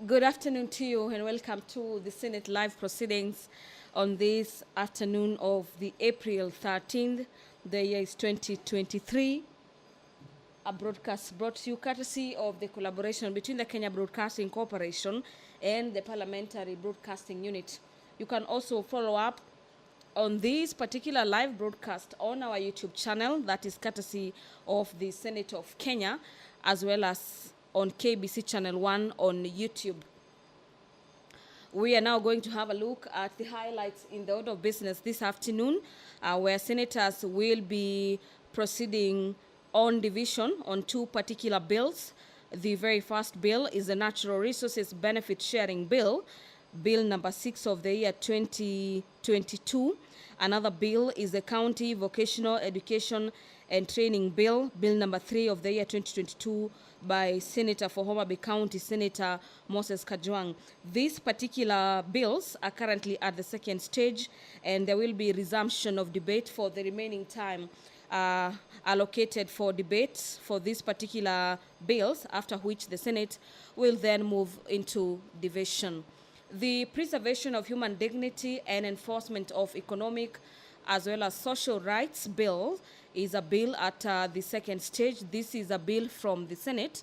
Good afternoon to you and welcome to the Senate live proceedings on this afternoon of the April 13th. The year is 2023. A broadcast brought to you courtesy of the collaboration between the Kenya Broadcasting Corporation and the Parliamentary Broadcasting Unit. You can also follow up on this particular live broadcast on our YouTube channel, that is courtesy of the Senate of Kenya, as well as on KBC Channel 1 on YouTube. We are now going to have a look at the highlights in the order of business this afternoon, where senators will be proceeding on division on two particular bills. The very first bill is the Natural Resources Benefit Sharing Bill, Bill number 6 of the year 2022. Another bill is the County Vocational Education and Training Bill, Bill number 3 of the year 2022 by Senator for Homa Bay County, Senator Moses Kajwang. These particular bills are currently at the second stage, and there will be resumption of debate for the remaining time allocated for debates for these particular bills, after which the Senate will then move into division. The Preservation of Human Dignity and Enforcement of Economic as well as Social Rights Bill is a bill at the second stage. This is a bill from the Senate,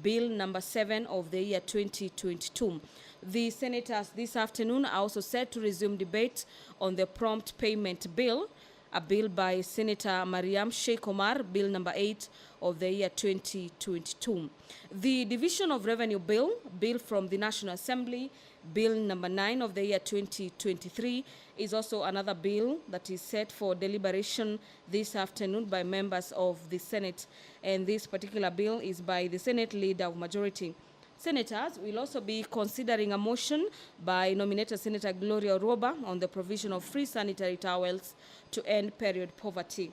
Bill number 7 of the year 2022. The senators this afternoon are also set to resume debate on the Prompt Payment Bill, a bill by Senator Mariam Sheikh Omar, Bill number 8 of the year 2022. The Division of Revenue Bill, bill from the National Assembly, Bill number 9 of the year 2023, is also another bill that is set for deliberation this afternoon by members of the Senate. And this particular bill is by the Senate Leader of Majority. Senators will also be considering a motion by nominated Senator Gloria Roba on the provision of free sanitary towels to end period poverty.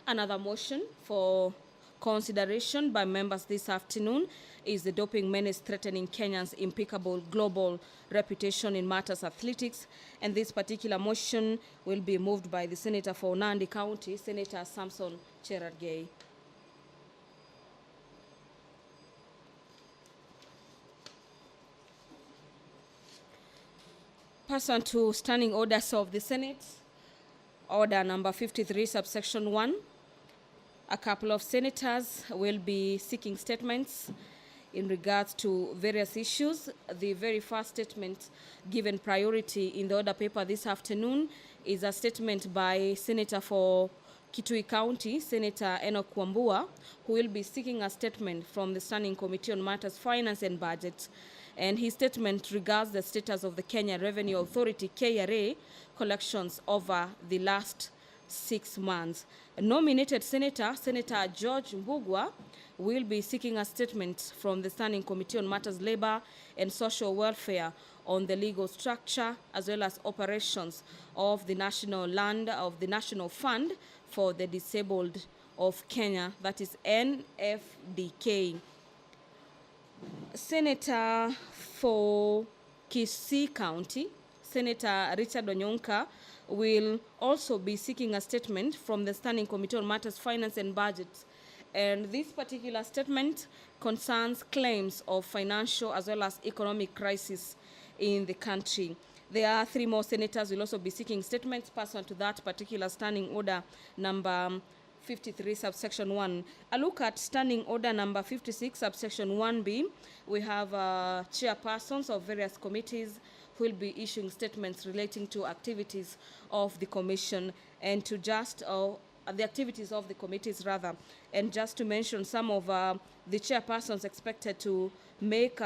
Another motion for consideration by members this afternoon is the doping menace threatening Kenya's impeccable global reputation in matters athletics, and this particular motion will be moved by the Senator for Nandi County, Senator Samson Cherargei. Pursuant to standing orders of the Senate, order number 53, subsection 1, a couple of senators will be seeking statements in regards to various issues. The very first statement given priority in the order paper this afternoon is a statement by Senator for Kitui County, Senator Enoch Wambua, who will be seeking a statement from the Standing Committee on Matters Finance and Budget. And his statement regards the status of the Kenya Revenue Authority, KRA, collections over the last 6 months. Nominated Senator George Mbugua, will be seeking a statement from the Standing Committee on Matters Labor and Social Welfare on the legal structure as well as operations of the National Land of the National Fund for the Disabled of Kenya, that is NFDK. Senator for Kisii County, Senator Richard Onyonka, will also be seeking a statement from the Standing Committee on Matters Finance and Budget. And this particular statement concerns claims of financial as well as economic crisis in the country. There are 3 more senators who will also be seeking statements pursuant to that particular standing order number 53, subsection 1. A look at standing order number 56, subsection 1B. We have chairpersons of various committees who will be issuing statements relating to activities of the commission and to just the activities of the committees rather. And just to mention some of the chairpersons expected to make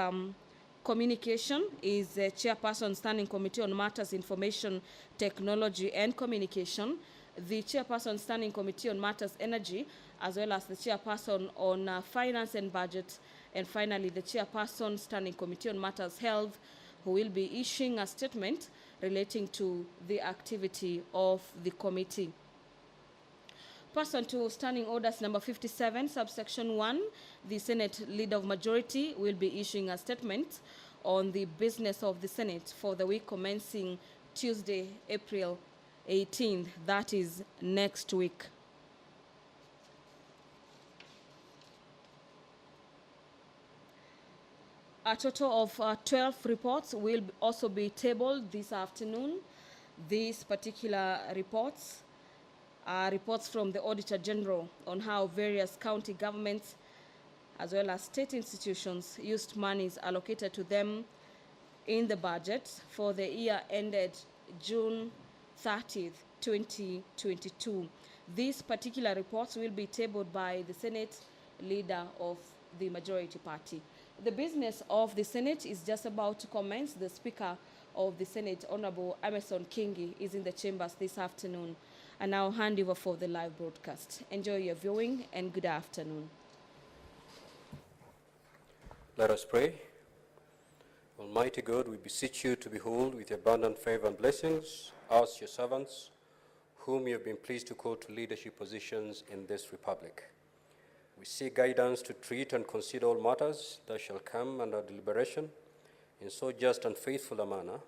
communication is the chairperson Standing Committee on Matters Information Technology and Communication, the chairperson Standing Committee on Matters Energy, as well as the chairperson on Finance and Budget, and finally the chairperson Standing Committee on Matters Health, who will be issuing a statement relating to the activity of the committee. Pursuant to Standing Orders number 57, subsection 1, the Senate Leader of Majority will be issuing a statement on the business of the Senate for the week commencing Tuesday, April 18th, that is next week. A total of 12 reports will also be tabled this afternoon. These particular reports are reports from the Auditor General on how various county governments as well as state institutions used monies allocated to them in the budget for the year ended June 30th, 2022. These particular reports will be tabled by the Senate leader of the majority party. The business of the Senate is just about to commence. The Speaker of the Senate, Honorable Emerson Kingi, is in the chambers this afternoon. And I'll hand over for the live broadcast. Enjoy your viewing and good afternoon. Let us pray. Almighty God, we beseech you to behold with your abundant favor and blessings us, your servants, whom you have been pleased to call to leadership positions in this republic. We seek guidance to treat and consider all matters that shall come under deliberation in so just and faithful a manner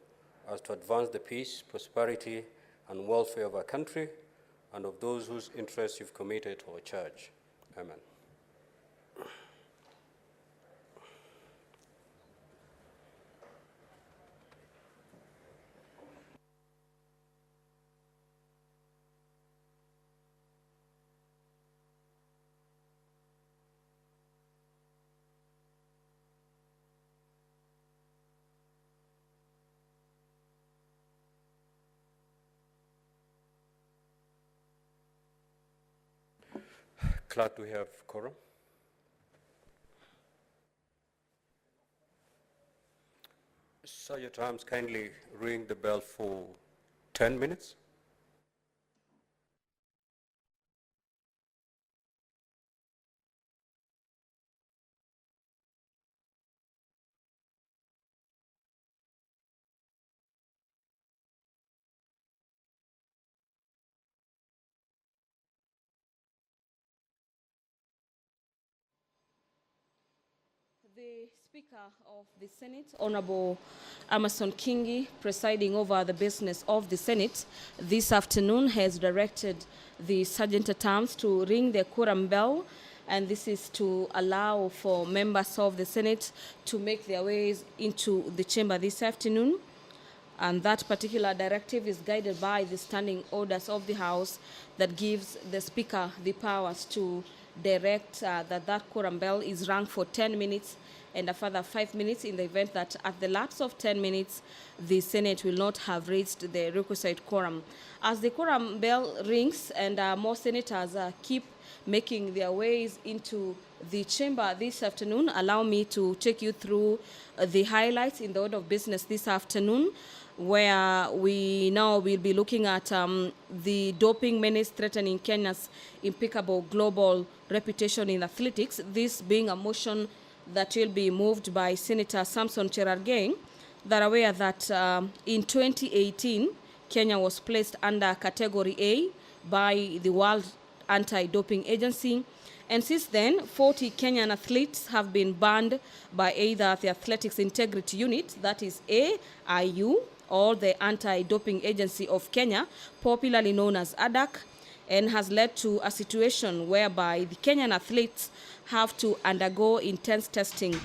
as to advance the peace, prosperity, and welfare of our country and of those whose interests you've committed to our charge. Amen. Clerk, do we have quorum? Sir, your times, kindly ring the bell for 10 minutes. The Speaker of the Senate, Honorable Emerson Kingi, presiding over the business of the Senate, this afternoon has directed the Sergeant-at-Arms to ring the quorum bell, and this is to allow for members of the Senate to make their ways into the chamber this afternoon. And that particular directive is guided by the standing orders of the House that gives the Speaker the powers to direct that quorum bell is rung for 10 minutes and a further 5 minutes in the event that at the lapse of 10 minutes, the Senate will not have reached the requisite quorum. As the quorum bell rings and more senators keep making their ways into the chamber this afternoon, allow me to take you through the highlights in the order of business this afternoon, where we now will be looking at the doping menace threatening Kenya's impeccable global reputation in athletics, this being a motion that will be moved by Senator Samson Cherargei, that are aware that in 2018, Kenya was placed under Category A by the World Anti-Doping Agency. And since then, 40 Kenyan athletes have been banned by either the Athletics Integrity Unit, that is AIU, or the Anti-Doping Agency of Kenya, popularly known as ADAC, and has led to a situation whereby the Kenyan athletes have to undergo intense testing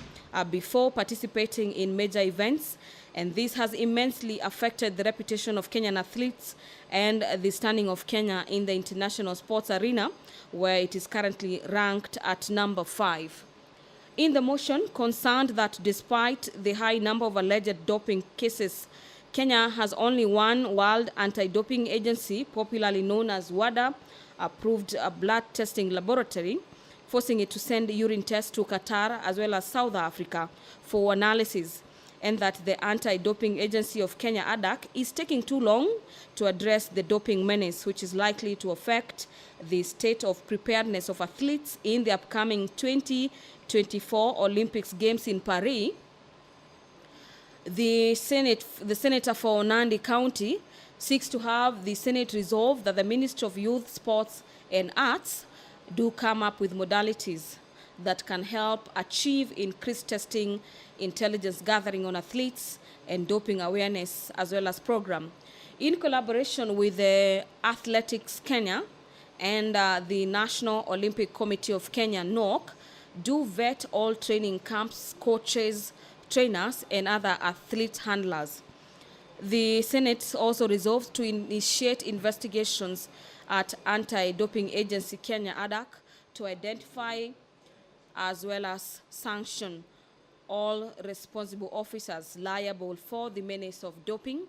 before participating in major events. And this has immensely affected the reputation of Kenyan athletes and the standing of Kenya in the international sports arena, where it is currently ranked at number 5. In the motion, concerned that despite the high number of alleged doping cases, Kenya has only one World Anti-Doping Agency, popularly known as WADA, approved a blood testing laboratory, forcing it to send urine tests to Qatar as well as South Africa for analysis, and that the Anti-Doping Agency of Kenya, ADAC, is taking too long to address the doping menace, which is likely to affect the state of preparedness of athletes in the upcoming 2024 Olympics Games in Paris. The senator for Nandi County seeks to have the Senate resolve that the Ministry of Youth, Sports and Arts do come up with modalities that can help achieve increased testing, intelligence gathering on athletes, and doping awareness as well as program. In collaboration with the Athletics Kenya and the National Olympic Committee of Kenya, NOC, do vet all training camps, coaches, trainers, and other athlete handlers. The Senate also resolved to initiate investigations at anti-doping agency Kenya ADAC to identify as well as sanction all responsible officers liable for the menace of doping,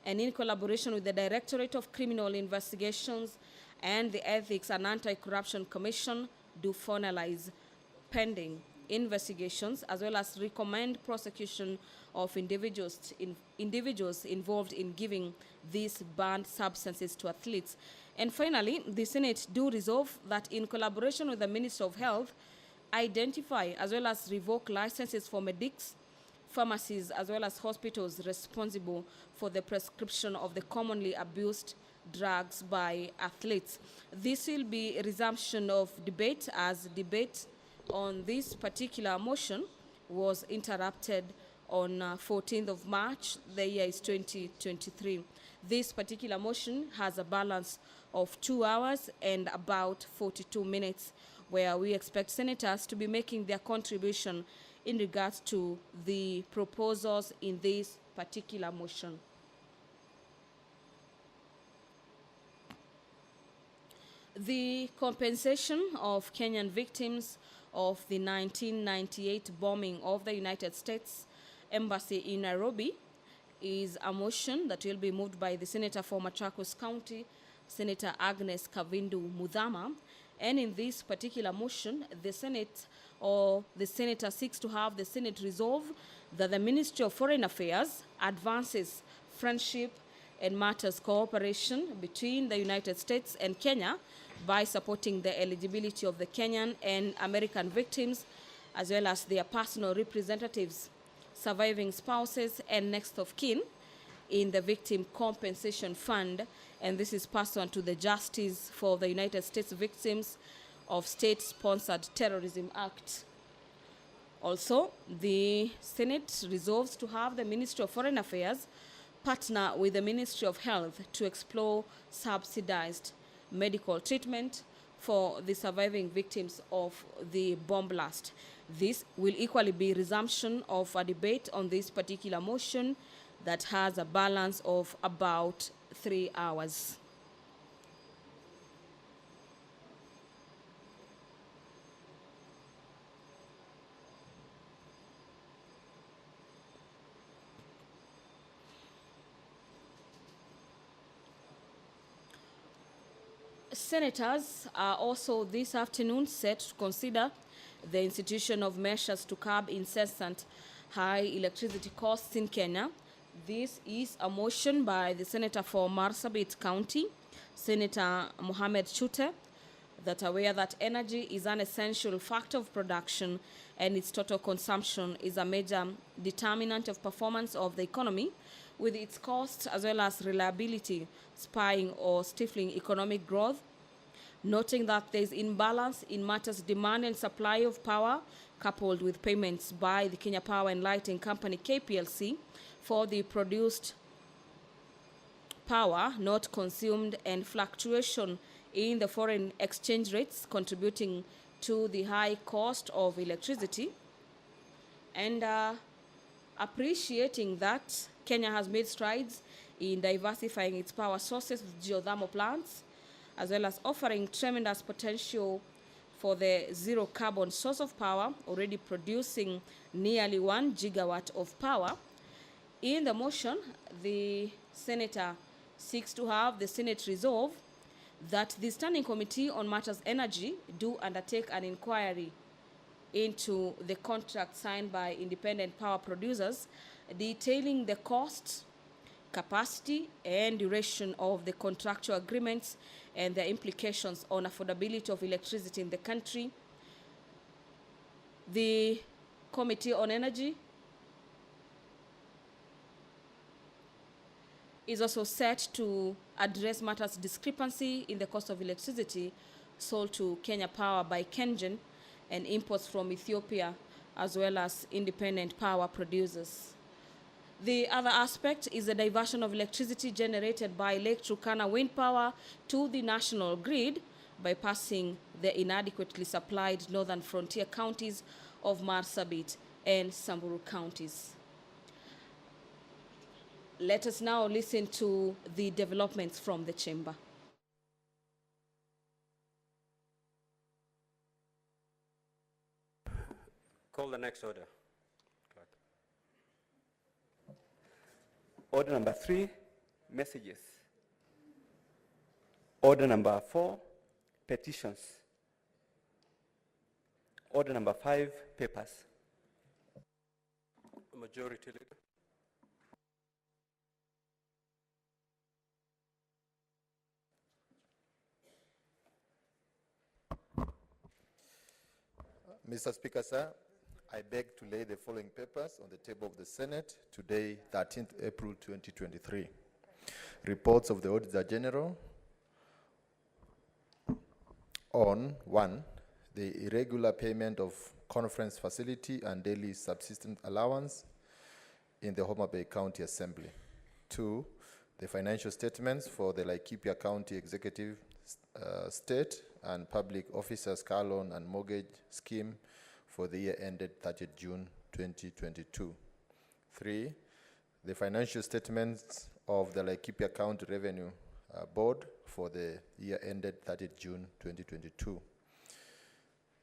and in collaboration with the Directorate of Criminal Investigations and the Ethics and Anti-Corruption Commission, do finalize pending investigations as well as recommend prosecution of individuals involved in giving these banned substances to athletes. And finally, the Senate do resolve that in collaboration with the Minister of Health, identify as well as revoke licenses for medics, pharmacies, as well as hospitals responsible for the prescription of the commonly abused drugs by athletes. This will be a resumption of debate, as debate on this particular motion was interrupted on 14th of March. The year is 2023. This particular motion has a balance of 2 hours and about 42 minutes, where we expect senators to be making their contribution in regards to the proposals in this particular motion. The compensation of Kenyan victims of the 1998 bombing of the United States Embassy in Nairobi is a motion that will be moved by the Senator for Machakos County, Senator Agnes Kavindu Mudhama. And in this particular motion, the Senate or the Senator seeks to have the Senate resolve that the Ministry of Foreign Affairs advances friendship and matters cooperation between the United States and Kenya by supporting the eligibility of the Kenyan and American victims, as well as their personal representatives, surviving spouses, and next of kin in the Victim Compensation Fund. And this is pursuant to the Justice for the United States Victims of State-Sponsored Terrorism Act. Also, the Senate resolves to have the Ministry of Foreign Affairs partner with the Ministry of Health to explore subsidized medical treatment for the surviving victims of the bomb blast. This will equally be resumption of a debate on this particular motion that has a balance of about 3 hours. Senators are also this afternoon set to consider the institution of measures to curb incessant high electricity costs in Kenya. This is a motion by the Senator for Marsabit County, Senator Mohamed Chute, that aware that energy is an essential factor of production and its total consumption is a major determinant of performance of the economy, with its costs as well as reliability spying or stifling economic growth, noting that there is imbalance in matters demand and supply of power, coupled with payments by the Kenya Power and Lighting Company, KPLC, for the produced power not consumed, and fluctuation in the foreign exchange rates contributing to the high cost of electricity, and appreciating that Kenya has made strides in diversifying its power sources with geothermal plants, as well as offering tremendous potential for the zero carbon source of power, already producing nearly 1 gigawatt of power. In the motion, the Senator seeks to have the Senate resolve that the Standing Committee on Matters Energy do undertake an inquiry into the contract signed by independent power producers, detailing the costs, capacity, and duration of the contractual agreements and their implications on affordability of electricity in the country. The Committee on Energy is also set to address matters discrepancy in the cost of electricity sold to Kenya Power by KenGen and imports from Ethiopia, as well as independent power producers. The other aspect is the diversion of electricity generated by Lake Turkana wind power to the national grid, bypassing the inadequately supplied northern frontier counties of Marsabit and Samburu counties. Let us now listen to the developments from the chamber. Call the next order. Clerk. Order number 3, messages. Order number 4, petitions. Order number 5, papers. Majority Leader. Mr. Speaker, sir, I beg to lay the following papers on the table of the Senate today, 13th April 2023. Reports of the Auditor General on 1. The irregular payment of conference facility and daily subsistence allowance in the Homa Bay County Assembly. 2. The financial statements for the Laikipia County Executive State and Public Officers Car Loan and Mortgage Scheme for the year ended 30th June 2022. 3. The financial statements of the Laikipia County Revenue Board for the year ended 30th June 2022.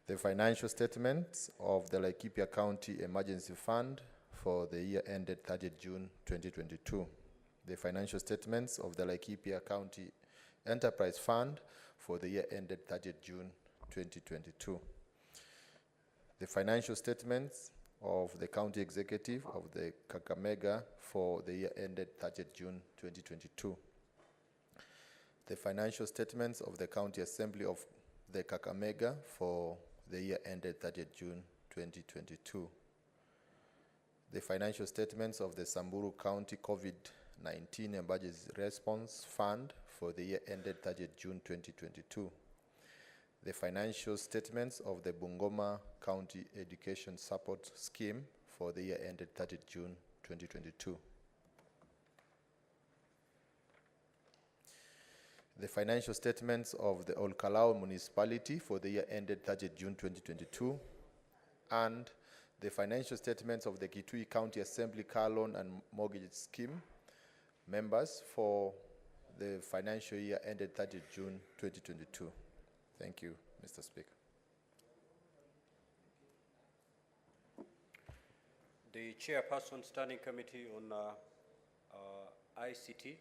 The financial statements of the Laikipia County Emergency Fund for the year ended 30th June 2022. The financial statements of the Laikipia County Enterprise Fund for the year ended 30th June 2022. The financial statements of the County Executive of the Kakamega for the year ended 30th June 2022. The financial statements of the County Assembly of the Kakamega for the year ended 30th June 2022. The financial statements of the Samburu County COVID-19 Emergency Response Fund for the year ended 30th June 2022. The financial statements of the Bungoma County Education Support Scheme for the year ended 30th June 2022. The financial statements of the Olkalau Municipality for the year ended 30th June 2022, and the financial statements of the Kitui County Assembly Car Loan and Mortgage Scheme members for the financial year ended 30th June 2022. Thank you, Mr. Speaker. The Chairperson Standing Committee on ICT,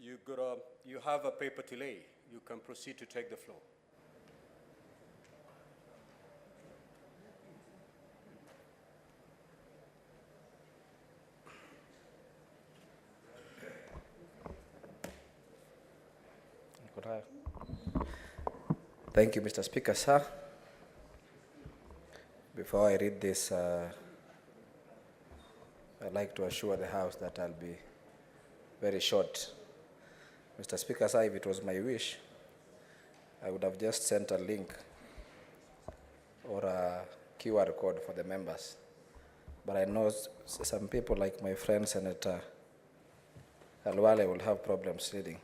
you have a paper to lay. You can proceed to take the floor. Thank you, Mr. Speaker, sir. Before I read this, I'd like to assure the House that I'll be very short. Mr. Speaker, sir, if it was my wish, I would have just sent a link or a QR code for the members. But I know some people, like my friend Senator Alwale, will have problems reading.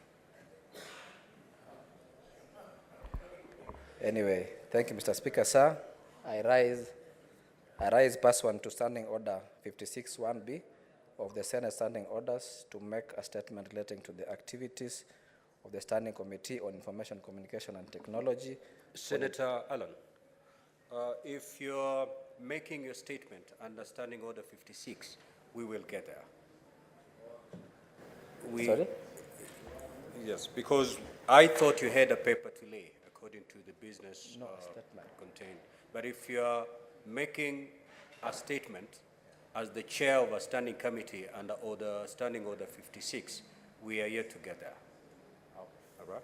Anyway, thank you, Mr. Speaker, sir. I rise pursuant to Standing Order 56-1B of the Senate Standing Orders to make a statement relating to the activities of the Standing Committee on Information, Communication and Technology. Senator Allen, if you're making your statement under Standing Order 56, we will get there. Sorry? Yes, because I thought you had a paper to lay according to the business statement contained. But if you're making a statement as the chair of a standing committee under Standing Order 56, we are here together. All right?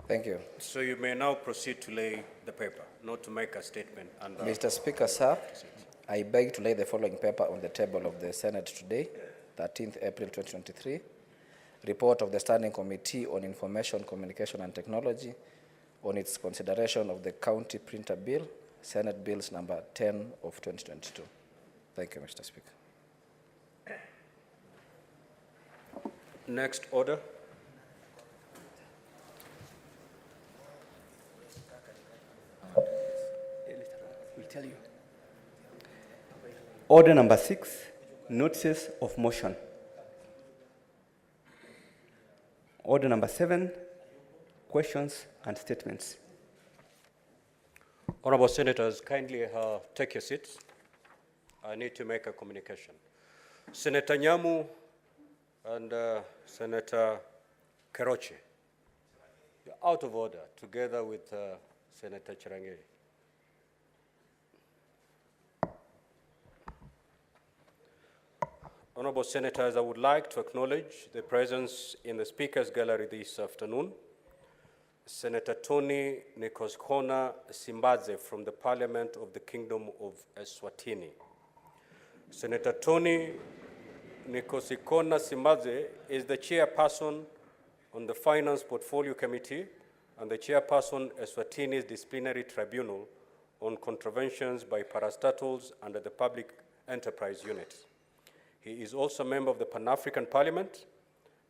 Thank you. So you may now proceed to lay the paper, not to make a statement. And, Mr. Speaker, sir, I beg to lay the following paper on the table of the Senate today, 13th April 2023. Report of the Standing Committee on Information, Communication and Technology on its consideration of the County Printer Bill, Senate Bills number 10 of 2022. Thank you, Mr. Speaker. next order. We'll tell you. Order number 6, notices of motion. Order number 7, questions and statements. Honorable Senators, kindly take your seats. I need to make a communication. Senator Nyamu and Senator Keroche, you're out of order together with Senator Chirange. Honorable Senators, I would like to acknowledge the presence in the Speaker's Gallery this afternoon, Senator Tony Nikoskona Simbaze from the Parliament of the Kingdom of Eswatini. Senator Tony Nikosikona Simbaze is the chairperson on the Finance Portfolio Committee and the chairperson Eswatini's Disciplinary Tribunal on contraventions by parastatals under the Public Enterprise Unit. He is also a member of the Pan-African Parliament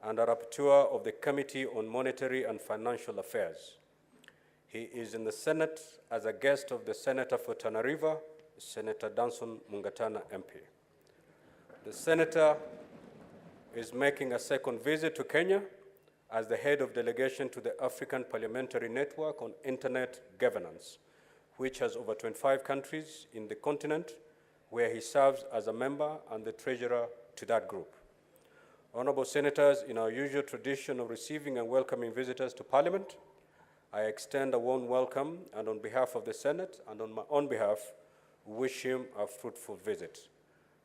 and a rapporteur of the Committee on Monetary and Financial Affairs. He is in the Senate as a guest of the Senator for Tana River, Senator Danson Mungatana MP. The Senator is making a second visit to Kenya as the head of delegation to the African Parliamentary Network on Internet Governance, which has over 25 countries in the continent, where he serves as a member and the treasurer to that group. Honorable Senators, in our usual tradition of receiving and welcoming visitors to Parliament, I extend a warm welcome, and on behalf of the Senate and on my own behalf, wish him a fruitful visit.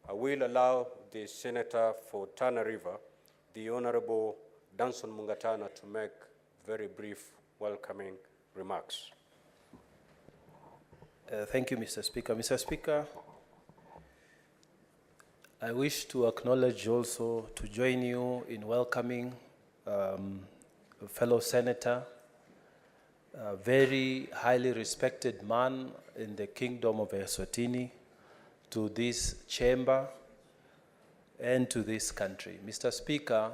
I will allow the Senator for Tana River, the Honorable Danson Mungatana, to make very brief welcoming remarks. Thank you, Mr. Speaker. Mr. Speaker, I wish to acknowledge also to join you in welcoming a fellow senator, a very highly respected man in the Kingdom of Eswatini, to this chamber and to this country. Mr. Speaker,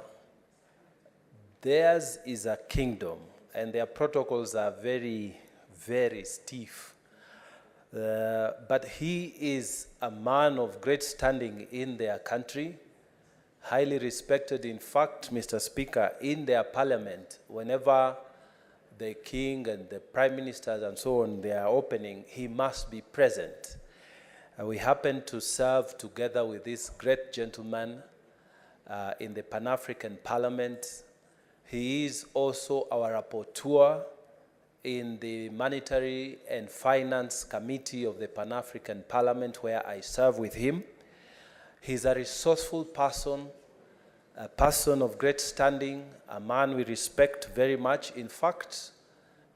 theirs is a kingdom and their protocols are very, very stiff. But he is a man of great standing in their country, highly respected. In fact, Mr. Speaker, in their parliament, whenever the king and the prime ministers and so on, they are opening, he must be present. We happen to serve together with this great gentleman in the Pan-African Parliament. He is also our rapporteur in the Monetary and Finance Committee of the Pan-African Parliament, where I serve with him. He's a resourceful person, a person of great standing, a man we respect very much. In fact,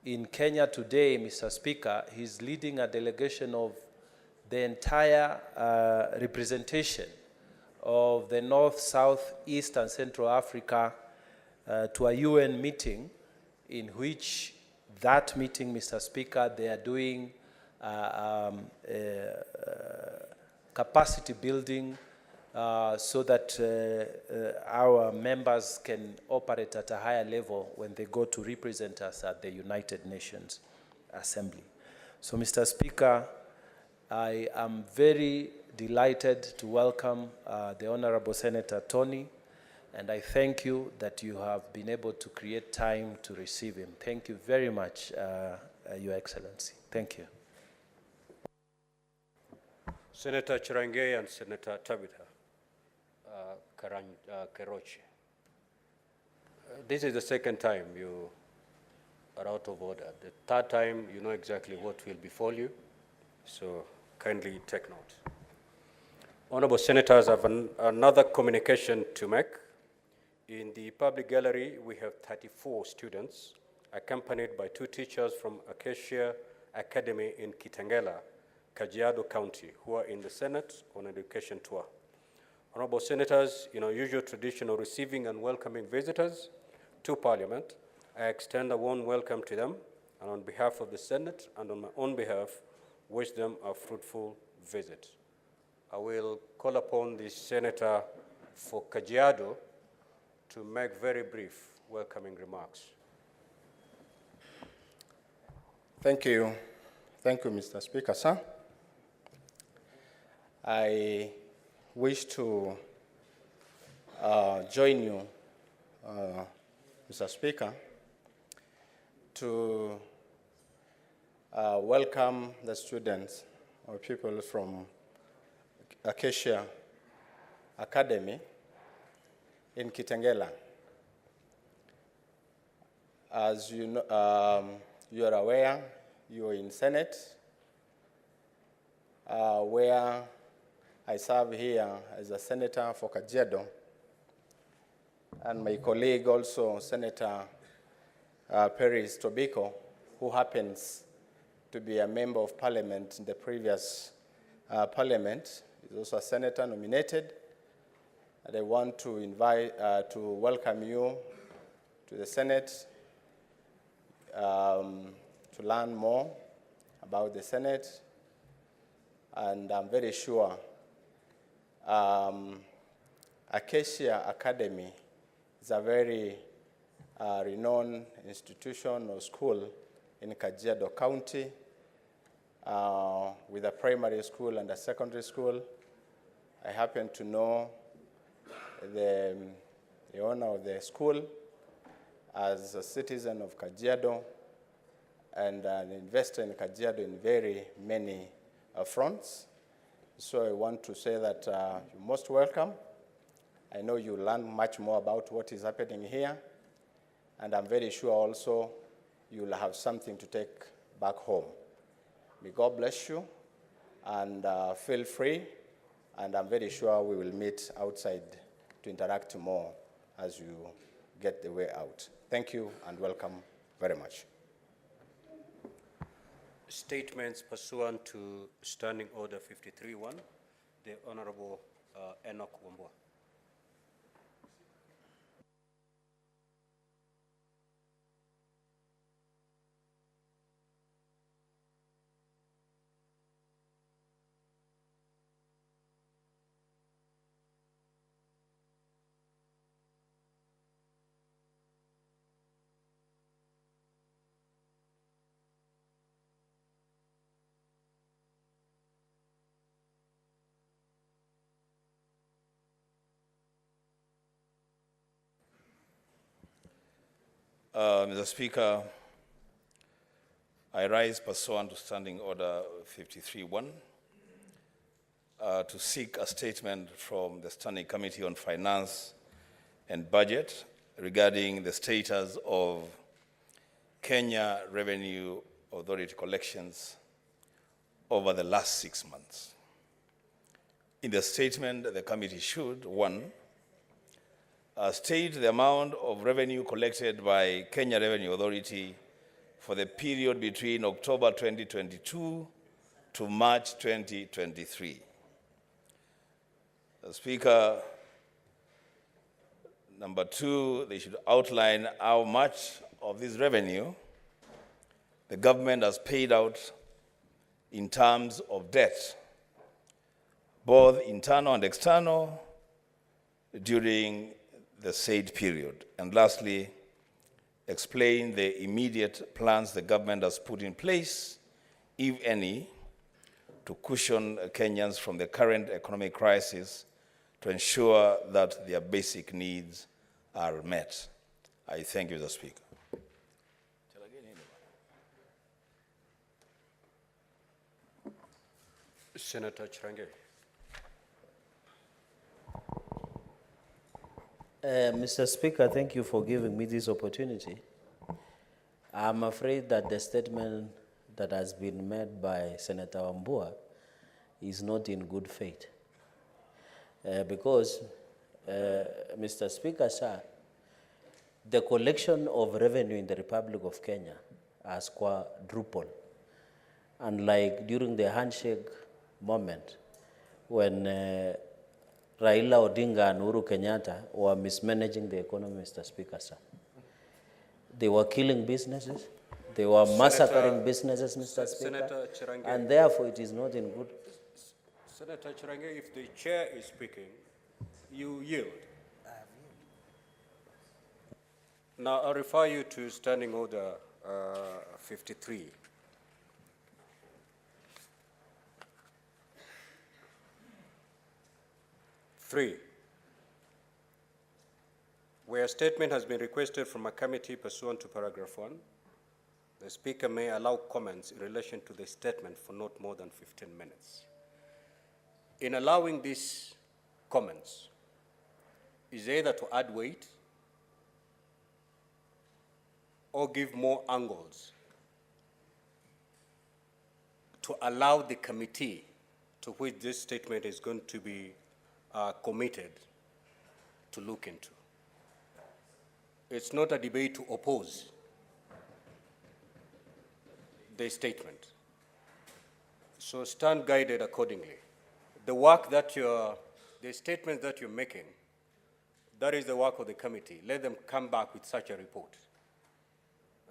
in Kenya today, Mr. Speaker, he's leading a delegation of the entire representation of the North, South, East, and Central Africa to a UN meeting, in which that meeting, Mr. Speaker, they are doing capacity building so that our members can operate at a higher level when they go to represent us at the United Nations Assembly. So, Mr. Speaker, I am very delighted to welcome the Honorable Senator Tony, and I thank you that you have been able to create time to receive him. Thank you very much, Your Excellency. Thank you. Senator Chirange and Senator Tabitha Keroche. This is the second time you are out of order. The third time, you know exactly what will befall you, so kindly take note. Honorable Senators, I have another communication to make. In the public gallery, we have 34 students accompanied by 2 teachers from Acacia Academy in Kitengela, Kajiado County, who are in the Senate on education tour. Honorable Senators, in our usual tradition of receiving and welcoming visitors to Parliament, I extend a warm welcome to them, and on behalf of the Senate and on my own behalf, wish them a fruitful visit. I will call upon the Senator for Kajiado to make very brief welcoming remarks. Thank you. Thank you, Mr. Speaker, sir. I wish to join you, Mr. Speaker, to welcome the students or people from Acacia Academy in Kitengela. As you know, you are aware, you are in Senate, where I serve here as a senator for Kajiado, and my colleague also, Senator Peris Tobiko, who happens to be a member of parliament in the previous parliament, is also a senator nominated. And I want to invite, to welcome you to the Senate, to learn more about the Senate, and I'm very sure Acacia Academy is a very renowned institution or school in Kajiado County, with a primary school and a secondary school. I happen to know the owner of the school as a citizen of Kajiado and an investor in Kajiado in very many fronts. So I want to say that you're most welcome. I know you learn much more about what is happening here, and I'm very sure also you'll have something to take back home. May God bless you, and feel free, and I'm very sure we will meet outside to interact more as you get the way out. Thank you and welcome very much. Statements pursuant to Standing Order 53-1, the Honorable Enoch Wambua. Mr. Speaker, I rise pursuant to Standing Order 53-1 to seek a statement from the Standing Committee on Finance and Budget regarding the status of Kenya Revenue Authority collections over the last 6 months. In the statement, the committee should, 1, state the amount of revenue collected by Kenya Revenue Authority for the period between October 2022 to March 2023. Speaker, number 2, they should outline how much of this revenue the government has paid out in terms of debt, both internal and external, during the said period. And lastly, explain the immediate plans the government has put in place, if any, to cushion Kenyans from the current economic crisis to ensure that their basic needs are met. I thank you, Mr. Speaker. Senator Chirange. Mr. Speaker, thank you for giving me this opportunity. I'm afraid that the statement that has been made by Senator Wambua is not in good faith. Because, Mr. Speaker, sir, the collection of revenue in the Republic of Kenya has quadrupled. Unlike during the handshake moment when Raila Odinga and Uhuru Kenyatta were mismanaging the economy, Mr. Speaker, sir. They were killing businesses. They were massacring businesses, Mr. Speaker. Senator Chirange. And therefore it is not in good. Senator Chirange, if the chair is speaking, you yield. Now, I refer you to Standing Order 53. Three, where a statement has been requested from a committee pursuant to paragraph 1, the Speaker may allow comments in relation to the statement for not more than 15 minutes. In allowing these comments, is either to add weight or give more angles to allow the committee to which this statement is going to be committed to look into. It's not a debate to oppose the statement. So stand guided accordingly. The work that the statement that you're making, that is the work of the committee. Let them come back with such a report.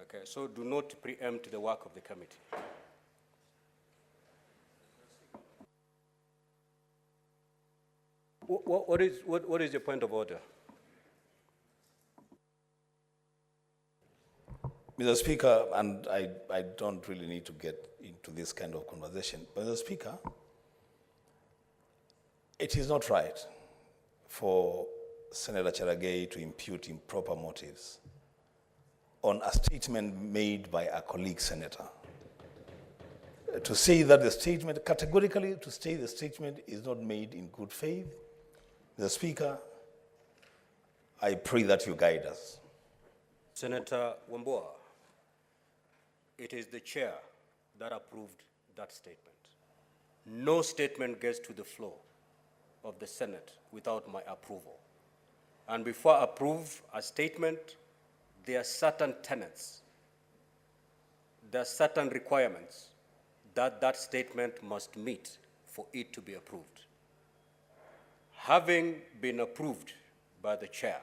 Okay, so do not preempt the work of the committee. What is your point of order? Mr. Speaker, and I don't really need to get into this kind of conversation, but Mr. Speaker, it is not right for Senator Cherargei to impute improper motives on a statement made by a colleague senator. To say that the statement, categorically to say the statement is not made in good faith, Mr. Speaker, I pray that you guide us. Senator Wambua, it is the chair that approved that statement. No statement gets to the floor of the Senate without my approval. And before I approve a statement, there are certain tenets, there are certain requirements that that statement must meet for it to be approved. Having been approved by the chair,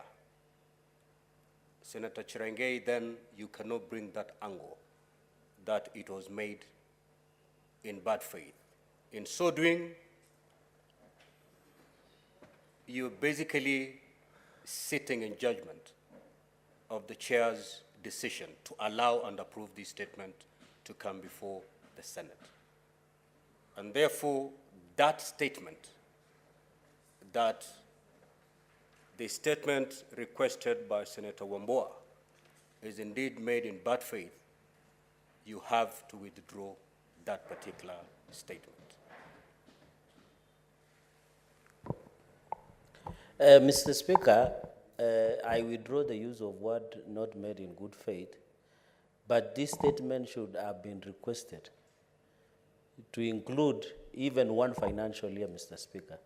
Senator Cherargei, then you cannot bring that angle that it was made in bad faith. In so doing, you're basically sitting in judgment of the chair's decision to allow and approve this statement to come before the Senate. And therefore, that statement, that the statement requested by Senator Wambua is indeed made in bad faith, you have to withdraw that particular statement. Mr. Speaker, I withdraw the use of word not made in good faith, but this statement should have been requested to include even one financial year, Mr. Speaker.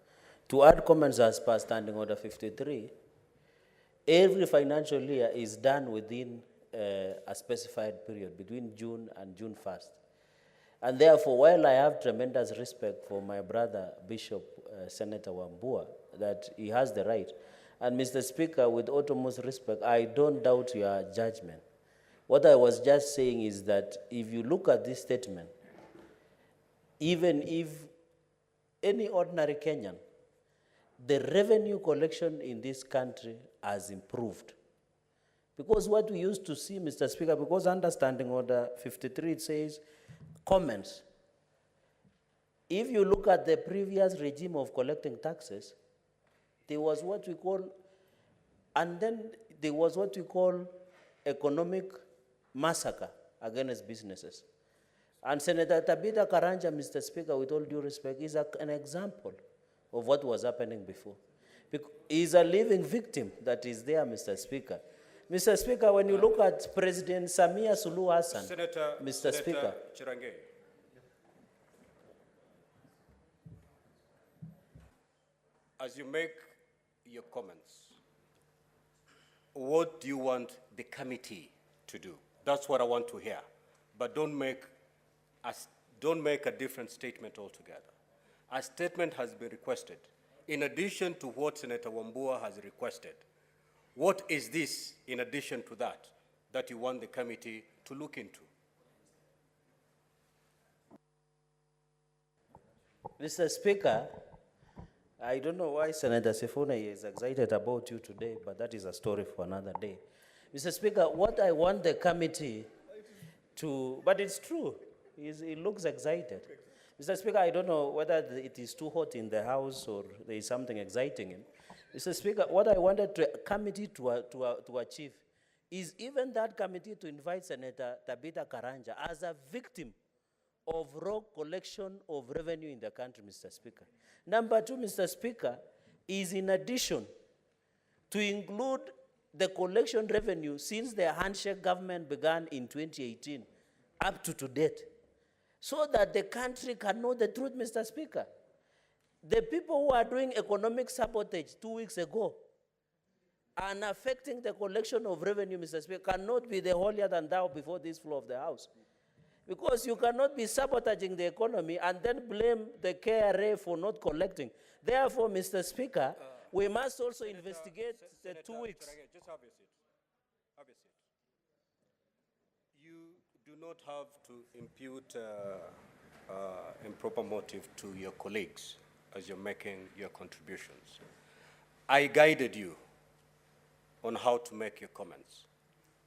To add comments as per Standing Order 53, every financial year is done within a specified period, between June and June 1st. And therefore, while I have tremendous respect for my brother, Bishop Senator Wambua, that he has the right, and Mr. Speaker, with utmost respect, I don't doubt your judgment. What I was just saying is that if you look at this statement, even if any ordinary Kenyan, the revenue collection in this country has improved. Because what we used to see, Mr. Speaker, because Understanding Order 53, it says, comments. If you look at the previous regime of collecting taxes, there was what we call, and then there was what we call economic massacre against businesses. And Senator Tabitha Karanja, Mr. Speaker, with all due respect, is an example of what was happening before. He's a living victim that is there, Mr. Speaker. Mr. Speaker, when you look at President Samia Suluhu Hassan, Mr. Speaker. Cherargei, as you make your comments, what do you want the committee to do? That's what I want to hear. But don't make a different statement altogether. A statement has been requested. In addition to what Senator Wambua has requested, what is this in addition to that you want the committee to look into? Mr. Speaker, I don't know why Senator Sifuna is excited about you today, but that is a story for another day. Mr. Speaker, what I want the committee to, but it's true, he looks excited. Mr. Speaker, I don't know whether it is too hot in the House or there is something exciting him. Mr. Speaker, what I wanted the committee to achieve is even that committee to invite Senator Tabitha Karanja as a victim of raw collection of revenue in the country, Mr. Speaker. Number two, Mr. Speaker, is in addition to include the collection revenue since the handshake government began in 2018 up to date, so that the country can know the truth, Mr. Speaker. The people who are doing economic sabotage 2 weeks ago and affecting the collection of revenue, Mr. Speaker, cannot be the holier than thou before this floor of the House. Because you cannot be sabotaging the economy and then blame the KRA for not collecting. Therefore, Mr. Speaker, we must also investigate the 2 weeks. Just have a seat. Have a seat. You do not have to impute improper motive to your colleagues as you're making your contributions. I guided you on how to make your comments.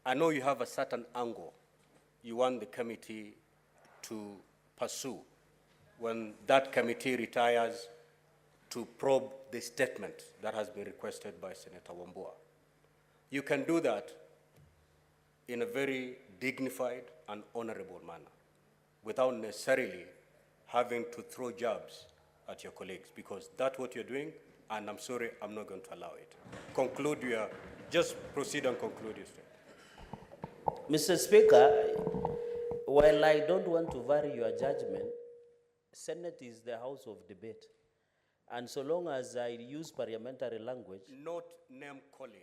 I know you have a certain angle you want the committee to pursue when that committee retires to probe the statement that has been requested by Senator Wambua. You can do that in a very dignified and honorable manner without necessarily having to throw jabs at your colleagues, because that's what you're doing, and I'm sorry, I'm not going to allow it. Just proceed and conclude your statement. Mr. Speaker, while I don't want to vary your judgment, Senate is the house of debate. And so long as I use parliamentary language... Not name calling.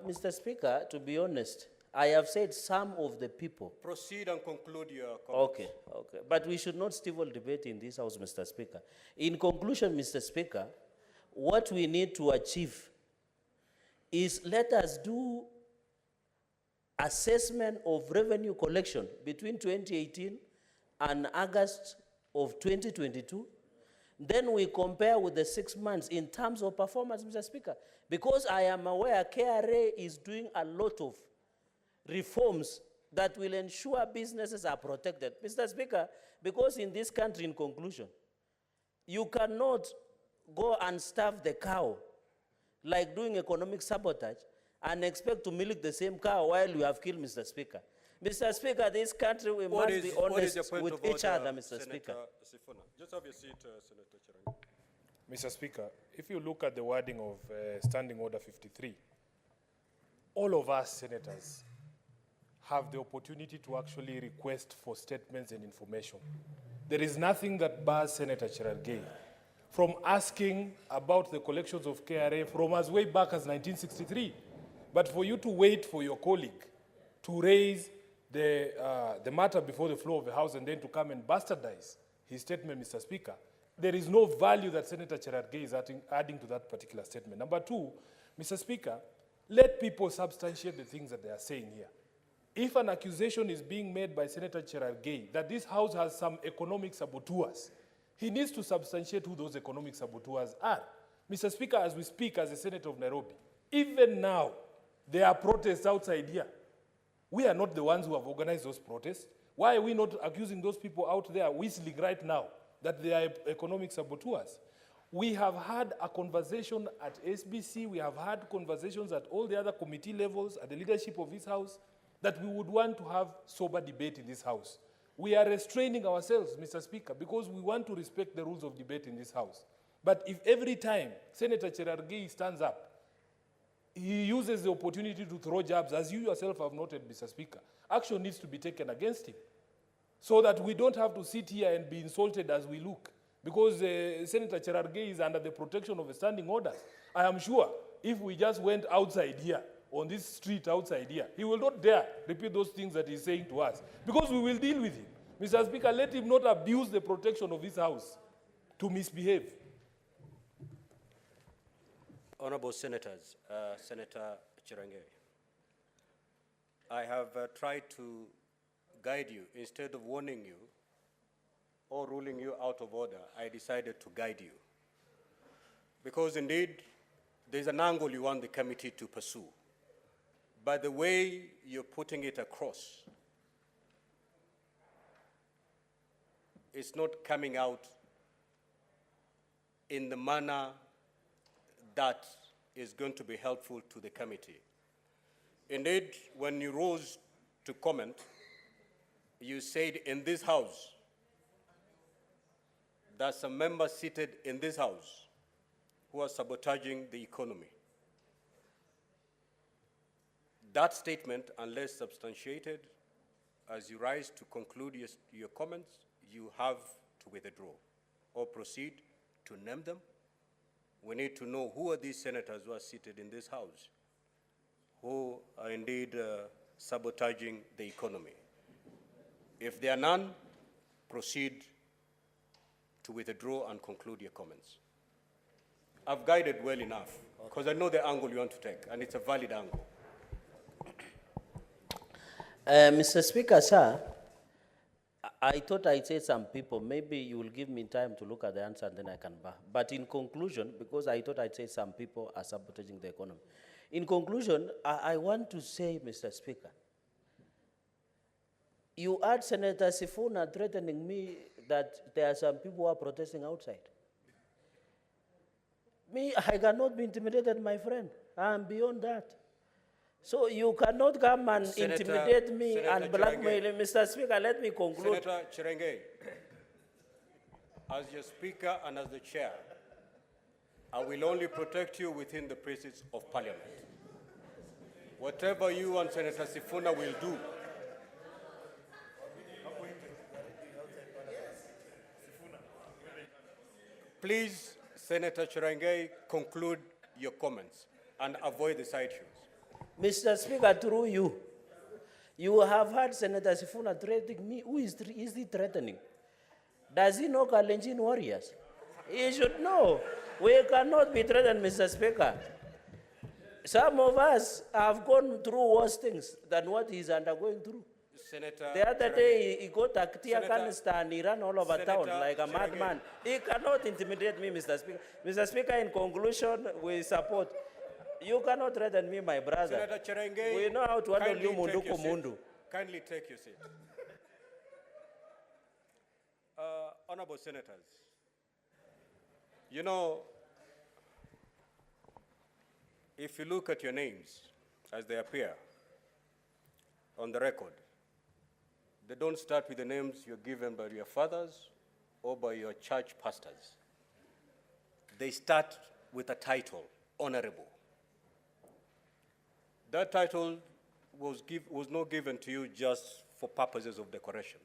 Mr. Speaker, to be honest, I have said some of the people... Proceed and conclude your comments. Okay. But we should not stifle debate in this house, Mr. Speaker. In conclusion, Mr. Speaker, what we need to achieve is let us do assessment of revenue collection between 2018 and August of 2022. Then we compare with the 6 months in terms of performance, Mr. Speaker. Because I am aware KRA is doing a lot of reforms that will ensure businesses are protected. Mr. Speaker, because in this country, in conclusion, you cannot go and starve the cow like doing economic sabotage and expect to milk the same cow while you have killed, Mr. Speaker. Mr. Speaker, this country, we must be honest with each other, Mr. Speaker. Sifuna. Just have your seat, Senator Chirangi. Mr. Speaker, if you look at the wording of Standing Order 53, all of us senators have the opportunity to actually request for statements and information. There is nothing that bars Senator Cherargei from asking about the collections of KRA from as way back as 1963. But for you to wait for your colleague to raise the matter before the floor of the House and then to come and bastardize his statement, Mr. Speaker, there is no value that Senator Cherargei is adding to that particular statement. Number two, Mr. Speaker, let people substantiate the things that they are saying here. If an accusation is being made by Senator Cherargei that this House has some economic saboteurs, he needs to substantiate who those economic saboteurs are. Mr. Speaker, as we speak as a Senator of Nairobi, even now, there are protests outside here. We are not the ones who have organized those protests. Why are we not accusing those people out there whistling right now that they are economic saboteurs? We have had a conversation at SBC, we have had conversations at all the other committee levels, at the leadership of this House, that we would want to have sober debate in this House. We are restraining ourselves, Mr. Speaker, because we want to respect the rules of debate in this House. But if every time Senator Cherargei stands up, he uses the opportunity to throw jabs, as you yourself have noted, Mr. Speaker, action needs to be taken against him so that we don't have to sit here and be insulted as we look. Because Senator Cherargei is under the protection of a standing order. I am sure if we just went outside here on this street outside here, he will not dare repeat those things that he's saying to us, because we will deal with him. Mr. Speaker, let him not abuse the protection of this House to misbehave. Honorable Senators, Senator Chirangeri, I have tried to guide you. Instead of warning you or ruling you out of order, I decided to guide you. Because indeed, there's an angle you want the committee to pursue. But the way you're putting it across, it's not coming out in the manner that is going to be helpful to the committee. Indeed, when you rose to comment, you said in this House, that some members seated in this House who are sabotaging the economy. That statement, unless substantiated, as you rise to conclude your comments, you have to withdraw or proceed to name them. We need to know who are these senators who are seated in this House, who are indeed sabotaging the economy. If there are none, proceed to withdraw and conclude your comments. I've guided well enough, because I know the angle you want to take, and it's a valid angle. Mr. Speaker, sir, I thought I'd say some people, maybe you will give me time to look at the answer and then I can back. But in conclusion, because I thought I'd say some people are sabotaging the economy. In conclusion, I want to say, Mr. Speaker, you heard Senator Sifuna threatening me that there are some people who are protesting outside. Me, I cannot be intimidated, my friend. I am beyond that. So you cannot come and intimidate me and blackmail me. Mr. Speaker, let me conclude. Senator Chirangeri, as your Speaker and as the Chair, I will only protect you within the precincts of Parliament. Whatever you and Senator Sifuna will do, please, Senator Chirangeri, conclude your comments and avoid the side issues. Mr. Speaker, through you, you have heard Senator Sifuna threatening me. Who is he threatening? Does he know Kalenjin warriors? He should know. We cannot be threatened, Mr. Speaker. Some of us have gone through worse things than what he's undergoing through. Senator The other day, he got a tear canister and he ran all over town like a madman. He cannot intimidate me, Mr. Speaker. Mr. Speaker, in conclusion, we support. You cannot threaten me, my brother. Senator Chirangeri, we know how to handle you, mundu take your kumundu. seat. Kindly take your seat. Honorable Senators, you know, if you look at your names as they appear on the record, they don't start with the names you're given by your fathers or by your church pastors. They start with a title, Honorable. That title was not given to you just for purposes of decoration.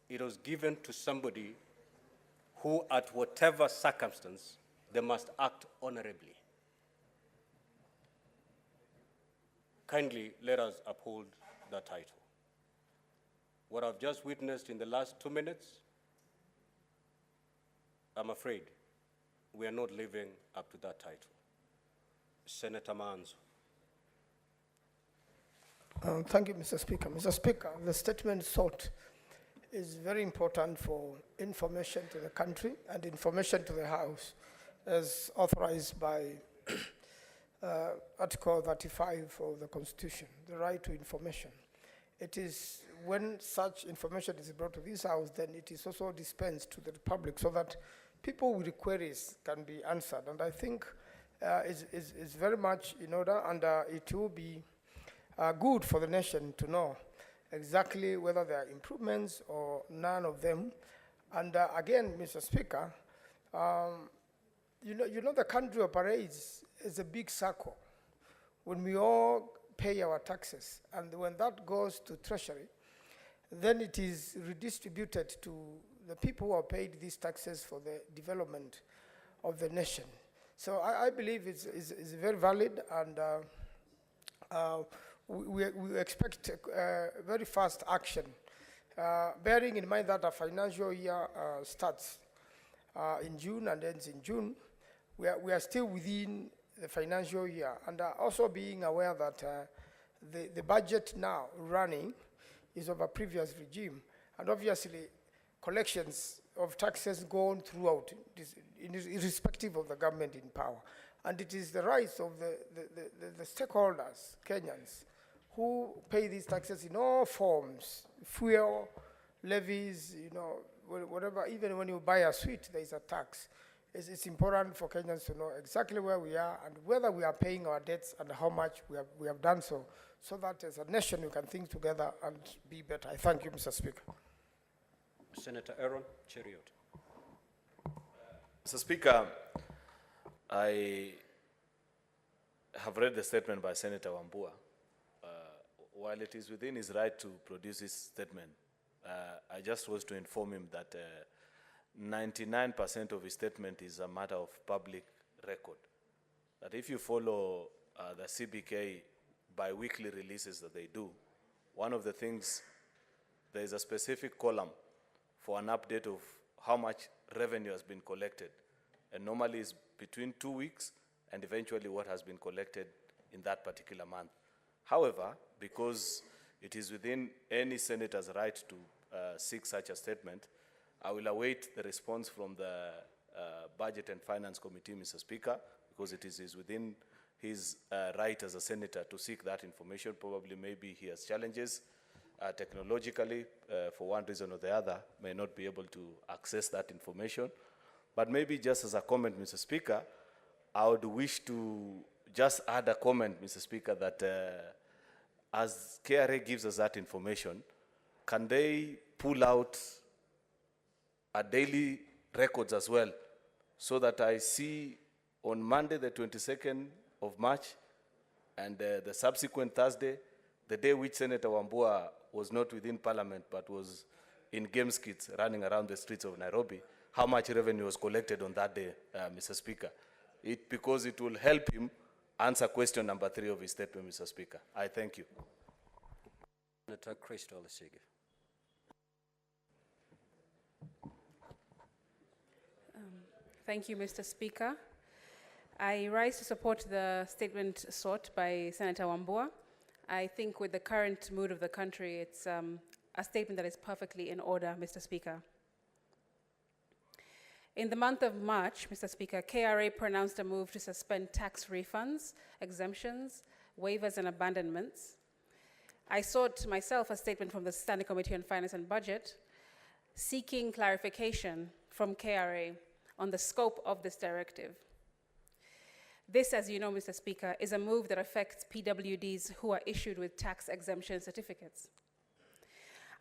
It was given to somebody who, at whatever circumstance, they must act honorably. Kindly let us uphold that title. What I've just witnessed in the last 2 minutes, I'm afraid we are not living up to that title. Senator Manzo. Thank you, Mr. Speaker. Mr. Speaker, the statement sought is very important for information to the country and information to the House, as authorized by Article 35 of the Constitution, the right to information. It is when such information is brought to this House, then it is also dispensed to the public so that people with queries can be answered. And I think is very much in order, and it will be good for the nation to know exactly whether there are improvements or none of them. And again, Mr. Speaker, you know the country operates as a big circle. When we all pay our taxes, and when that goes to Treasury, then it is redistributed to the people who are paid these taxes for the development of the nation. So I believe it's very valid, and we expect very fast action, bearing in mind that our financial year starts in June and ends in June. We are still within the financial year, and also being aware that the budget now running is of a previous regime, and obviously collections of taxes go on throughout, irrespective of the government in power. And it is the rights of the stakeholders, Kenyans, who pay these taxes in all forms, fuel, levies, whatever. Even when you buy a sweet, there is a tax. It's important for Kenyans to know exactly where we are and whether we are paying our debts and how much we have done so that as a nation we can think together and be better. I thank you, Mr. Speaker. Senator Aaron Cheriot. Mr. Speaker, I have read the statement by Senator Wambua. While it is within his right to produce his statement, I just was to inform him that 99% of his statement is a matter of public record. That if you follow the CBK bi-weekly releases that they do, one of the things, there is a specific column for an update of how much revenue has been collected. And normally it's between 2 weeks and eventually what has been collected in that particular month. However, because it is within any senator's right to seek such a statement, I will await the response from the Budget and Finance Committee, Mr. Speaker, because it is within his right as a senator to seek that information. Probably maybe he has challenges technologically, for one reason or the other, may not be able to access that information. But maybe just as a comment, Mr. Speaker, I would wish to just add a comment, Mr. Speaker, that as KRA gives us that information, can they pull out a daily records as well, so that I see on Monday, the 22nd of March, and the subsequent Thursday, the day which Senator Wambua was not within Parliament but was in game skits running around the streets of Nairobi, how much revenue was collected on that day, Mr. Speaker. Because it will help him answer question number 3 of his statement, Mr. Speaker. I thank you. Senator Crystal Esigi. Thank you, Mr. Speaker. I rise to support the statement sought by Senator Wambua. I think with the current mood of the country, it's a statement that is perfectly in order, Mr. Speaker. In the month of March, Mr. Speaker, KRA pronounced a move to suspend tax refunds, exemptions, waivers, and abandonments. I sought myself a statement from the Standing Committee on Finance and Budget, seeking clarification from KRA on the scope of this directive. This, as you know, Mr. Speaker, is a move that affects PWDs who are issued with tax exemption certificates.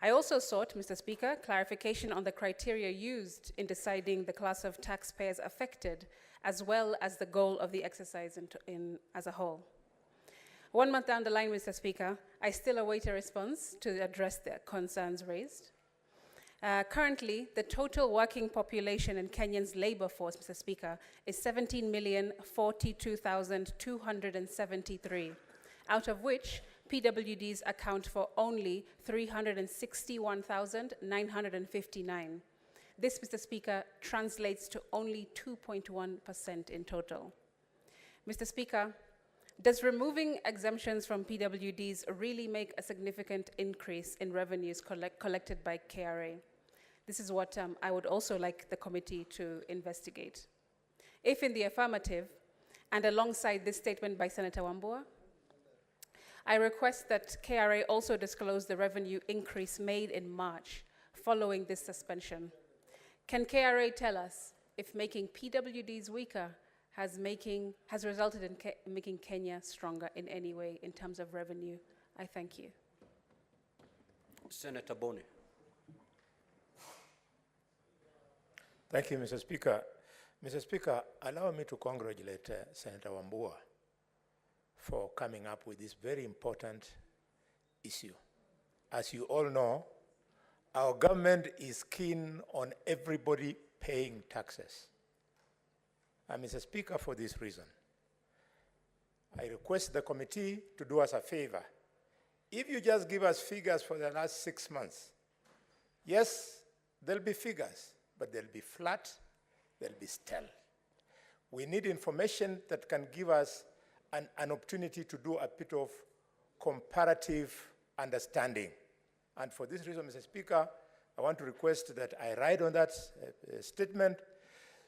I also sought, Mr. Speaker, clarification on the criteria used in deciding the class of taxpayers affected, as well as the goal of the exercise as a whole. 1 month down the line, Mr. Speaker, I still await a response to address the concerns raised. Currently, the total working population in Kenya's labor force, Mr. Speaker, is 17,042,273, out of which PWDs account for only 361,959. This, Mr. Speaker, translates to only 2.1% in total. Mr. Speaker, does removing exemptions from PWDs really make a significant increase in revenues collected by KRA? This is what I would also like the committee to investigate. If in the affirmative, and alongside this statement by Senator Wambua, I request that KRA also disclose the revenue increase made in March following this suspension. Can KRA tell us if making PWDs weaker has resulted in making Kenya stronger in any way in terms of revenue? I thank you. Senator Boni. Thank you, Mr. Speaker. Mr. Speaker, allow me to congratulate Senator Wambua for coming up with this very important issue. As you all know, our government is keen on everybody paying taxes. Mr. Speaker, for this reason, I request the committee to do us a favor. If you just give us figures for the last 6 months, yes, there'll be figures, but they'll be flat, they'll be stale. We need information that can give us an opportunity to do a bit of comparative understanding. And for this reason, Mr. Speaker, I want to request that I write on that statement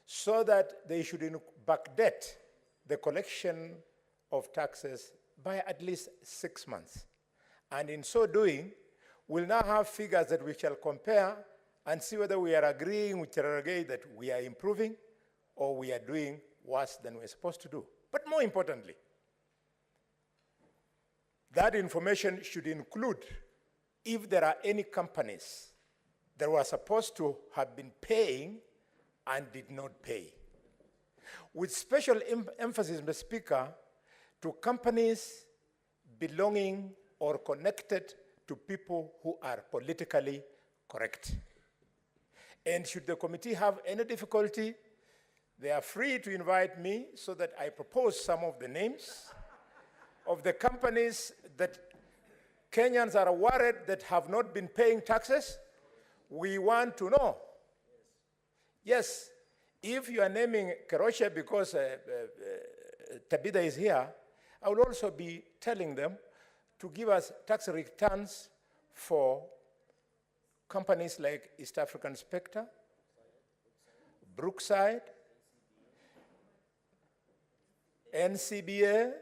so that they should backdate the collection of taxes by at least 6 months. And in so doing, we'll now have figures that we shall compare and see whether we are agreeing with Terrorgate that we are improving or we are doing worse than we're supposed to do. But more importantly, that information should include if there are any companies that were supposed to have been paying and did not pay. With special emphasis, Mr. Speaker, to companies belonging or connected to people who are politically correct. And should the committee have any difficulty, they are free to invite me so that I propose some of the names of the companies that Kenyans are worried that have not been paying taxes. We want to know. Yes, if you are naming Kerosha because Tabitha is here, I will also be telling them to give us tax returns for companies like East African Spectre, Brookside, NCBA,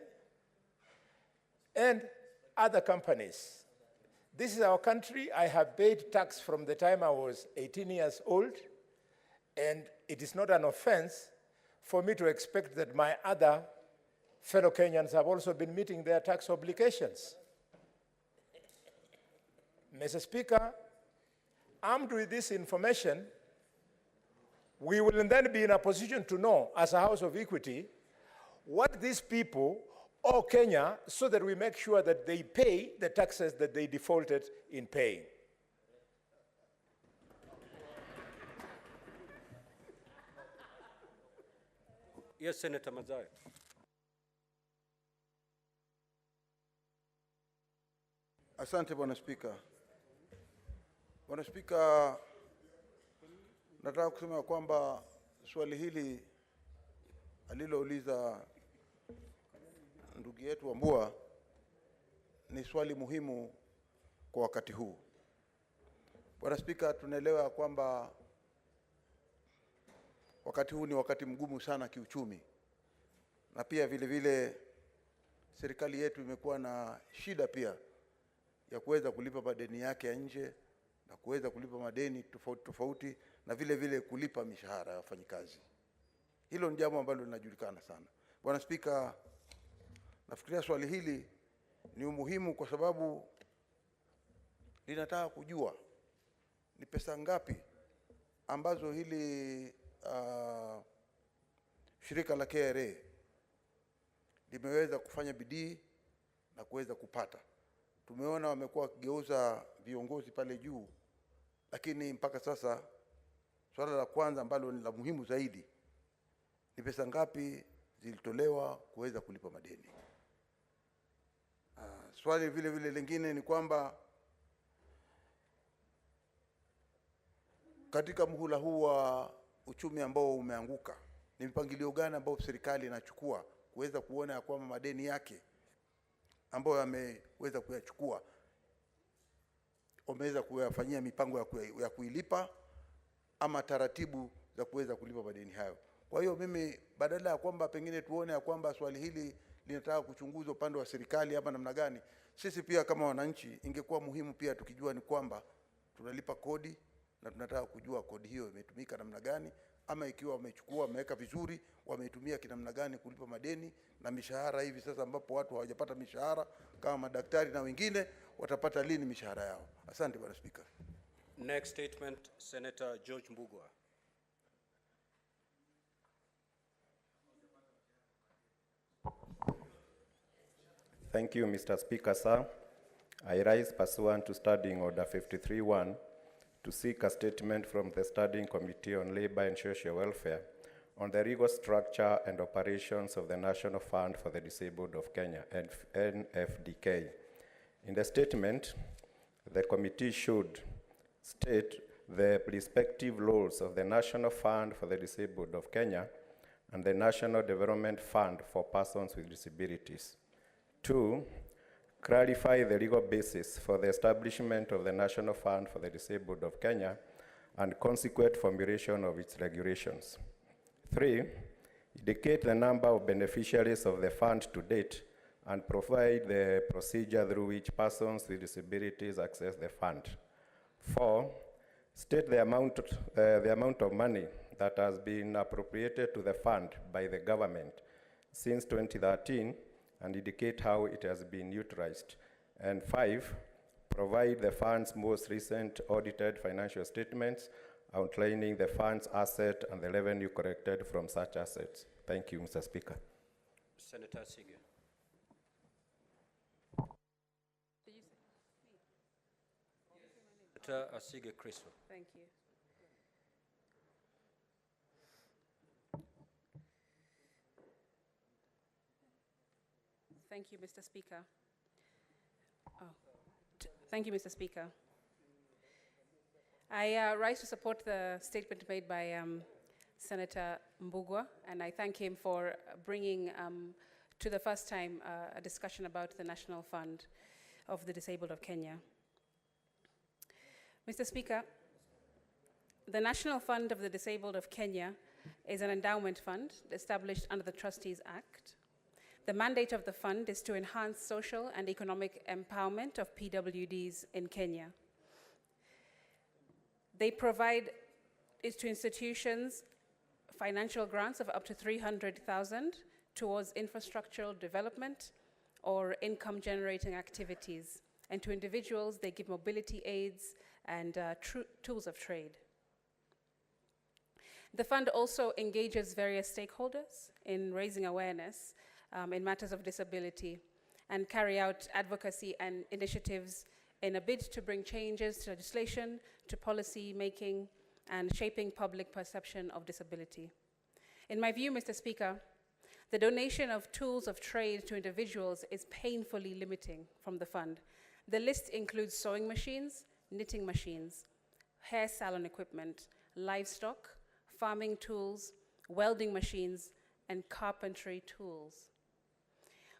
and other companies. This is our country. I have paid tax from the time I was 18 years old, and it is not an offense for me to expect that my other fellow Kenyans have also been meeting their tax obligations. Mr. Speaker, armed with this information, we will then be in a position to know, as a House of Equity, what these people owe Kenya so that we make sure that they pay the taxes that they defaulted in paying. Yes, Senator Mazai. Asante Bwana Spika. Bwana Spika, nataka kusema kwamba swali hili alilouliza ndugu yetu Wambua ni swali muhimu kwa wakati huu. Bwana Spika, tunaelewa kwamba wakati huu ni wakati mgumu sana kiuchumi, na pia vile vile serikali yetu imekuwa na shida pia ya kuweza kulipa madeni yake ya nje na kuweza kulipa madeni tofauti tofauti na vile vile kulipa mishahara ya wafanyikazi. Hilo ni jambo ambalo linajulikana sana. Bwana Spika, nafikiria swali hili ni muhimu kwa sababu linataka kujua ni pesa ngapi ambazo hili shirika la KRA limeweza kufanya bidii na kuweza kupata. Tumeona wamekuwa wakigeuza viongozi pale juu, lakini mpaka sasa swala la kwanza ambalo ni la muhimu zaidi ni pesa ngapi zilitolewa kuweza kulipa madeni. Swali vile vile lingine ni kwamba katika muhula huu wa uchumi ambao umeanguka, ni mpangilio gani ambao serikali inachukua kuweza kuona ya kwamba madeni yake ambayo ameweza kuyachukua wameweza kuyafanyia mipango ya kuilipa ama taratibu za kuweza kulipa madeni hayo. Kwa hiyo mimi badala ya kwamba pengine tuone ya kwamba swali hili linataka kuchunguzwa upande wa serikali ama namna gani, sisi pia kama wananchi ingekuwa muhimu pia tukijua ni kwamba tunalipa kodi na tunataka kujua kodi hiyo imetumika namna gani, ama ikiwa wamechukua wameweka vizuri wameitumia kinamna gani kulipa madeni na mishahara hivi sasa ambapo watu hawajapata mishahara kama madaktari na wengine watapata lini mishahara yao. Asante Bwana Spika. Next statement, Senator George Mbugua. Thank you, Mr. Speaker, sir. I rise pursuant to Standing Order 53-1 to seek a statement from the Standing Committee on Labor and Social Welfare on the legal structure and operations of the National Fund for the Disabled of Kenya, NFDK. In the statement, the committee should state the respective roles of the National Fund for the Disabled of Kenya and the National Development Fund for Persons with Disabilities. 2, clarify the legal basis for the establishment of the National Fund for the Disabled of Kenya and consequent formulation of its regulations. 3, indicate the number of beneficiaries of the fund to date and provide the procedure through which persons with disabilities access the fund. 4, state the amount of money that has been appropriated to the fund by the government since 2013 and indicate how it has been utilized. And 5, provide the fund's most recent audited financial statements outlining the fund's asset and the revenue collected from such assets. Thank you, Mr. Speaker. Senator Sige. Senator Asige Kristo. Thank you. Thank you, Mr. Speaker. Thank you, Mr. Speaker. I rise to support the statement made by Senator Mbugua, and I thank him for bringing to the first time a discussion about the National Fund of the Disabled of Kenya. Mr. Speaker, the National Fund of the Disabled of Kenya is an endowment fund established under the Trustees Act. The mandate of the fund is to enhance social and economic empowerment of PWDs in Kenya. They provide to institutions financial grants of up to 300,000 towards infrastructural development or income-generating activities. And to individuals, they give mobility aids and tools of trade. The fund also engages various stakeholders in raising awareness in matters of disability and carry out advocacy and initiatives in a bid to bring changes to legislation, to policy making, and shaping public perception of disability. In my view, Mr. Speaker, the donation of tools of trade to individuals is painfully limiting from the fund. The list includes sewing machines, knitting machines, hair salon equipment, livestock, farming tools, welding machines, and carpentry tools.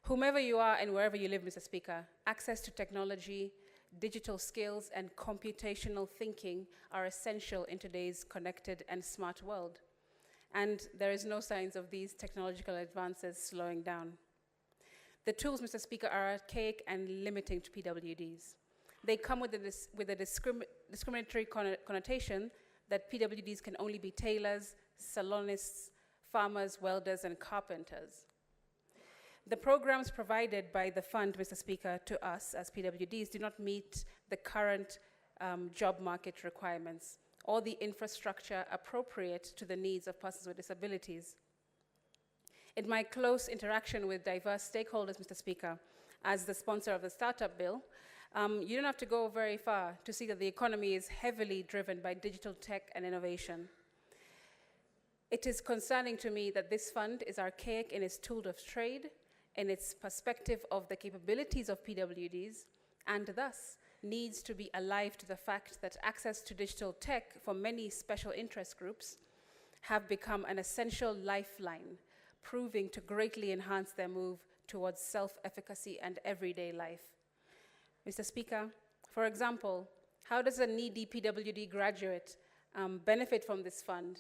Whomever you are and wherever you live, Mr. Speaker, access to technology, digital skills, and computational thinking are essential in today's connected and smart world. And there is no signs of these technological advances slowing down. The tools, Mr. Speaker, are archaic and limiting to PWDs. They come with a discriminatory connotation that PWDs can only be tailors, salonists, farmers, welders, and carpenters. The programs provided by the fund, Mr. Speaker, to us as PWDs do not meet the current job market requirements or the infrastructure appropriate to the needs of persons with disabilities. In my close interaction with diverse stakeholders, Mr. Speaker, as the sponsor of the startup bill, you don't have to go very far to see that the economy is heavily driven by digital tech and innovation. It is concerning to me that this fund is archaic in its tool of trade, in its perspective of the capabilities of PWDs, and thus needs to be alive to the fact that access to digital tech for many special interest groups have become an essential lifeline, proving to greatly enhance their move towards self-efficacy and everyday life. Mr. Speaker, for example, how does a needy PWD graduate benefit from this fund,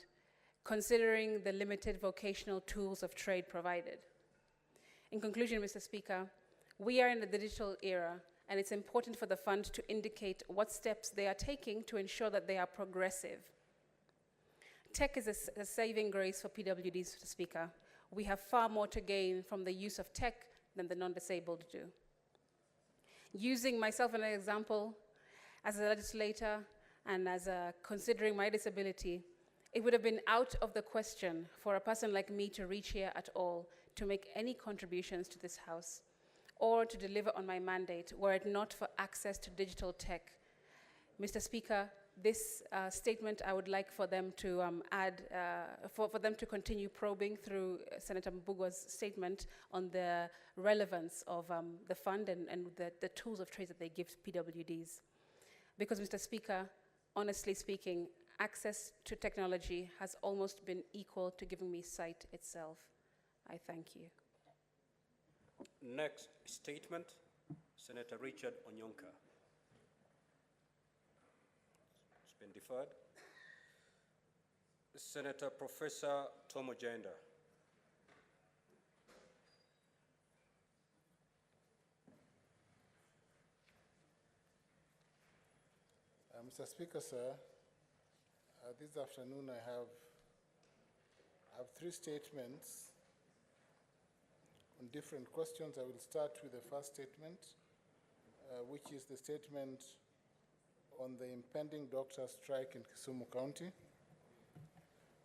considering the limited vocational tools of trade provided? In conclusion, Mr. Speaker, we are in the digital era, and it's important for the fund to indicate what steps they are taking to ensure that they are progressive. Tech is a saving grace for PWDs, Mr. Speaker. We have far more to gain from the use of tech than the non-disabled do. Using myself as an example, as a legislator and as considering my disability, it would have been out of the question for a person like me to reach here at all to make any contributions to this House or to deliver on my mandate were it not for access to digital tech. Mr. Speaker, This statement, I would like for them to add, for them to continue probing through Senator Mbugwa's statement on the relevance of the fund and the tools of trade that they give to PWDs. Because, Mr. Speaker, honestly speaking, access to technology has almost been equal to giving me sight itself. I thank you. Next statement, Senator Richard Onyonka. It's been deferred. Senator Professor Tom Ojenda. Mr. Speaker, sir, this afternoon I have three statements on different questions. I will start with the first statement, which is the statement on the impending doctor strike in Kisumu County.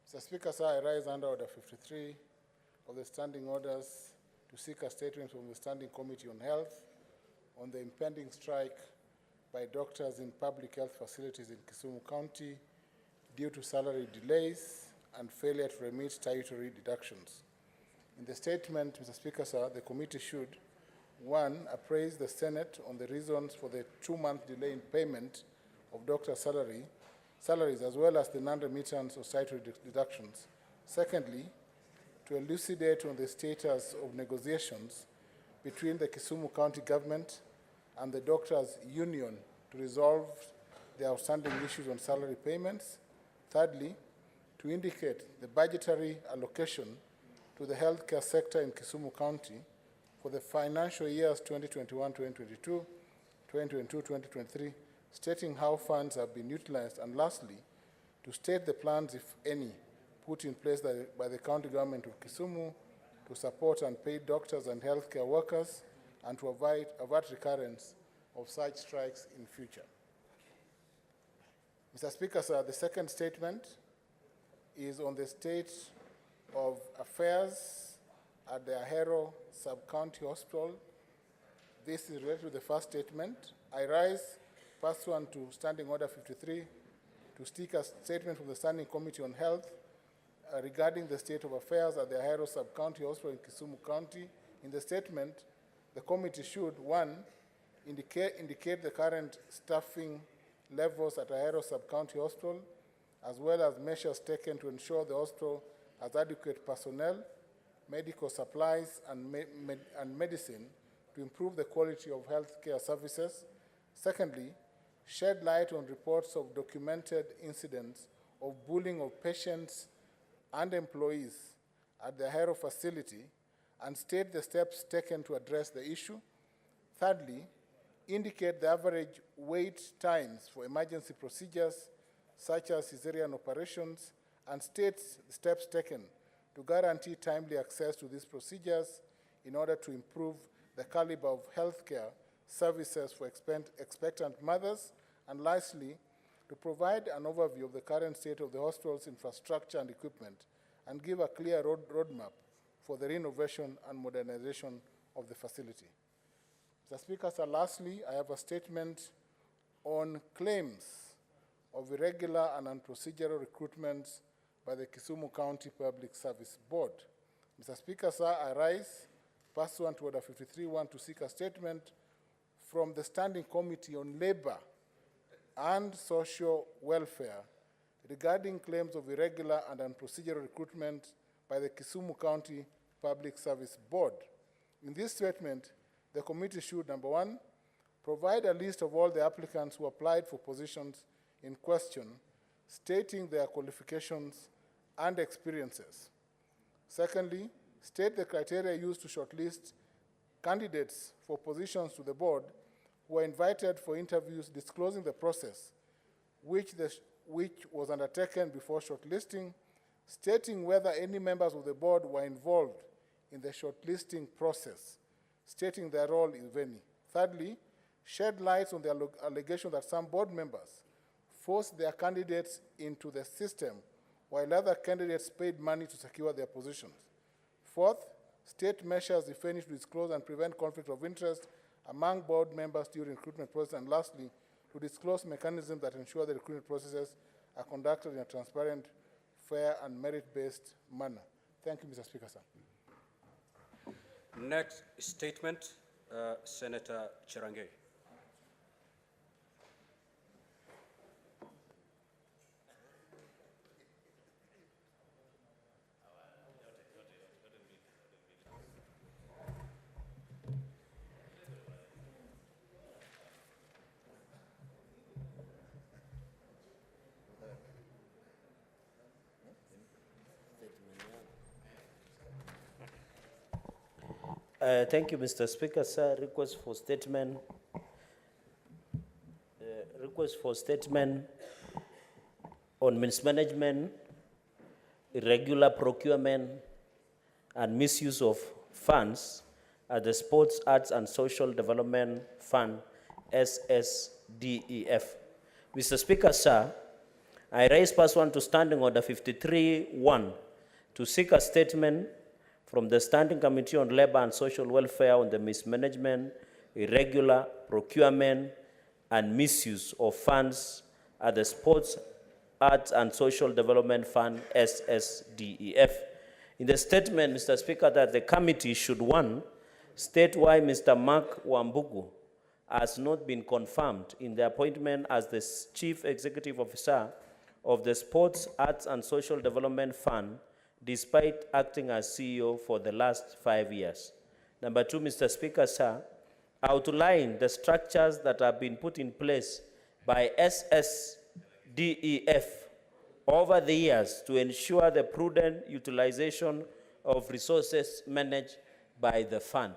Mr. Speaker, sir, I rise under Order 53 of the standing orders to seek a statement from the Standing Committee on Health on the impending strike by doctors in public health facilities in Kisumu County due to salary delays and failure to remit statutory deductions. In the statement, Mr. Speaker, sir, the committee should, 1, appraise the Senate on the reasons for the 2-month delay in payment of doctor salaries as well as the non-remittance of statutory deductions. Secondly, to elucidate on the status of negotiations between the Kisumu County government and the doctors' union to resolve the outstanding issues on salary payments. Thirdly, to indicate the budgetary allocation to the healthcare sector in Kisumu County for the financial years 2021-2022, 2022-2023, stating how funds have been utilized, and lastly, to state the plans, if any, put in place by the county government of Kisumu to support unpaid doctors and healthcare workers and to avert recurrence of such strikes in future. Mr. Speaker, sir, the second statement is on the state of affairs at the Ahero Sub-County Hospital. This is related to the first statement. I rise pursuant to Standing Order 53 to seek a statement from the Standing Committee on Health regarding the state of affairs at the Ahero Sub-County Hospital in Kisumu County. In the statement, the committee should, 1, indicate the current staffing levels at Ahero Sub-County Hospital, as well as measures taken to ensure the hospital has adequate personnel, medical supplies, and medicine to improve the quality of healthcare services. Secondly, shed light on reports of documented incidents of bullying of patients and employees at the Ahero facility and state the steps taken to address the issue. Thirdly, indicate the average wait times for emergency procedures such as cesarean operations and state the steps taken to guarantee timely access to these procedures in order to improve the caliber of healthcare services for expectant mothers. And lastly, to provide an overview of the current state of the hospital's infrastructure and equipment and give a clear roadmap for the renovation and modernization of the facility. Mr. Speaker, sir, lastly, I have a statement on claims of irregular and unprocedural recruitments by the Kisumu County Public Service Board. Mr. Speaker, sir, I rise pursuant to Order 53.1 to seek a statement from the Standing Committee on Labor and Social Welfare regarding claims of irregular and unprocedural recruitment by the Kisumu County Public Service Board. In this statement, the committee should, number 1, provide a list of all the applicants who applied for positions in question, stating their qualifications and experiences. Secondly, state the criteria used to shortlist candidates for positions to the board who were invited for interviews, disclosing the process which was undertaken before shortlisting, stating whether any members of the board were involved in the shortlisting process, stating their role, if any. Thirdly, shed light on the allegation that some board members forced their candidates into the system while other candidates paid money to secure their positions. Fourth, state measures, if any, to disclose and prevent conflict of interest among board members during recruitment process. And lastly, to disclose mechanisms that ensure the recruitment processes are conducted in a transparent, fair, and merit-based manner. Thank you, Mr. Speaker, sir. Next statement, Senator Cherange. Thank you, Mr. Speaker, sir. Request for statement on mismanagement, irregular procurement, and misuse of funds at the Sports, Arts, and Social Development Fund, SSDEF. Mr. Speaker, sir, I raise pursuant to Standing Order 53-1 to seek a statement from the Standing Committee on Labor and Social Welfare on the mismanagement, irregular procurement, and misuse of funds at the Sports, Arts, and Social Development Fund, SSDEF. In the statement, Mr. Speaker, that the committee should, one, state why Mr. Mark Wambugu has not been confirmed in the appointment as the Chief Executive Officer of the Sports, Arts, and Social Development Fund, despite acting as CEO for the last 5 years. Number two, Mr. Speaker, sir, outline the structures that have been put in place by SSDEF over the years to ensure the prudent utilization of resources managed by the fund.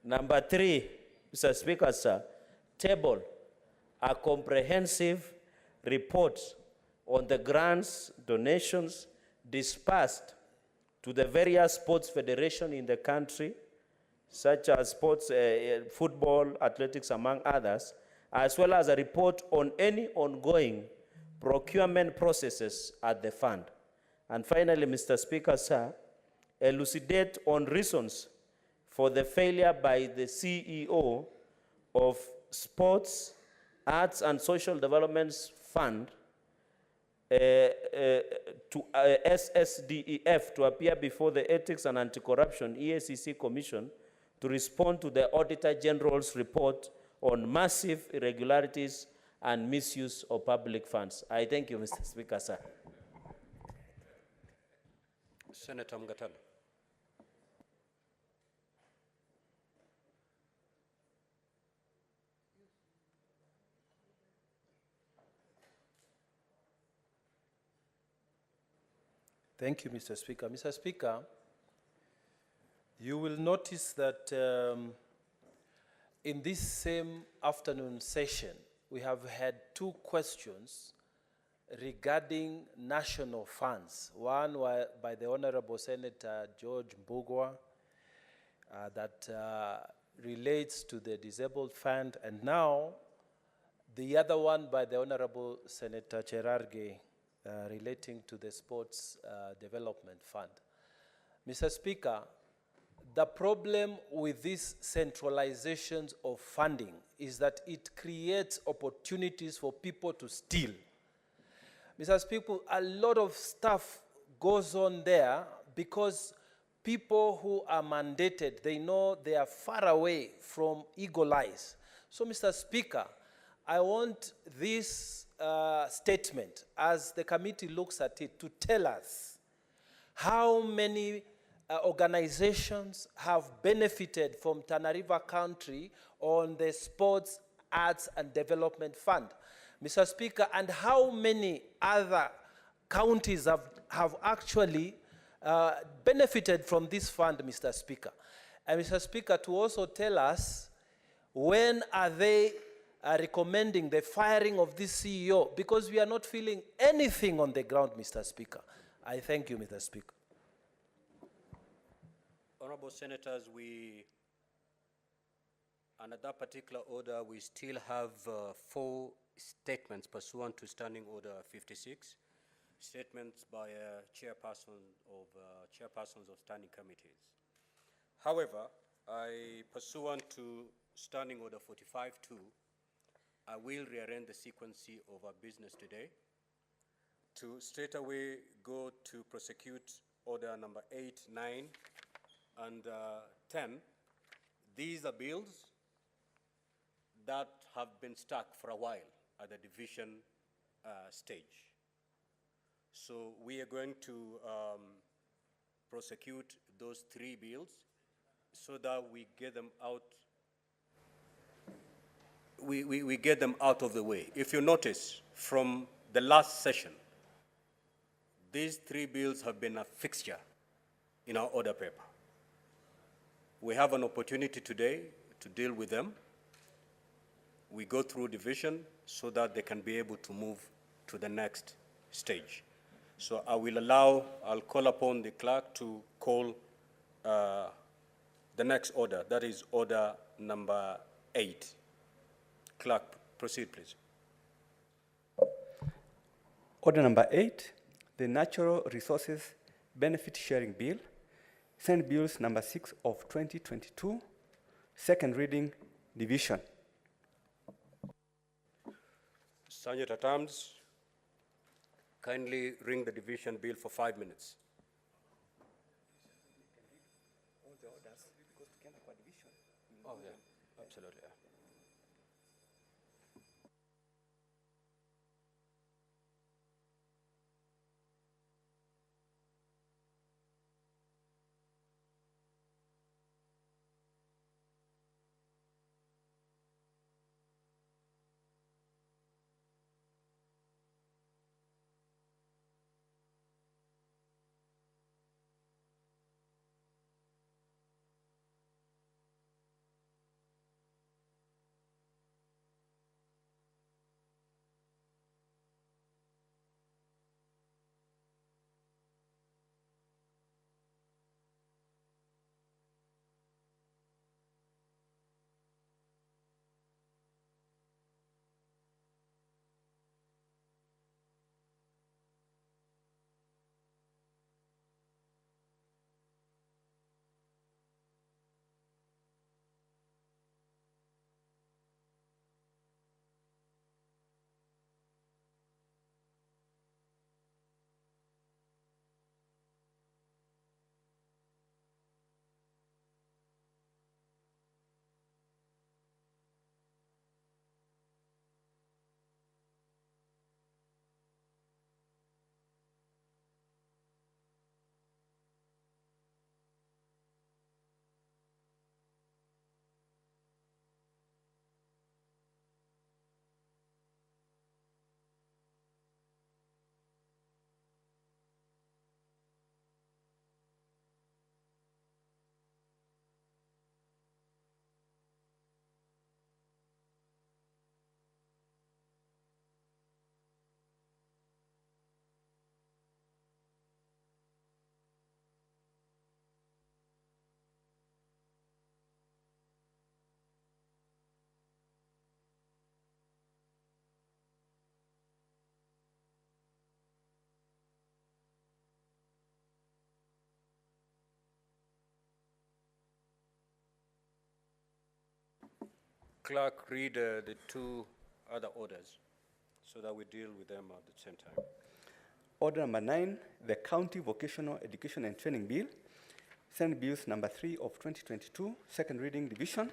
Number three, Mr. Speaker, sir, table a comprehensive report on the grants, donations dispersed to the various sports federations in the country, such as sports, football, athletics, among others, as well as a report on any ongoing procurement processes at the fund. And finally, Mr. Speaker, sir, elucidate on reasons for the failure by the CEO of Sports, Arts, and Social Development Fund to SSDEF to appear before the Ethics and Anti-Corruption EACC Commission to respond to the Auditor General's report on massive irregularities and misuse of public funds. I thank you, Mr. Speaker, sir. Senator Mgatala. Thank you, Mr. Speaker. Mr. Speaker, you will notice that in this same afternoon session, we have had two questions regarding national funds. One by the Honorable Senator George Mbugua that relates to the Disabled Fund, and now the other one by the Honorable Senator Cherargei relating to the Sports Development Fund. Mr. Speaker, the problem with these centralizations of funding is that it creates opportunities for people to steal. Mr. Speaker, a lot of stuff goes on there because people who are mandated, they know they are far away from eagle eyes. So, Mr. Speaker, I want this statement, as the committee looks at it, to tell us how many organizations have benefited from Tana River Country on the Sports, Arts, and Development Fund, Mr. Speaker, and how many other counties have actually benefited from this fund, Mr. Speaker. And Mr. Speaker, to also tell us when are they recommending the firing of this CEO, because we are not feeling anything on the ground, Mr. Speaker. I thank you, Mr. Speaker. Honorable Senators, under that particular order, we still have 4 statements pursuant to Standing Order 56, statements by chairpersons of standing committees. However, pursuant to Standing Order 45-2, I will rearrange the sequence of our business today to straight away go to prosecute order number 8, 9, and 10. These are bills that have been stuck for a while at the division stage. So we are going to prosecute those 3 bills so that we get them out. We get them out of the way. If you notice from the last session, these 3 bills have been a fixture in our order paper. We have an opportunity today to deal with them. We go through division so that they can be able to move to the next stage. So I'll call upon the clerk to call the next order, that is order number 8. Clerk, proceed, please. Order number 8, the Natural Resources Benefit Sharing Bill, Senate Bills number 6 of 2022, second reading, division. Sergeant at Arms, kindly ring the division bill for 5 minutes. Oh, yeah, absolutely. Yeah. Clerk, read the 2 other orders so that we deal with them at the same time. Order number 9, the County Vocational Education and Training Bill, Senate Bills number 3 of 2022, second reading, division.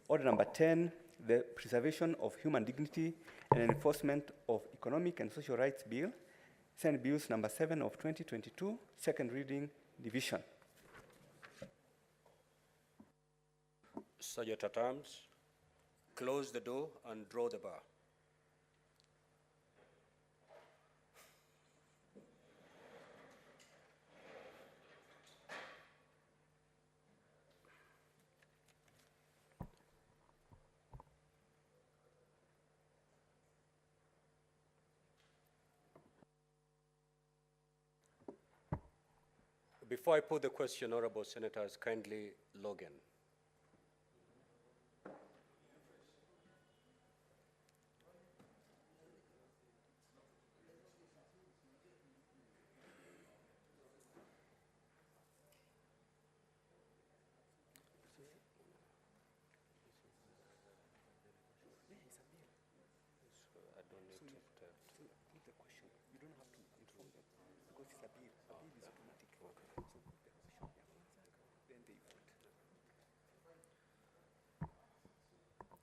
Order number 10, the Preservation of Human Dignity and Enforcement of Economic and Social Rights Bill, Senate Bills number 7 of 2022, second reading, division. Sergeant at Arms, close the door and draw the bar. Before I put the question, honorable senators, kindly log in.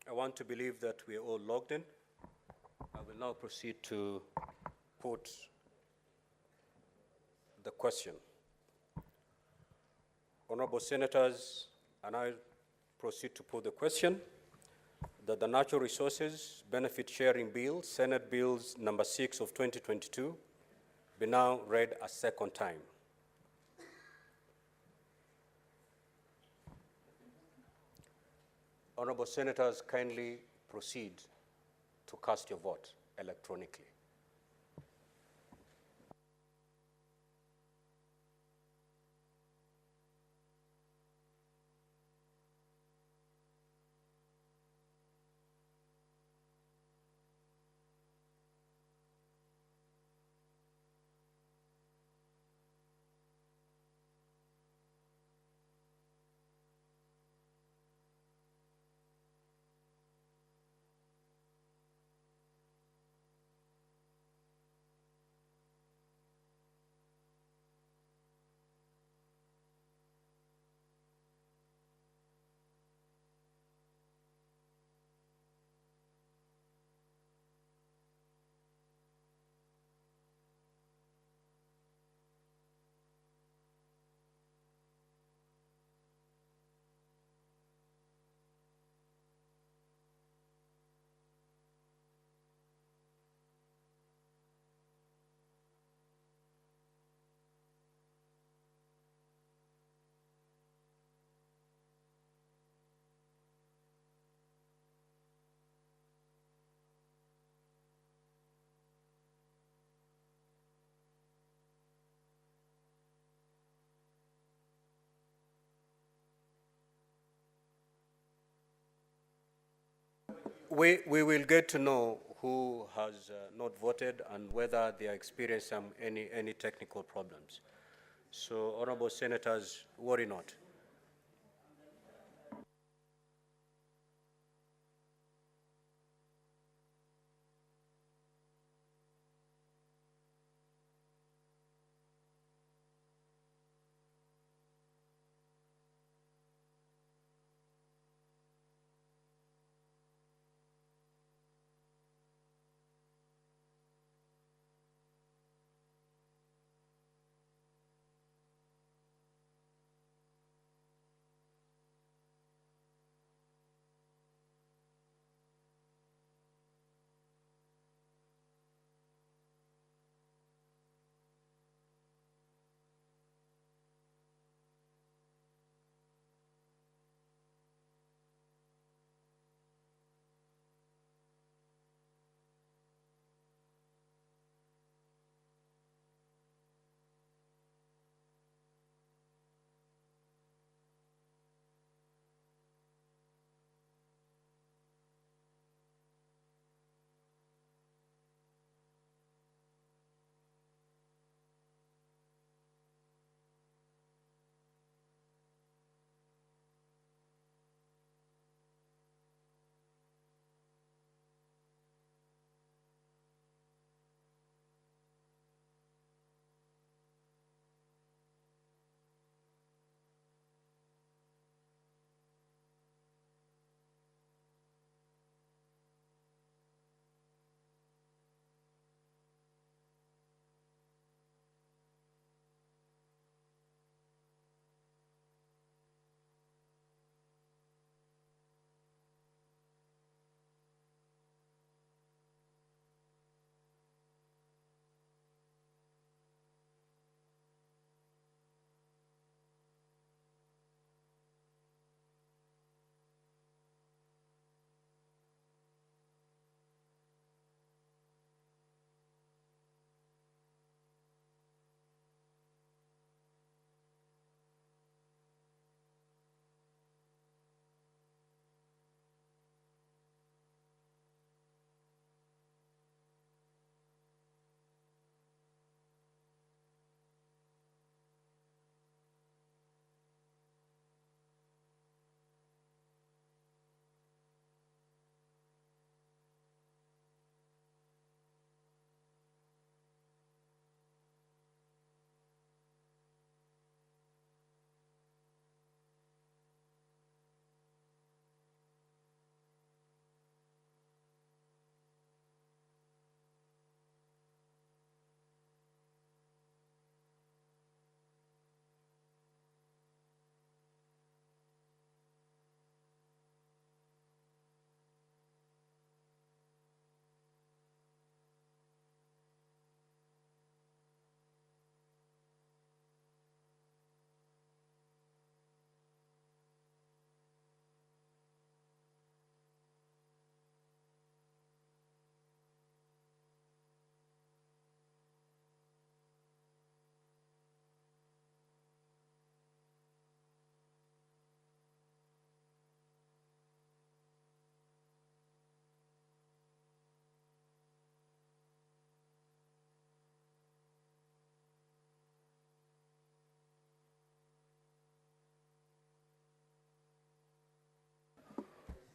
I want to believe that we are all logged in. I will now proceed to put the question. Honorable Senators, and I proceed to put the question that the Natural Resources Benefit Sharing Bill, Senate Bills number 6 of 2022, be now read a second time. Honorable Senators, kindly proceed to cast your vote electronically. We will get to know who has not voted and whether they are experiencing any technical problems. So, Honorable Senators, worry not.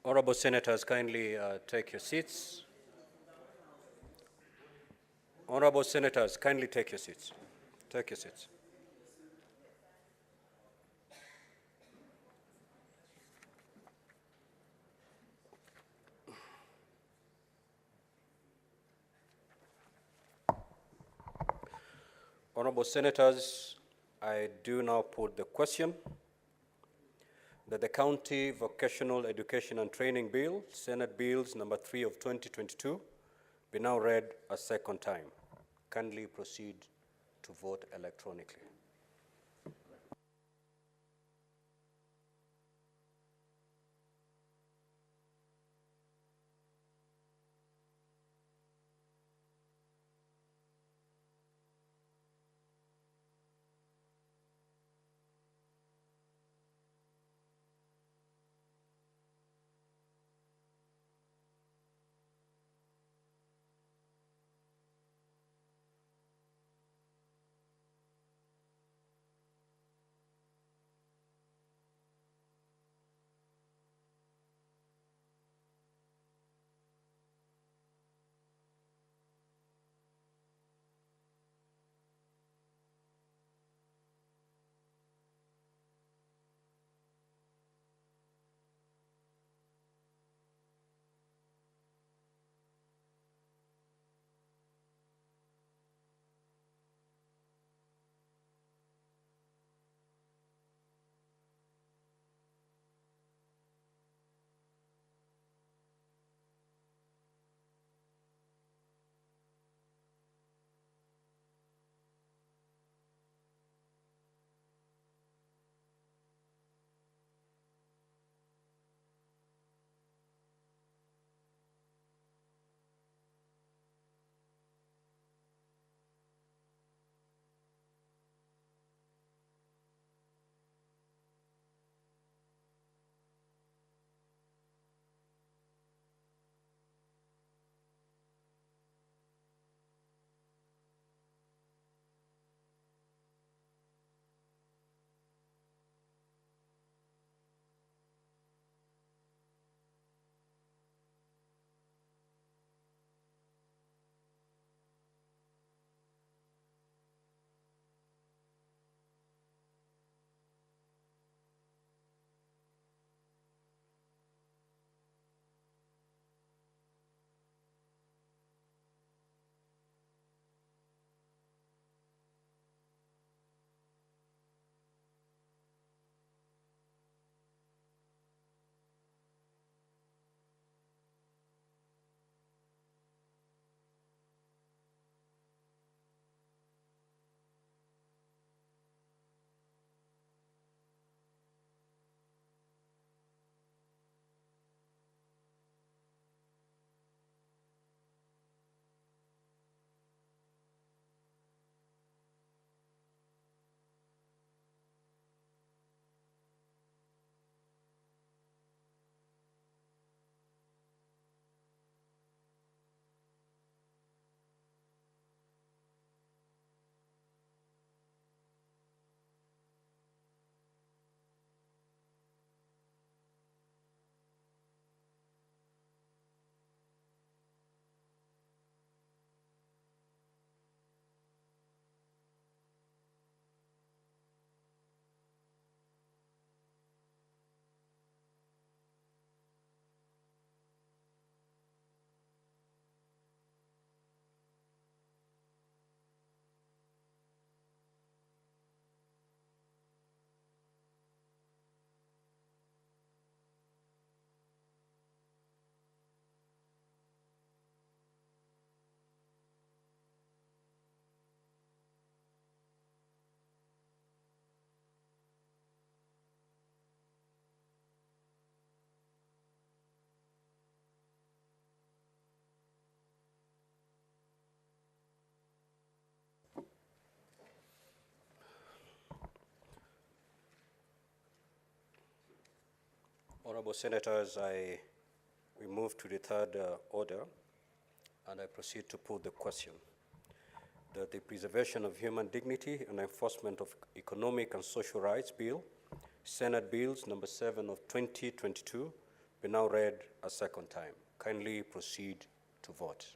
Honorable Senators, kindly take your seats. Honorable Senators, kindly take your seats. Take your seats. Honorable Senators, I do now put the question that the County Vocational Education and Training Bill, Senate Bills number 3 of 2022, be now read a second time. Kindly proceed to vote electronically. Honorable Senators, we move to the third order, and I proceed to put the question that the Preservation of Human Dignity and Enforcement of Economic and Social Rights Bill, Senate Bills number 7 of 2022, be now read a second time. Kindly proceed to vote.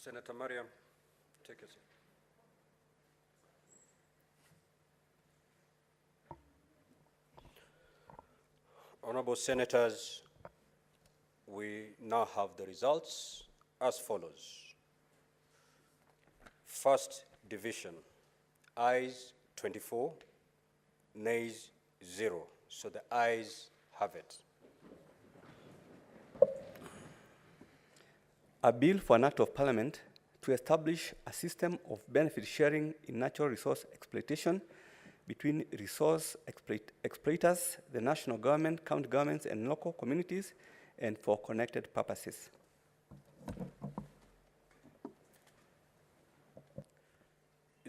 Senator Mariam, take a seat. Honorable Senators, we now have the results as follows. First division, ayes 24, nays 0. So the ayes have it. A bill for an act of parliament to establish a system of benefit sharing in natural resource exploitation between resource exploiters, the national government, county governments, and local communities, and for connected purposes.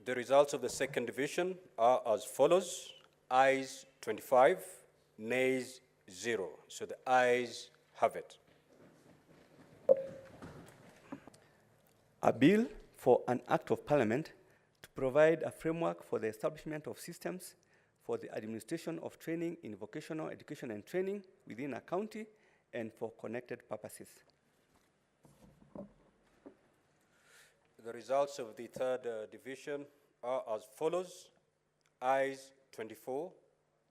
The results of the second division are as follows. Ayes 25, nays 0. So the ayes have it. A bill for an act of parliament to provide a framework for the establishment of systems for the administration of training in vocational education and training within a county and for connected purposes. The results of the third division are as follows. Ayes 24,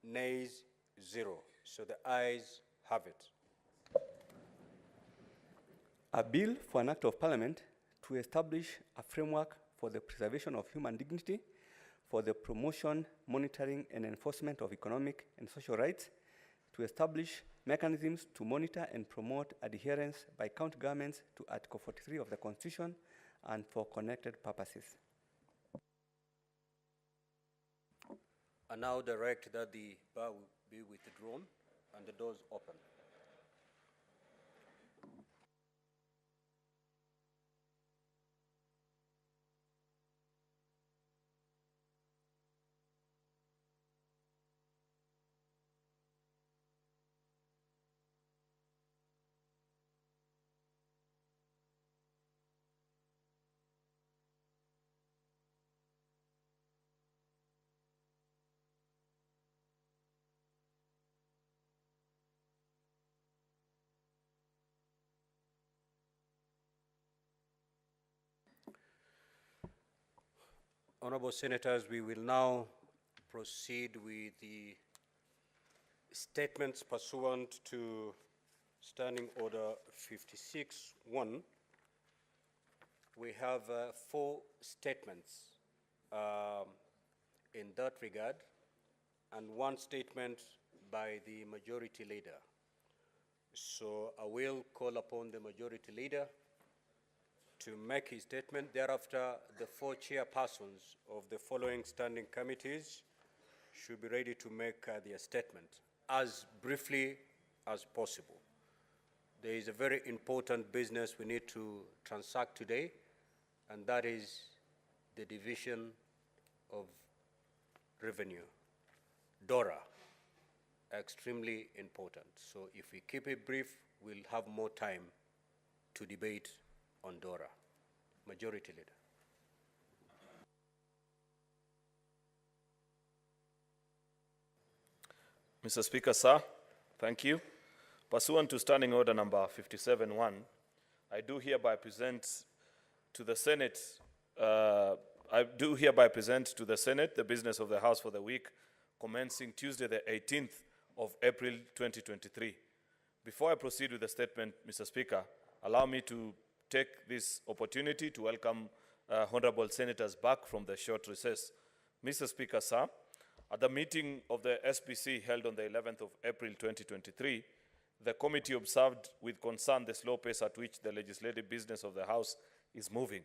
nays 0. So the ayes have it. A bill for an act of parliament to establish a framework for the preservation of human dignity, for the promotion, monitoring, and enforcement of economic and social rights, to establish mechanisms to monitor and promote adherence by county governments to Article 43 of the Constitution and for connected purposes. I now direct that the bar will be withdrawn and the doors open. Honorable Senators, we will now proceed with the statements pursuant to Standing Order 56-1. We have 4 statements in that regard, and 1 statement by the Majority Leader. So I will call upon the Majority Leader to make his statement. Thereafter, the 4 chairpersons of the following standing committees should be ready to make their statement as briefly as possible. There is a very important business we need to transact today, and that is the division of revenue, DORA, extremely important. So if we keep it brief, we'll have more time to debate on DORA. Majority Leader. Mr. Speaker, sir, thank you. Pursuant to Standing Order number 57-1, I do hereby present to the Senate the business of the House for the week commencing Tuesday the 18th of April 2023. Before I proceed with the statement, Mr. Speaker, allow me to take this opportunity to welcome honorable senators back from the short recess. Mr. Speaker, sir, at the meeting of the SPC held on the 11th of April 2023, the committee observed with concern the slow pace at which the legislative business of the House is moving.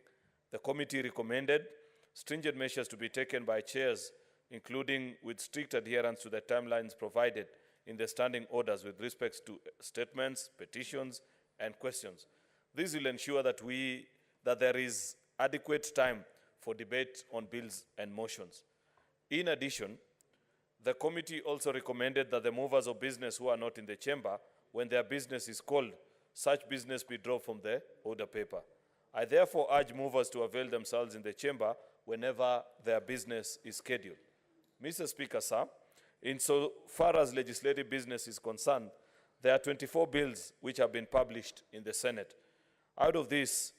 The committee recommended stringent measures to be taken by chairs, including with strict adherence to the timelines provided in the standing orders with respect to statements, petitions, and questions. This will ensure that there is adequate time for debate on bills and motions. In addition, the committee also recommended that the movers of business who are not in the chamber, when their business is called, such business be dropped from the order paper. I therefore urge movers to avail themselves in the chamber whenever their business is scheduled. Mr. Speaker, sir, insofar as legislative business is concerned, there are 24 bills which have been published in the Senate. Out of these,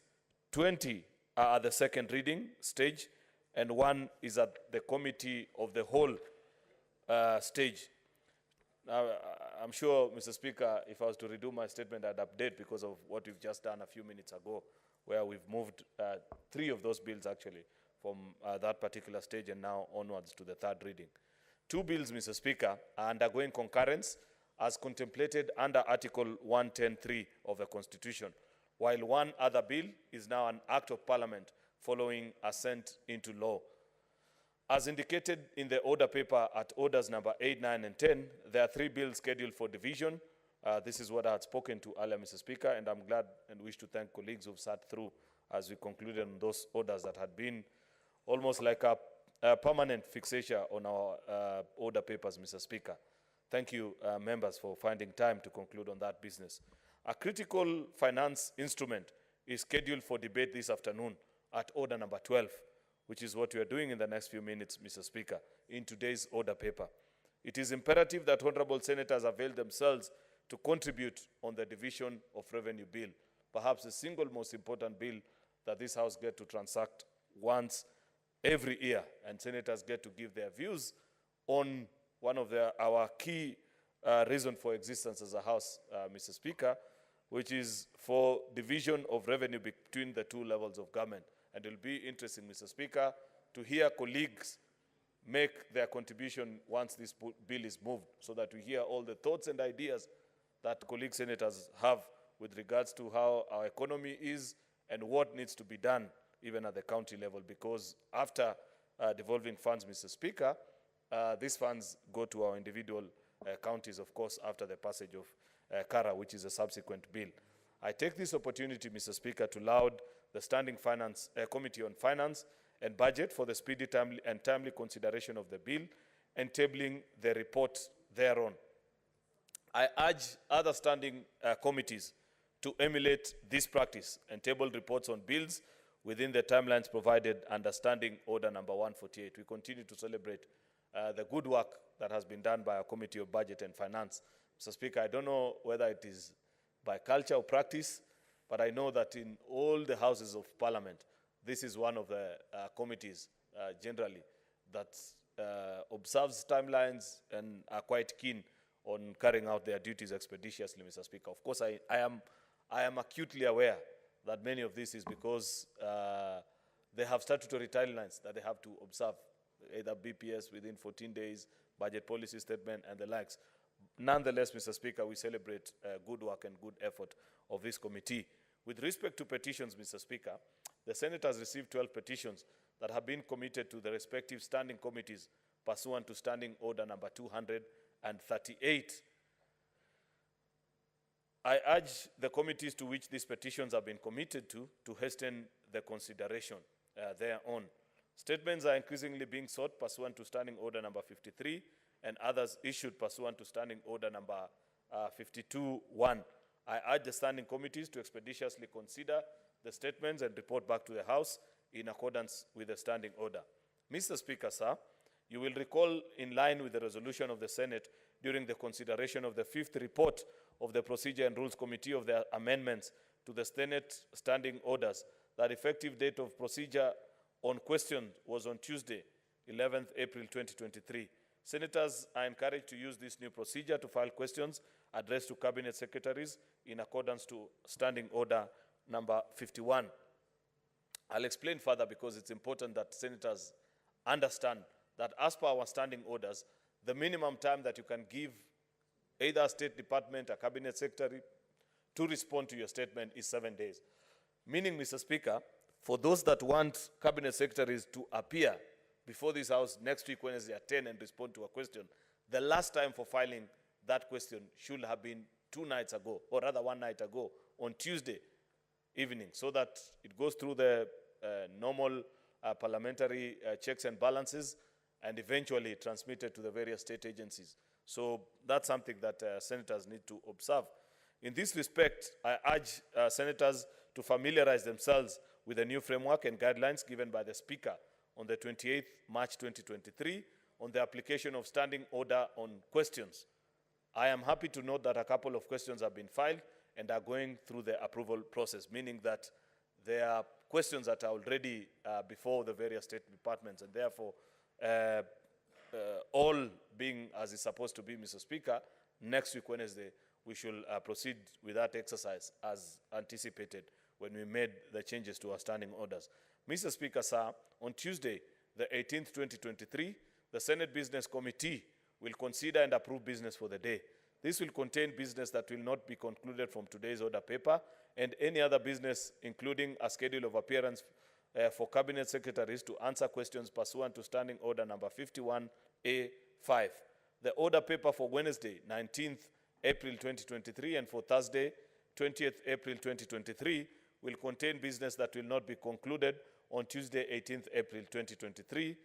20 are at the second reading stage, and 1 is at the committee of the whole stage. Now, I'm sure, Mr. Speaker, if I was to redo my statement, I'd update because of what we've just done a few minutes ago, where we've moved 3 of those bills actually from that particular stage and now onwards to the 3rd reading. 2 bills, Mr. Speaker, are undergoing concurrence as contemplated under Article 110(3) of the Constitution, while one other bill is now an Act of Parliament following assent into law. As indicated in the order paper at orders number 8, 9, and 10, there are 3 bills scheduled for division. This is what I had spoken to earlier, Mr. Speaker, and I'm glad and wish to thank colleagues who've sat through as we concluded on those orders that had been almost like a permanent fixation on our order papers, Mr. Speaker. Thank you, members, for finding time to conclude on that business. A critical finance instrument is scheduled for debate this afternoon at order number 12, which is what we are doing in the next few minutes, Mr. Speaker, in today's order paper. It is imperative that honorable senators avail themselves to contribute on the division of revenue bill, perhaps the single most important bill that this House gets to transact once every year, and senators get to give their views on one of our key reasons for existence as a House, Mr. Speaker, which is for division of revenue between the 2 levels of government. And it will be interesting, Mr. Speaker, to hear colleagues make their contribution once this bill is moved, so that we hear all the thoughts and ideas that colleague senators have with regards to how our economy is and what needs to be done even at the county level. Because after devolving funds, Mr. Speaker, these funds go to our individual counties, of course, after the passage of CARA, which is a subsequent bill. I take this opportunity, Mr. Speaker, to laud the Standing Committee on Finance and Budget for the speedy and timely consideration of the bill and tabling the report thereon. I urge other standing committees to emulate this practice and table reports on bills within the timelines provided under Standing Order number 148. We continue to celebrate the good work that has been done by our Committee of Budget and Finance. Mr. Speaker, I don't know whether it is by culture or practice, but I know that in all the houses of parliament, this is one of the committees generally that observes timelines and are quite keen on carrying out their duties expeditiously, Mr. Speaker. Of course, I am acutely aware that many of this is because they have statutory timelines that they have to observe, either BPS within 14 days, budget policy statement, and the likes. Nonetheless, Mr. Speaker, we celebrate good work and good effort of this committee. With respect to petitions, Mr. Speaker, the Senate has received 12 petitions that have been committed to the respective standing committees pursuant to Standing Order number 238. I urge the committees to which these petitions have been committed to hasten the consideration thereon. Statements are increasingly being sought pursuant to Standing Order number 53 and others issued pursuant to Standing Order number 52-1. I urge the standing committees to expeditiously consider the statements and report back to the House in accordance with the standing order. Mr. Speaker, sir, you will recall, in line with the resolution of the Senate during the consideration of the 5th report of the Procedure and Rules Committee of the amendments to the Senate standing orders, that effective date of procedure on question was on Tuesday, 11th April 2023. Senators are encouraged to use this new procedure to file questions addressed to Cabinet Secretaries in accordance to Standing Order number 51. I'll explain further because it's important that senators understand that as per our standing orders, the minimum time that you can give either a State Department, a Cabinet Secretary, to respond to your statement is 7 days. Meaning, Mr. Speaker, for those that want Cabinet Secretaries to appear before this House next week Wednesday at 10 and respond to a question, the last time for filing that question should have been 2 nights ago, or rather 1 night ago, on Tuesday evening, so that it goes through the normal parliamentary checks and balances and eventually transmitted to the various state agencies. So that's something that senators need to observe. In this respect, I urge senators to familiarize themselves with the new framework and guidelines given by the Speaker on the 28th March 2023 on the application of standing order on questions. I am happy to note that a couple of questions have been filed and are going through the approval process, meaning that there are questions that are already before the various state departments, and therefore all being as is supposed to be, Mr. Speaker, next week, Wednesday, we should proceed with that exercise as anticipated when we made the changes to our standing orders. Mr. Speaker, sir, on Tuesday, the 18th, 2023, the Senate Business Committee will consider and approve business for the day. This will contain business that will not be concluded from today's order paper and any other business, including a schedule of appearance for cabinet secretaries to answer questions pursuant to standing order number 51A5. The order paper for Wednesday, 19th April 2023, and for Thursday, 20th April 2023, will contain business that will not be concluded on Tuesday, 18th April 2023,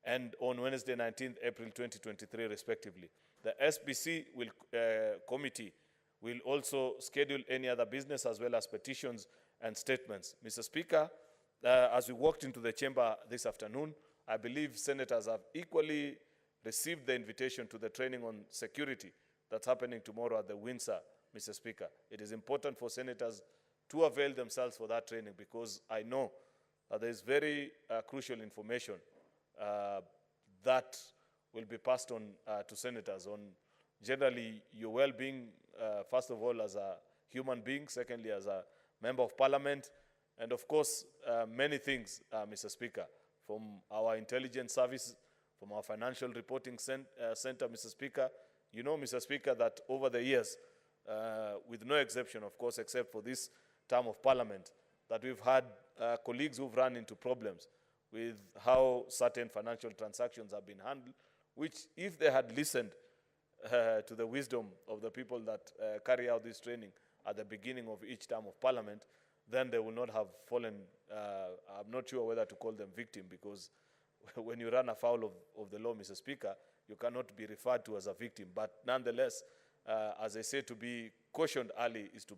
and on Wednesday, 19th April 2023, respectively. The SBC committee will also schedule any other business as well as petitions and statements. Mr. Speaker, as we walked into the chamber this afternoon, I believe senators have equally received the invitation to the training on security that's happening tomorrow at the Windsor, Mr. Speaker. It is important for senators to avail themselves for that training because I know that there is very crucial information that will be passed on to senators on generally your well-being, first of all as a human being, secondly as a member of parliament, and of course many things, Mr. Speaker, from our intelligence service, from our financial reporting center, Mr. Speaker. You know, Mr. Speaker, that over the years, with no exception, of course, except for this term of parliament, that we've had colleagues who've run into problems with how certain financial transactions have been handled, which if they had listened to the wisdom of the people that carry out this training at the beginning of each term of parliament, then they would not have fallen, I'm not sure whether to call them victim, because when you run afoul of the law, Mr. Speaker, you cannot be referred to as a victim. But nonetheless, as I say, to be cautioned early is to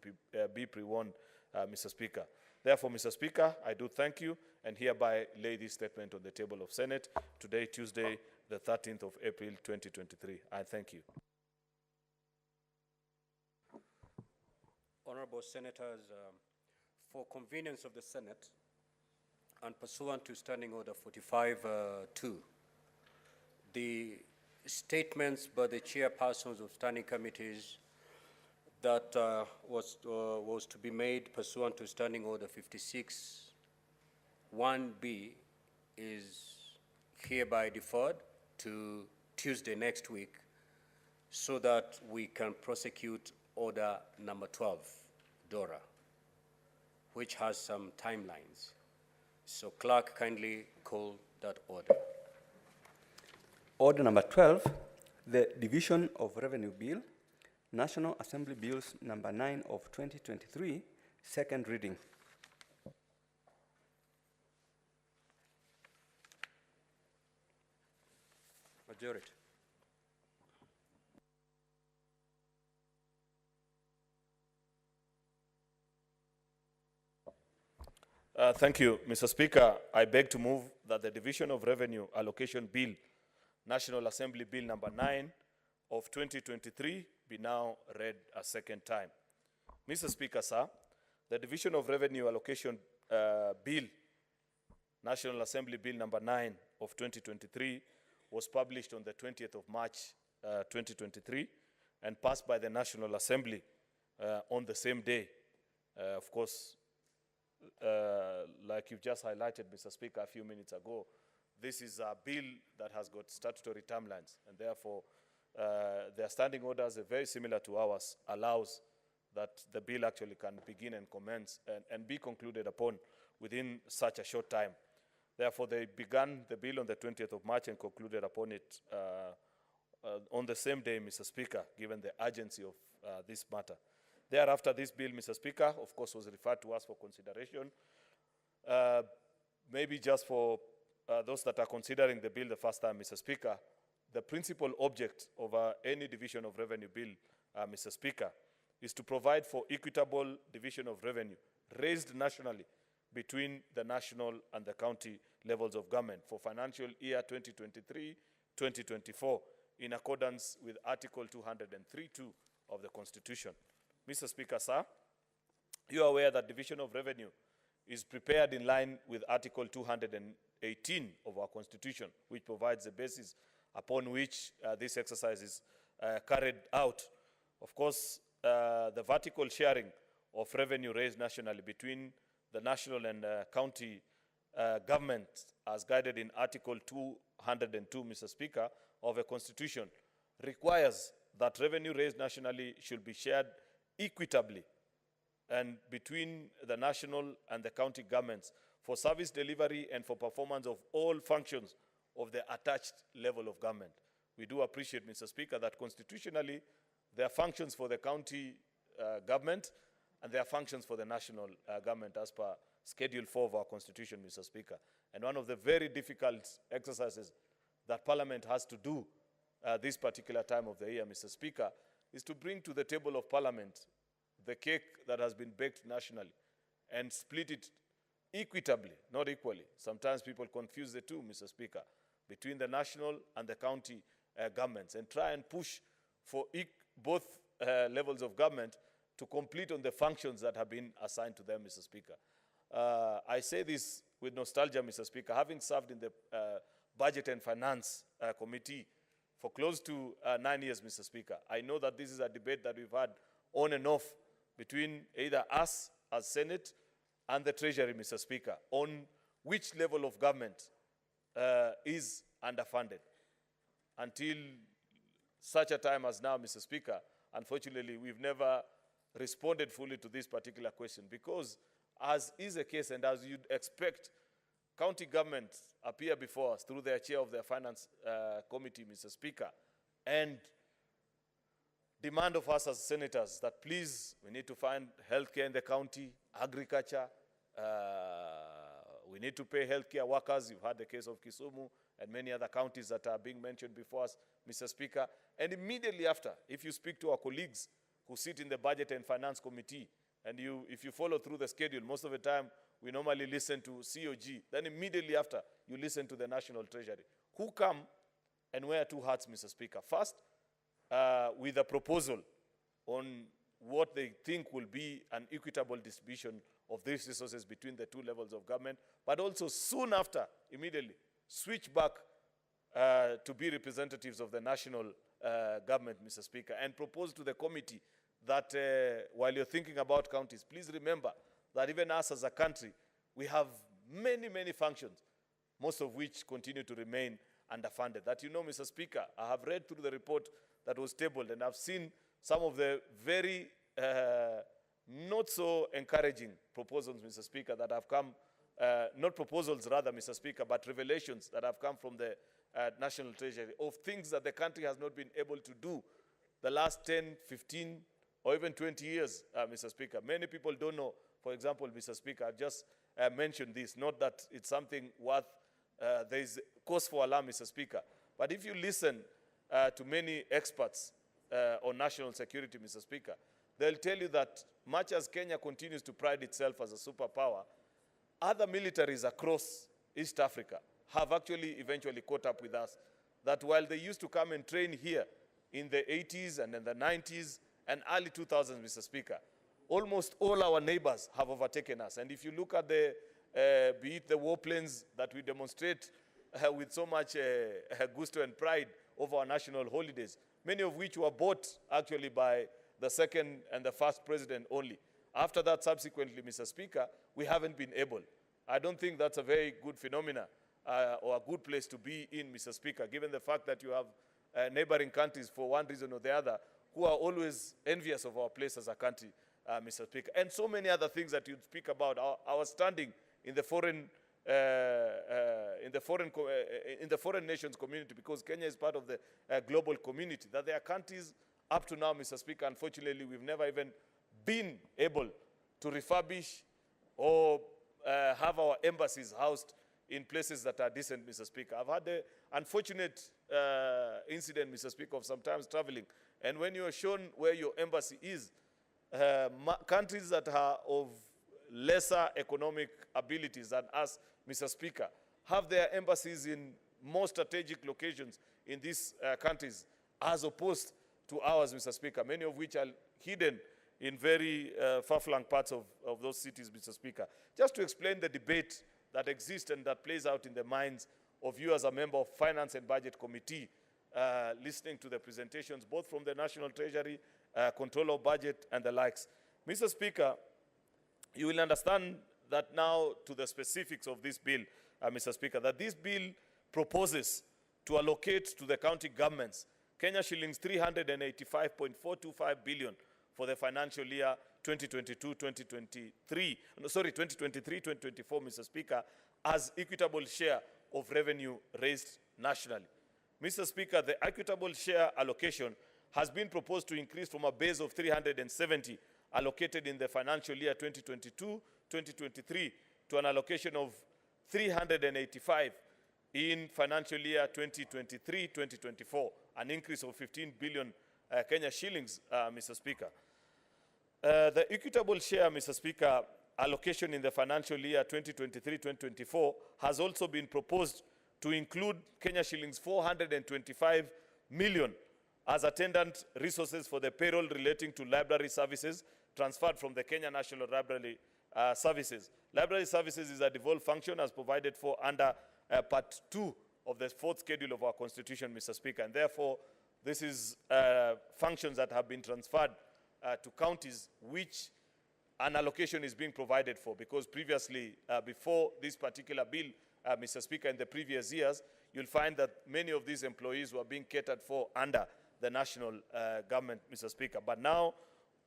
be pre-warned, Mr. Speaker. Therefore, Mr. Speaker, I do thank you and hereby lay this statement on the table of Senate today, Tuesday, the 13th of April, 2023. I thank you. Honorable Senators, for convenience of the Senate and pursuant to Standing Order 45-2, the statements by the chairpersons of standing committees that was to be made pursuant to Standing Order 56-1B is hereby deferred to Tuesday next week so that we can prosecute Order number 12, DORA, which has some timelines. So clerk, kindly call that order. Order number 12, the Division of Revenue Bill, National Assembly Bills number 9 of 2023, second reading. Majority. Thank you, Mr. Speaker. I beg to move that the Division of Revenue Allocation Bill, National Assembly Bill number 9 of 2023 be now read a second time. Mr. Speaker, sir, the Division of Revenue Allocation Bill, National Assembly Bill number 9 of 2023 was published on the 20th of March 2023 and passed by the National Assembly on the same day. Of course, like you've just highlighted, Mr. Speaker, a few minutes ago, this is a bill that has got statutory timelines, and therefore their standing orders are very similar to ours, allows that the bill actually can begin and commence and be concluded upon within such a short time. Therefore, they began the bill on the 20th of March and concluded upon it on the same day, Mr. Speaker, given the urgency of this matter. Thereafter, this bill, Mr. Speaker, of course, was referred to us for consideration. Maybe just for those that are considering the bill the first time, Mr. Speaker, the principal object of any division of revenue bill, Mr. Speaker, is to provide for equitable division of revenue raised nationally between the national and the county levels of government for financial year 2023-2024 in accordance with Article 203(2) of the Constitution. Mr. Speaker, sir, you are aware that division of revenue is prepared in line with Article 218 of our Constitution, which provides the basis upon which this exercise is carried out. Of course, the vertical sharing of revenue raised nationally between the national and county governments, as guided in Article 202, Mr. Speaker, of a constitution, requires that revenue raised nationally should be shared equitably and between the national and the county governments for service delivery and for performance of all functions of the attached level of government. We do appreciate, Mr. Speaker, that constitutionally there are functions for the county government and there are functions for the national government as per Schedule 4 of our Constitution, Mr. Speaker. And one of the very difficult exercises that Parliament has to do this particular time of the year, Mr. Speaker, is to bring to the table of Parliament the cake that has been baked nationally and split it equitably, not equally. Sometimes people confuse the two, Mr. Speaker, between the national and the county governments, and try and push for both levels of government to complete on the functions that have been assigned to them, Mr. Speaker. I say this with nostalgia, Mr. Speaker, having served in the Budget and Finance Committee for close to 9 years, Mr. Speaker. I know that this is a debate that we've had on and off between either us as Senate and the Treasury, Mr. Speaker, on which level of government is underfunded. Until such a time as now, Mr. Speaker, unfortunately, we've never responded fully to this particular question because, as is the case and as you'd expect, county governments appear before us through their chair of their finance committee, Mr. Speaker, and demand of us as senators that please, we need to find healthcare in the county, agriculture, we need to pay healthcare workers. You've had the case of Kisumu and many other counties that are being mentioned before us, Mr. Speaker. And immediately after, if you speak to our colleagues who sit in the Budget and Finance Committee, and if you follow through the schedule, most of the time we normally listen to COG. Then immediately after, you listen to the National Treasury, who come and wear two hats, Mr. Speaker. First, with a proposal on what they think will be an equitable distribution of these resources between the two levels of government, but also soon after, immediately, switch back to be representatives of the national government, Mr. Speaker, and propose to the committee that while you're thinking about counties, please remember that even us as a country, we have many, many functions, most of which continue to remain underfunded. That you know, Mr. Speaker, I have read through the report that was tabled, and I've seen some of the very not so encouraging proposals, Mr. Speaker, that have come, not proposals rather, Mr. Speaker, but revelations that have come from the National Treasury of things that the country has not been able to do the last 10, 15, or even 20 years, Mr. Speaker. Many people don't know, for example, Mr. Speaker, I've just mentioned this, not that it's something worth, there is cause for alarm, Mr. Speaker. But if you listen to many experts on national security, Mr. Speaker, they'll tell you that much as Kenya continues to pride itself as a superpower, other militaries across East Africa have actually eventually caught up with us. That while they used to come and train here in the 80s and in the 90s and early 2000s, Mr. Speaker, almost all our neighbors have overtaken us. And if you look at the, be it the warplanes that we demonstrate with so much gusto and pride over our national holidays, many of which were bought actually by the second and the first president only. After that, subsequently, Mr. Speaker, we haven't been able. I don't think that's a very good phenomena or a good place to be in, Mr. Speaker, given the fact that you have neighboring countries, for one reason or the other, who are always envious of our place as a country, Mr. Speaker. And so many other things that you speak about, our standing in the foreign nations community, because Kenya is part of the global community, that there are countries up to now, Mr. Speaker, unfortunately, we've never even been able to refurbish or have our embassies housed in places that are decent, Mr. Speaker. I've had the unfortunate incident, Mr. Speaker, of sometimes traveling, and when you are shown where your embassy is, countries that are of lesser economic abilities than us, Mr. Speaker, have their embassies in more strategic locations in these countries, as opposed to ours, Mr. Speaker, many of which are hidden in very far-flung parts of those cities, Mr. Speaker. Just to explain the debate that exists and that plays out in the minds of you as a member of Finance and Budget Committee, listening to the presentations, both from the National Treasury, Control of Budget, and the likes. Mr. Speaker, you will understand that now to the specifics of this bill, Mr. Speaker, that this bill proposes to allocate to the county governments Kenya shillings 385.425 billion for the financial year 2023, Mr. Speaker, as equitable share of revenue raised nationally. Mr. Speaker, the equitable share allocation has been proposed to increase from a base of 370 allocated in the financial year 2022-2023 to an allocation of 385 in financial year 2023-2024, an increase of 15 billion Kenya shillings, Mr. Speaker. The equitable share, Mr. Speaker, allocation in the financial year 2023-2024 has also been proposed to include Kenya shillings 425 million as attendant resources for the payroll relating to library services transferred from the Kenya National Library Services. Library services is a devolved function as provided for under Part 2 of the 4th schedule of our Constitution, Mr. Speaker, and therefore this is functions that have been transferred to counties which an allocation is being provided for, because previously, before this particular bill, Mr. Speaker, in the previous years, you'll find that many of these employees were being catered for under the national government, Mr. Speaker. But now,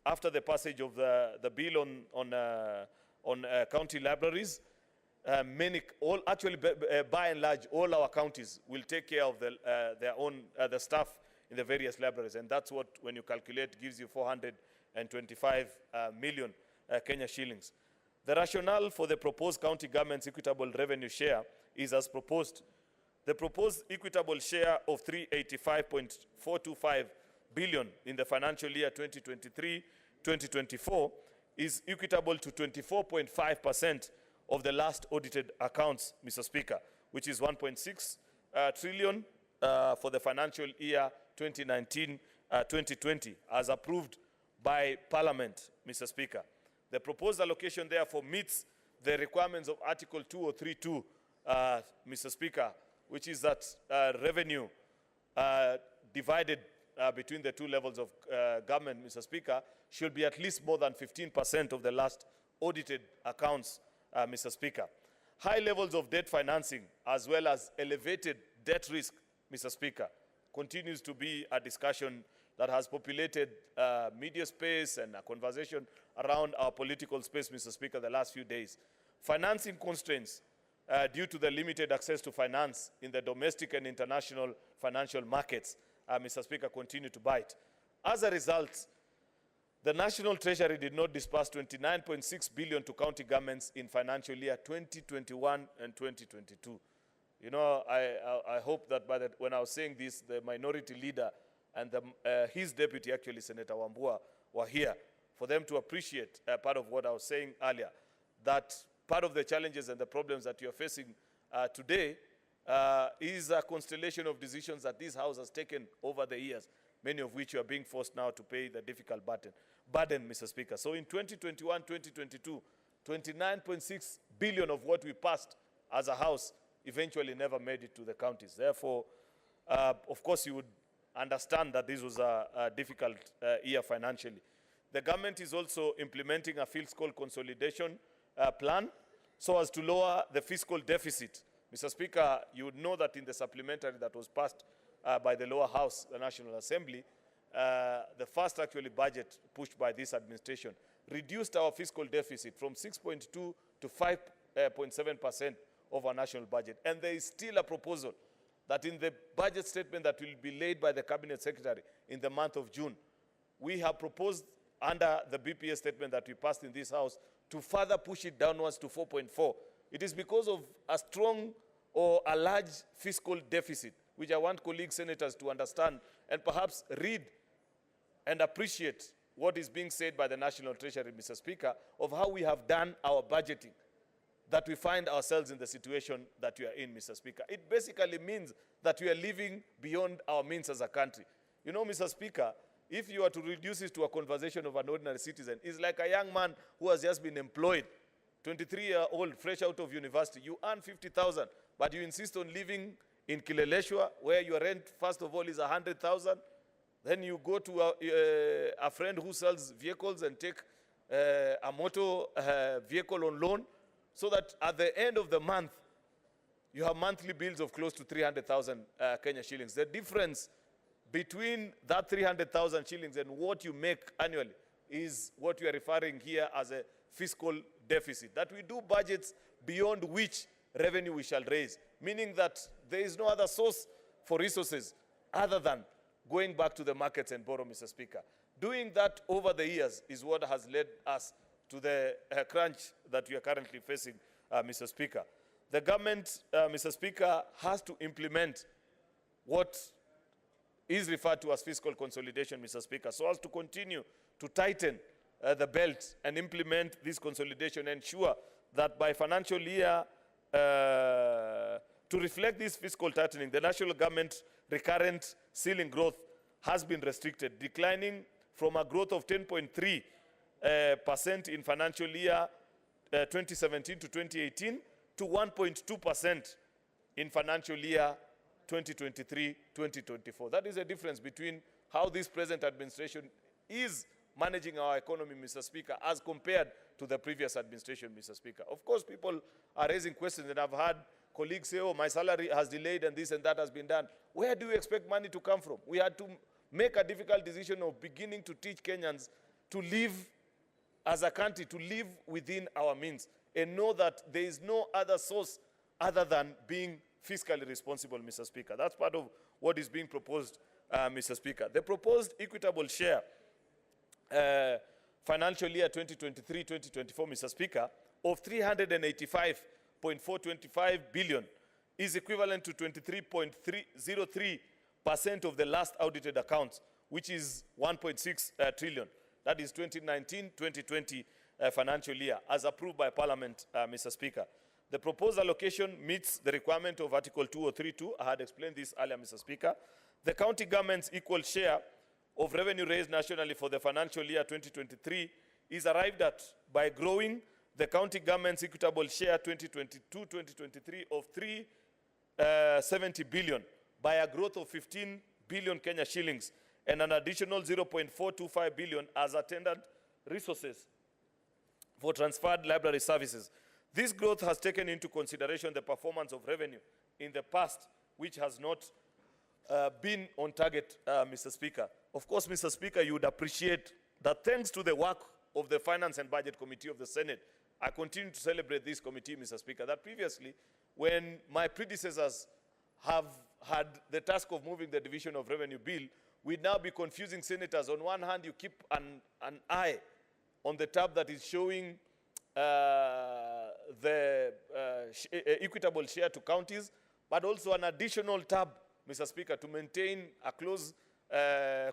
after the passage of the bill on county libraries, by and large, all our counties will take care of their own the staff in the various libraries, and that's what, when you calculate, gives you 425 million Kenya shillings. The rationale for the proposed county government's equitable revenue share is as proposed. The proposed equitable share of 385.425 billion in the financial year 2023-2024 is equitable to 24.5% of the last audited accounts, Mr. Speaker, which is 1.6 trillion for the financial year 2019-2020, as approved by Parliament, Mr. Speaker. The proposed allocation, therefore, meets the requirements of Article 2032, Mr. Speaker, which is that revenue divided between the two levels of government, Mr. Speaker, should be at least more than 15% of the last audited accounts, Mr. Speaker. High levels of debt financing, as well as elevated debt risk, Mr. Speaker, continues to be a discussion that has populated media space and a conversation around our political space, Mr. Speaker, the last few days. Financing constraints due to the limited access to finance in the domestic and international financial markets, Mr. Speaker, continue to bite. As a result, the National Treasury did not disburse 29.6 billion to county governments in financial year 2021 and 2022. You know, I hope that when I was saying this, the minority leader and his deputy, actually, Senator Wambua, were here for them to appreciate part of what I was saying earlier, that part of the challenges and the problems that you're facing today is a constellation of decisions that this House has taken over the years, many of which you are being forced now to pay the difficult burden, Mr. Speaker. So in 2021, 2022, 29.6 billion of what we passed as a House eventually never made it to the counties. Therefore, of course, you would understand that this was a difficult year financially. The government is also implementing a fiscal consolidation plan so as to lower the fiscal deficit. Mr. Speaker, you would know that in the supplementary that was passed by the lower house, the National Assembly, the first actually budget pushed by this administration reduced our fiscal deficit from 6.2 to 5.7% of our national budget. And there is still a proposal that in the budget statement that will be laid by the Cabinet Secretary in the month of June, we have proposed under the BPA statement that we passed in this House to further push it downwards to 4.4. It is because of a strong or a large fiscal deficit, which I want colleague senators to understand and perhaps read and appreciate what is being said by the National Treasury, Mr. Speaker, of how we have done our budgeting, that we find ourselves in the situation that we are in, Mr. Speaker. It basically means that we are living beyond our means as a country. You know, Mr. Speaker, if you are to reduce it to a conversation of an ordinary citizen, it's like a young man who has just been employed, 23-year-old, fresh out of university. You earn 50,000, but you insist on living in Kileleshwa, where your rent, first of all, is 100,000. Then you go to a friend who sells vehicles and take a motor vehicle on loan, so that at the end of the month, you have monthly bills of close to 300,000 Kenya shillings. The difference between that 300,000 shillings and what you make annually is what we are referring here as a fiscal deficit, that we do budgets beyond which revenue we shall raise, meaning that there is no other source for resources other than going back to the markets and borrow, Mr. Speaker. Doing that over the years is what has led us to the crunch that we are currently facing, Mr. Speaker. The government, Mr. Speaker, has to implement what is referred to as fiscal consolidation, Mr. Speaker, so as to continue to tighten the belt and implement this consolidation, ensure that by financial year, to reflect this fiscal tightening, the national government recurrent ceiling growth has been restricted, declining from a growth of 10.3% in financial year 2017 to 2018 to 1.2% in financial year 2023-2024. That is a difference between how this present administration is managing our economy, Mr. Speaker, as compared to the previous administration, Mr. Speaker. Of course, people are raising questions, and I've had colleagues say, oh, my salary has delayed and this and that has been done. Where do you expect money to come from? We had to make a difficult decision of beginning to teach Kenyans to live as a country, to live within our means, and know that there is no other source other than being fiscally responsible, Mr. Speaker. That's part of what is being proposed, Mr. Speaker. The proposed equitable share financial year 2023-2024, Mr. Speaker, of 385.425 billion is equivalent to 23.303% of the last audited accounts, which is 1.6 trillion. That is 2019-2020 financial year, as approved by Parliament, Mr. Speaker. The proposed allocation meets the requirement of Article 2032. I had explained this earlier, Mr. Speaker. The county government's equal share of revenue raised nationally for the financial year 2023 is arrived at by growing the county government's equitable share 2022-2023 of 370 billion by a growth of 15 billion Kenya shillings and an additional 0.425 billion as attendant resources for transferred library services. This growth has taken into consideration the performance of revenue in the past, which has not been on target, Mr. Speaker. Of course, Mr. Speaker, you would appreciate that thanks to the work of the Finance and Budget Committee of the Senate, I continue to celebrate this committee, Mr. Speaker, that previously, when my predecessors have had the task of moving the Division of Revenue Bill, we'd now be confusing senators. On one hand, you keep an eye on the tab that is showing the equitable share to counties, but also an additional tab, Mr. Speaker, to maintain a close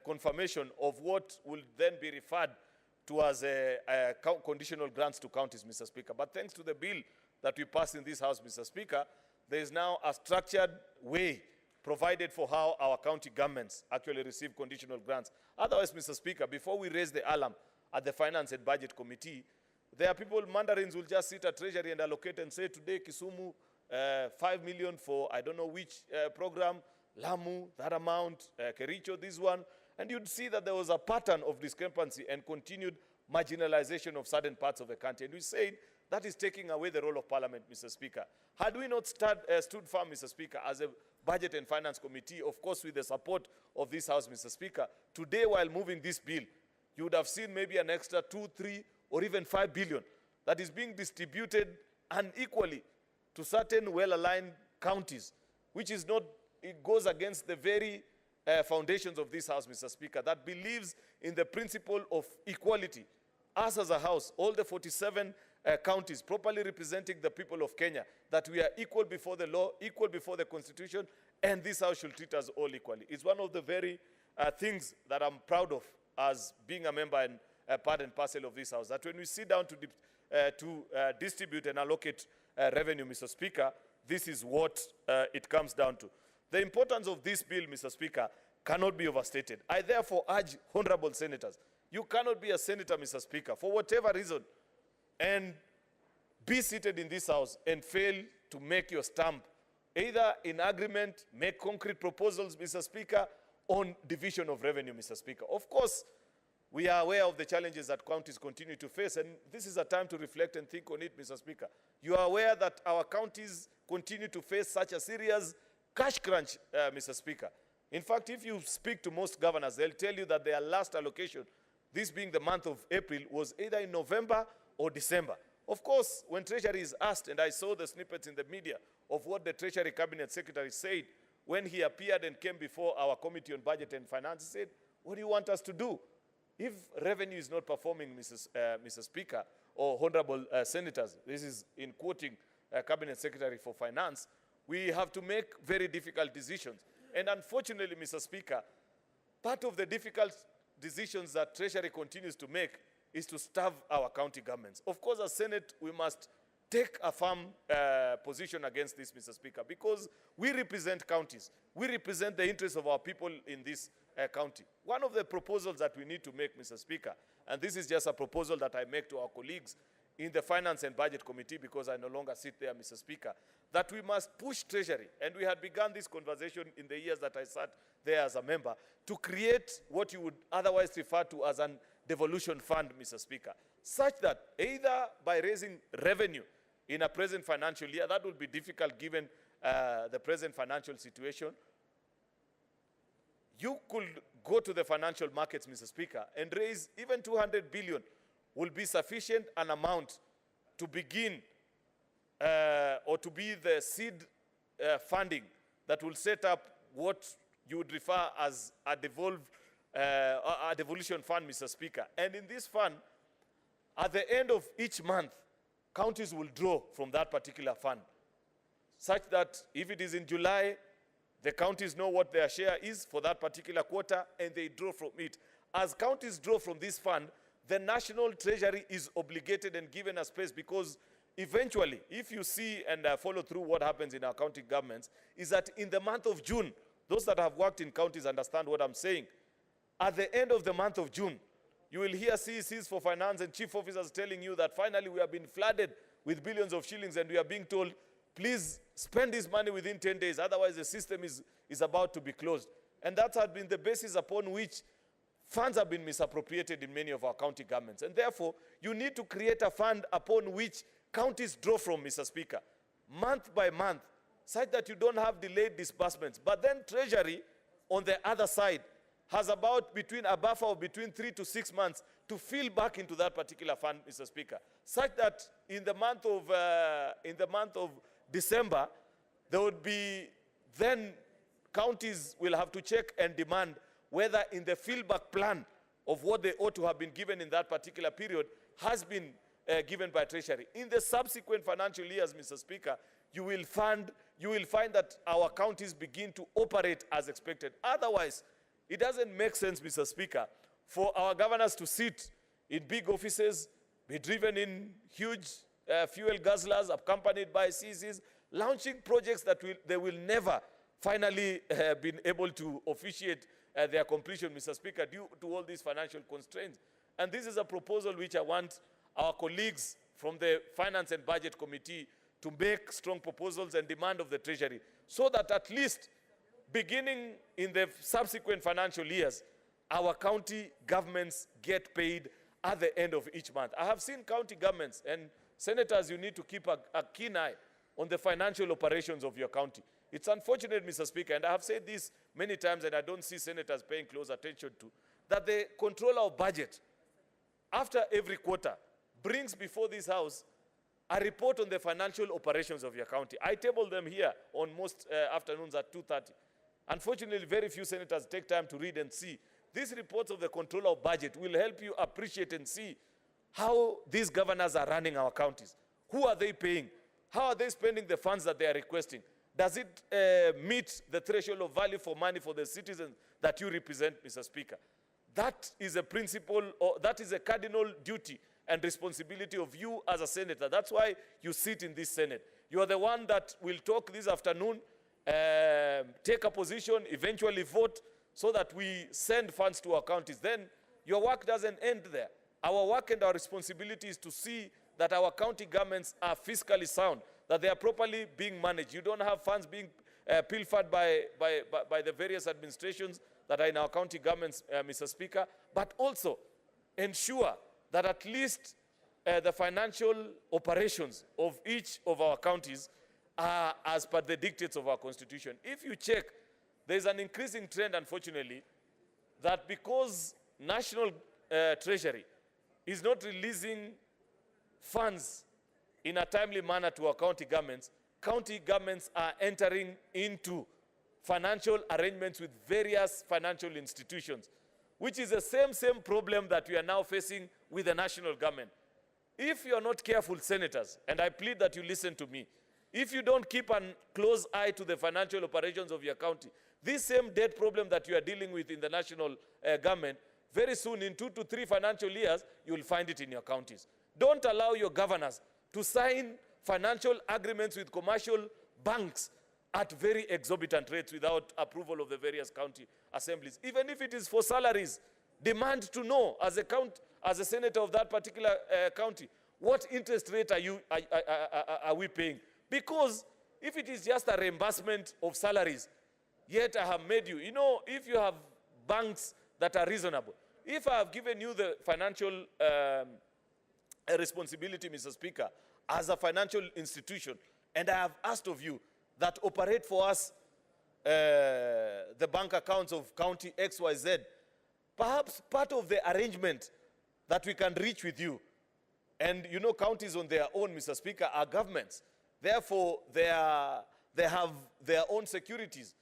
confirmation of what will then be referred to as conditional grants to counties, Mr. Speaker. But thanks to the bill that we passed in this House, Mr. Speaker, there is now a structured way provided for how our county governments actually receive conditional grants. Otherwise, Mr. Speaker, before we raise the alarm at the Finance and Budget Committee, there are people, mandarins will just sit at Treasury and allocate and say, today, Kisumu, 5 million for I don't know which program, Lamu, that amount, Kericho, this one. And you'd see that there was a pattern of discrepancy and continued marginalization of certain parts of the country. And we said that is taking away the role of Parliament, Mr. Speaker. Had we not stood firm, Mr. Speaker, as a Budget and Finance Committee, of course with the support of this House, Mr. Speaker, today while moving this bill, you would have seen maybe an extra 2, 3, or even 5 billion that is being distributed unequally to certain well-aligned counties, which is not, it goes against the very foundations of this House, Mr. Speaker, that believes in the principle of equality. Us as a House, all the 47 counties properly representing the people of Kenya, that we are equal before the law, equal before the Constitution, and this House should treat us all equally. It's one of the very things that I'm proud of as being a member and part and parcel of this House, that when we sit down to distribute and allocate revenue, Mr. Speaker, this is what it comes down to. The importance of this bill, Mr. Speaker, cannot be overstated. I therefore urge honorable senators, you cannot be a senator, Mr. Speaker, for whatever reason, and be seated in this House and fail to make your stamp either in agreement, make concrete proposals, Mr. Speaker, on division of revenue, Mr. Speaker. Of course, we are aware of the challenges that counties continue to face, and this is a time to reflect and think on it, Mr. Speaker. You are aware that our counties continue to face such a serious cash crunch, Mr. Speaker. In fact, if you speak to most governors, they'll tell you that their last allocation, this being the month of April, was either in November or December. Of course, when Treasury is asked, and I saw the snippets in the media of what the Treasury Cabinet Secretary said when he appeared and came before our Committee on Budget and Finance, he said, what do you want us to do? If revenue is not performing, Mr. Speaker, or honorable senators, this is in quoting Cabinet Secretary for Finance, we have to make very difficult decisions. And unfortunately, Mr. Speaker, part of the difficult decisions that Treasury continues to make is to starve our county governments. Of course, as Senate, we must take a firm position against this, Mr. Speaker, because we represent counties. We represent the interests of our people in this county. One of the proposals that we need to make, Mr. Speaker, and this is just a proposal that I make to our colleagues in the Finance and Budget Committee, because I no longer sit there, Mr. Speaker, that we must push Treasury, and we had begun this conversation in the years that I sat there as a member, to create what you would otherwise refer to as an devolution fund, Mr. Speaker, such that either by raising revenue in a present financial year, that would be difficult given the present financial situation, you could go to the financial markets, Mr. Speaker, and raise even 200 billion will be sufficient an amount to begin or to be the seed funding that will set up what you would refer as a devolution fund, Mr. Speaker. And in this fund, at the end of each month, counties will draw from that particular fund, such that if it is in July, the counties know what their share is for that particular quarter, and they draw from it. As counties draw from this fund, the National Treasury is obligated and given a space, because eventually, if you see and follow through what happens in our county governments, is that in the month of June, those that have worked in counties understand what I'm saying. At the end of the month of June, you will hear CECs for finance and chief officers telling you that finally we have been flooded with billions of shillings, and we are being told, please spend this money within 10 days, otherwise the system is about to be closed. And that has been the basis upon which funds have been misappropriated in many of our county governments. And therefore, you need to create a fund upon which counties draw from, Mr. Speaker, month by month, such that you don't have delayed disbursements. But then Treasury, on the other side, has about a buffer of between 3 to 6 months to fill back into that particular fund, Mr. Speaker, such that in the month of December, there would be, then counties will have to check and demand whether in the fillback plan of what they ought to have been given in that particular period has been given by Treasury. In the subsequent financial years, Mr. Speaker, you will find that our counties begin to operate as expected. Otherwise, it doesn't make sense, Mr. Speaker, for our governors to sit in big offices, be driven in huge fuel guzzlers accompanied by CCs, launching projects that they will never finally be able to officiate their completion, Mr. Speaker, due to all these financial constraints. And this is a proposal which I want our colleagues from the Finance and Budget Committee to make strong proposals and demand of the Treasury, so that at least beginning in the subsequent financial years, our county governments get paid at the end of each month. I have seen county governments, and senators, you need to keep a keen eye on the financial operations of your county. It's unfortunate, Mr. Speaker, and I have said this many times, and I don't see senators paying close attention to, that the controller of budget, after every quarter, brings before this House a report on the financial operations of your county. I table them here on most afternoons at 2:30. Unfortunately, very few senators take time to read and see. These reports of the controller of budget will help you appreciate and see how these governors are running our counties. Who are they paying? How are they spending the funds that they are requesting? Does it meet the threshold of value for money for the citizens that you represent, Mr. Speaker? That is a principle, or that is a cardinal duty and responsibility of you as a senator. That's why you sit in this Senate. You are the one that will talk this afternoon, take a position, eventually vote, so that we send funds to our counties. Then your work doesn't end there. Our work and our responsibility is to see that our county governments are fiscally sound, that they are properly being managed. You don't have funds being pilfered by the various administrations that are in our county governments, Mr. Speaker, but also ensure that at least the financial operations of each of our counties are as per the dictates of our constitution. If you check, there's an increasing trend, unfortunately, that because National Treasury is not releasing funds in a timely manner to our county governments are entering into financial arrangements with various financial institutions, which is the same problem that we are now facing with the national government. If you are not careful, senators, and I plead that you listen to me, if you don't keep a close eye to the financial operations of your county, this same debt problem that you are dealing with in the national government, very soon, in 2 to 3 financial years, you will find it in your counties. Don't allow your governors to sign financial agreements with commercial banks at very exorbitant rates without approval of the various county assemblies. Even if it is for salaries, demand to know as a senator of that particular county, what interest rate are we paying? Because if it is just a reimbursement of salaries, yet I have made you, if you have banks that are reasonable, if I have given you the financial responsibility, Mr. Speaker, as a financial institution, and I have asked of you that operate for us the bank accounts of county XYZ, perhaps part of the arrangement that we can reach with you, and counties on their own, Mr. Speaker, are governments. Therefore, they have their own securities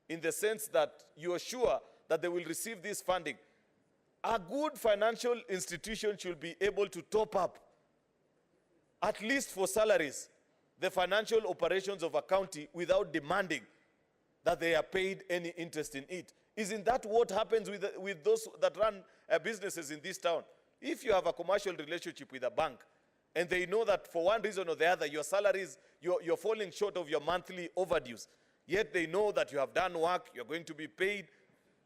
in the sense that you are sure that they will receive this funding. A good financial institution should be able to top up, at least for salaries, the financial operations of a county without demanding that they are paid any interest in it. Isn't that what happens with those that run businesses in this town? If you have a commercial relationship with a bank, and they know that for one reason or the other, your salaries, you're falling short of your monthly overdues, yet they know that you have done work, you're going to be paid,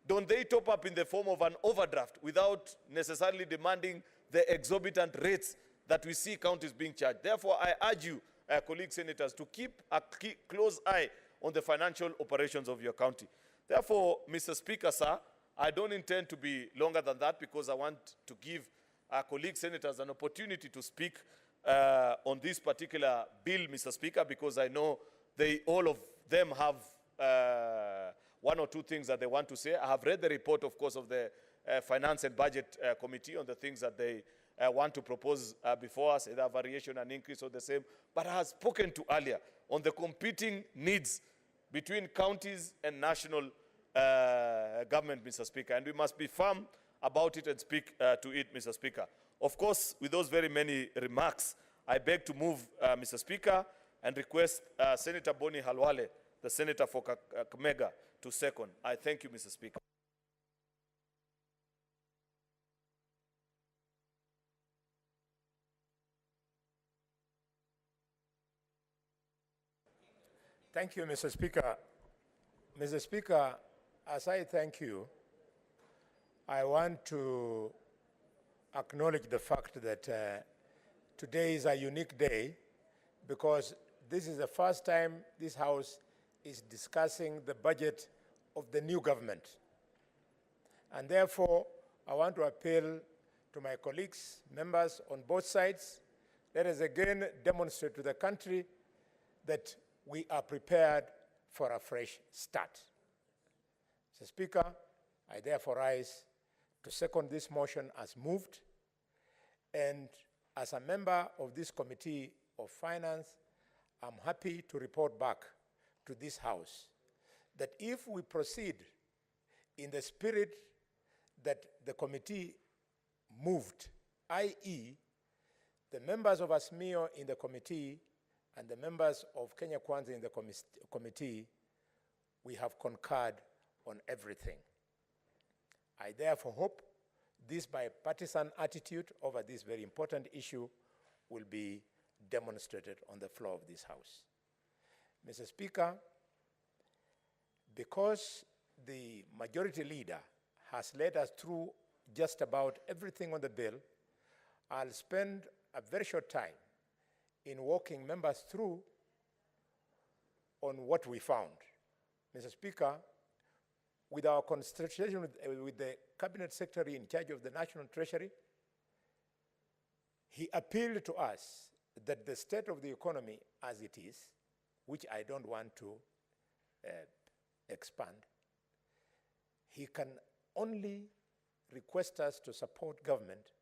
don't they top up in the form of an overdraft without necessarily demanding the exorbitant rates that we see counties being charged? Therefore, I urge you, colleague senators, to keep a close eye on the financial operations of your county. Therefore, Mr. Speaker, sir, I don't intend to be longer than that because I want to give our colleague senators an opportunity to speak on this particular bill, Mr. Speaker, because I know all of them have one or two things that they want to say. I have read the report, of course, of the Finance and Budget Committee on the things that they want to propose before us, either variation and increase or the same. But I have spoken to earlier on the competing needs between counties and national government, Mr. Speaker. And we must be firm about it and speak to it, Mr. Speaker. Of course, with those very many remarks, I beg to move, Mr. Speaker, and request Senator Boni Halwale, the Senator for Kakamega, to second. I thank you, Mr. Speaker. Thank you, Mr. Speaker. Mr. Speaker, as I thank you, I want to acknowledge the fact that today is a unique day because this is the first time this House is discussing the budget of the new government. And therefore, I want to appeal to my colleagues, members on both sides, let us again demonstrate to the country that we are prepared for a fresh start. Mr. Speaker, I therefore rise to second this motion as moved, and as a member of this Committee of Finance, I'm happy to report back to this House that if we proceed in the spirit that the committee moved, i.e., the members of ASMIO in the committee and the members of Kenya Kwanza in the committee, we have concurred on everything. I therefore hope this bipartisan attitude over this very important issue will be demonstrated on the floor of this House. Mr. Speaker, because the majority leader has led us through just about everything on the bill, I'll spend a very short time in walking members through on what we found. Mr. Speaker, with our consultation with the Cabinet Secretary in charge of the National Treasury, he appealed to us that the state of the economy as it is, which I don't want to expand, he can only request us to support government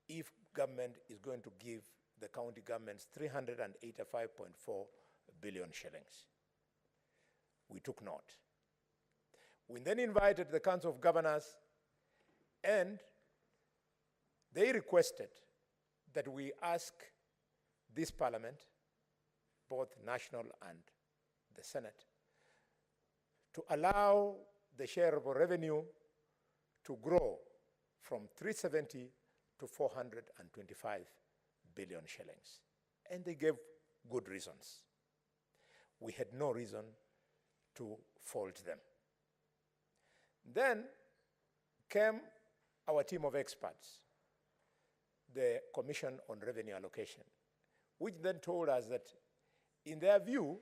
if government is going to give the county governments 385.4 billion shillings. We took note. We then invited the Council of Governors, and they requested that we ask this Parliament, both national and the Senate, to allow the share of revenue to grow from 370 to 425 billion shillings. And they gave good reasons. We had no reason to fault them. Then came our team of experts, the Commission on Revenue Allocation, which then told us that in their view,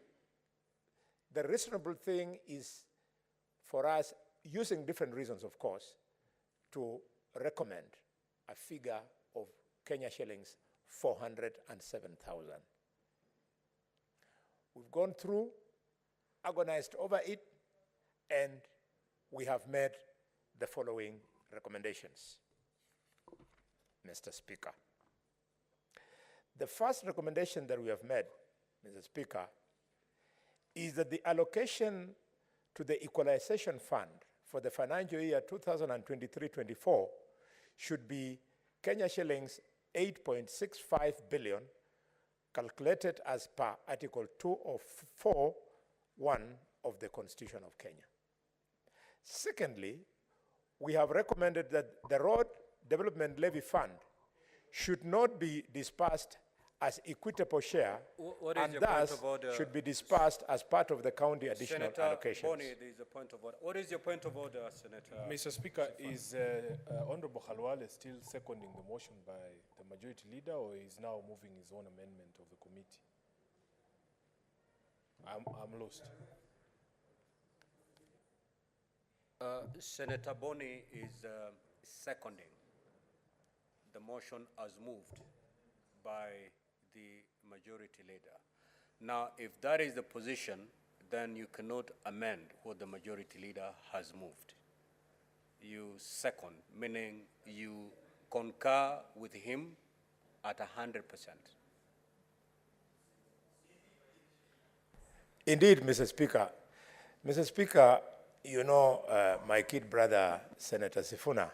the reasonable thing is for us, using different reasons of course, to recommend a figure of Kenya shillings 407,000. We've gone through, agonized over it, and we have made the following recommendations, Mr. Speaker. The first recommendation that we have made, Mr. Speaker, is that the allocation to the Equalization Fund for the financial year 2023-24 should be Kenya shillings 8.65 billion, calculated as per Article 204(1) of the Constitution of Kenya. Secondly, we have recommended that the Road Development Levy Fund should not be dispersed as equitable share, and thus should be dispersed as part of the county additional allocations. Senator Boni, there is a point of order. What is your point of order, Senator? Mr. Speaker, is Honorable Khalwale still seconding the motion by the majority leader, or is now moving his own amendment of the committee? I'm lost. Senator Boni is seconding the motion as moved by the majority leader. Now, if that is the position, then you cannot amend what the majority leader has moved. You second, meaning you concur with him at 100%. Indeed, Mr. Speaker. Mr. Speaker, you know, my kid brother, Senator Sifuna,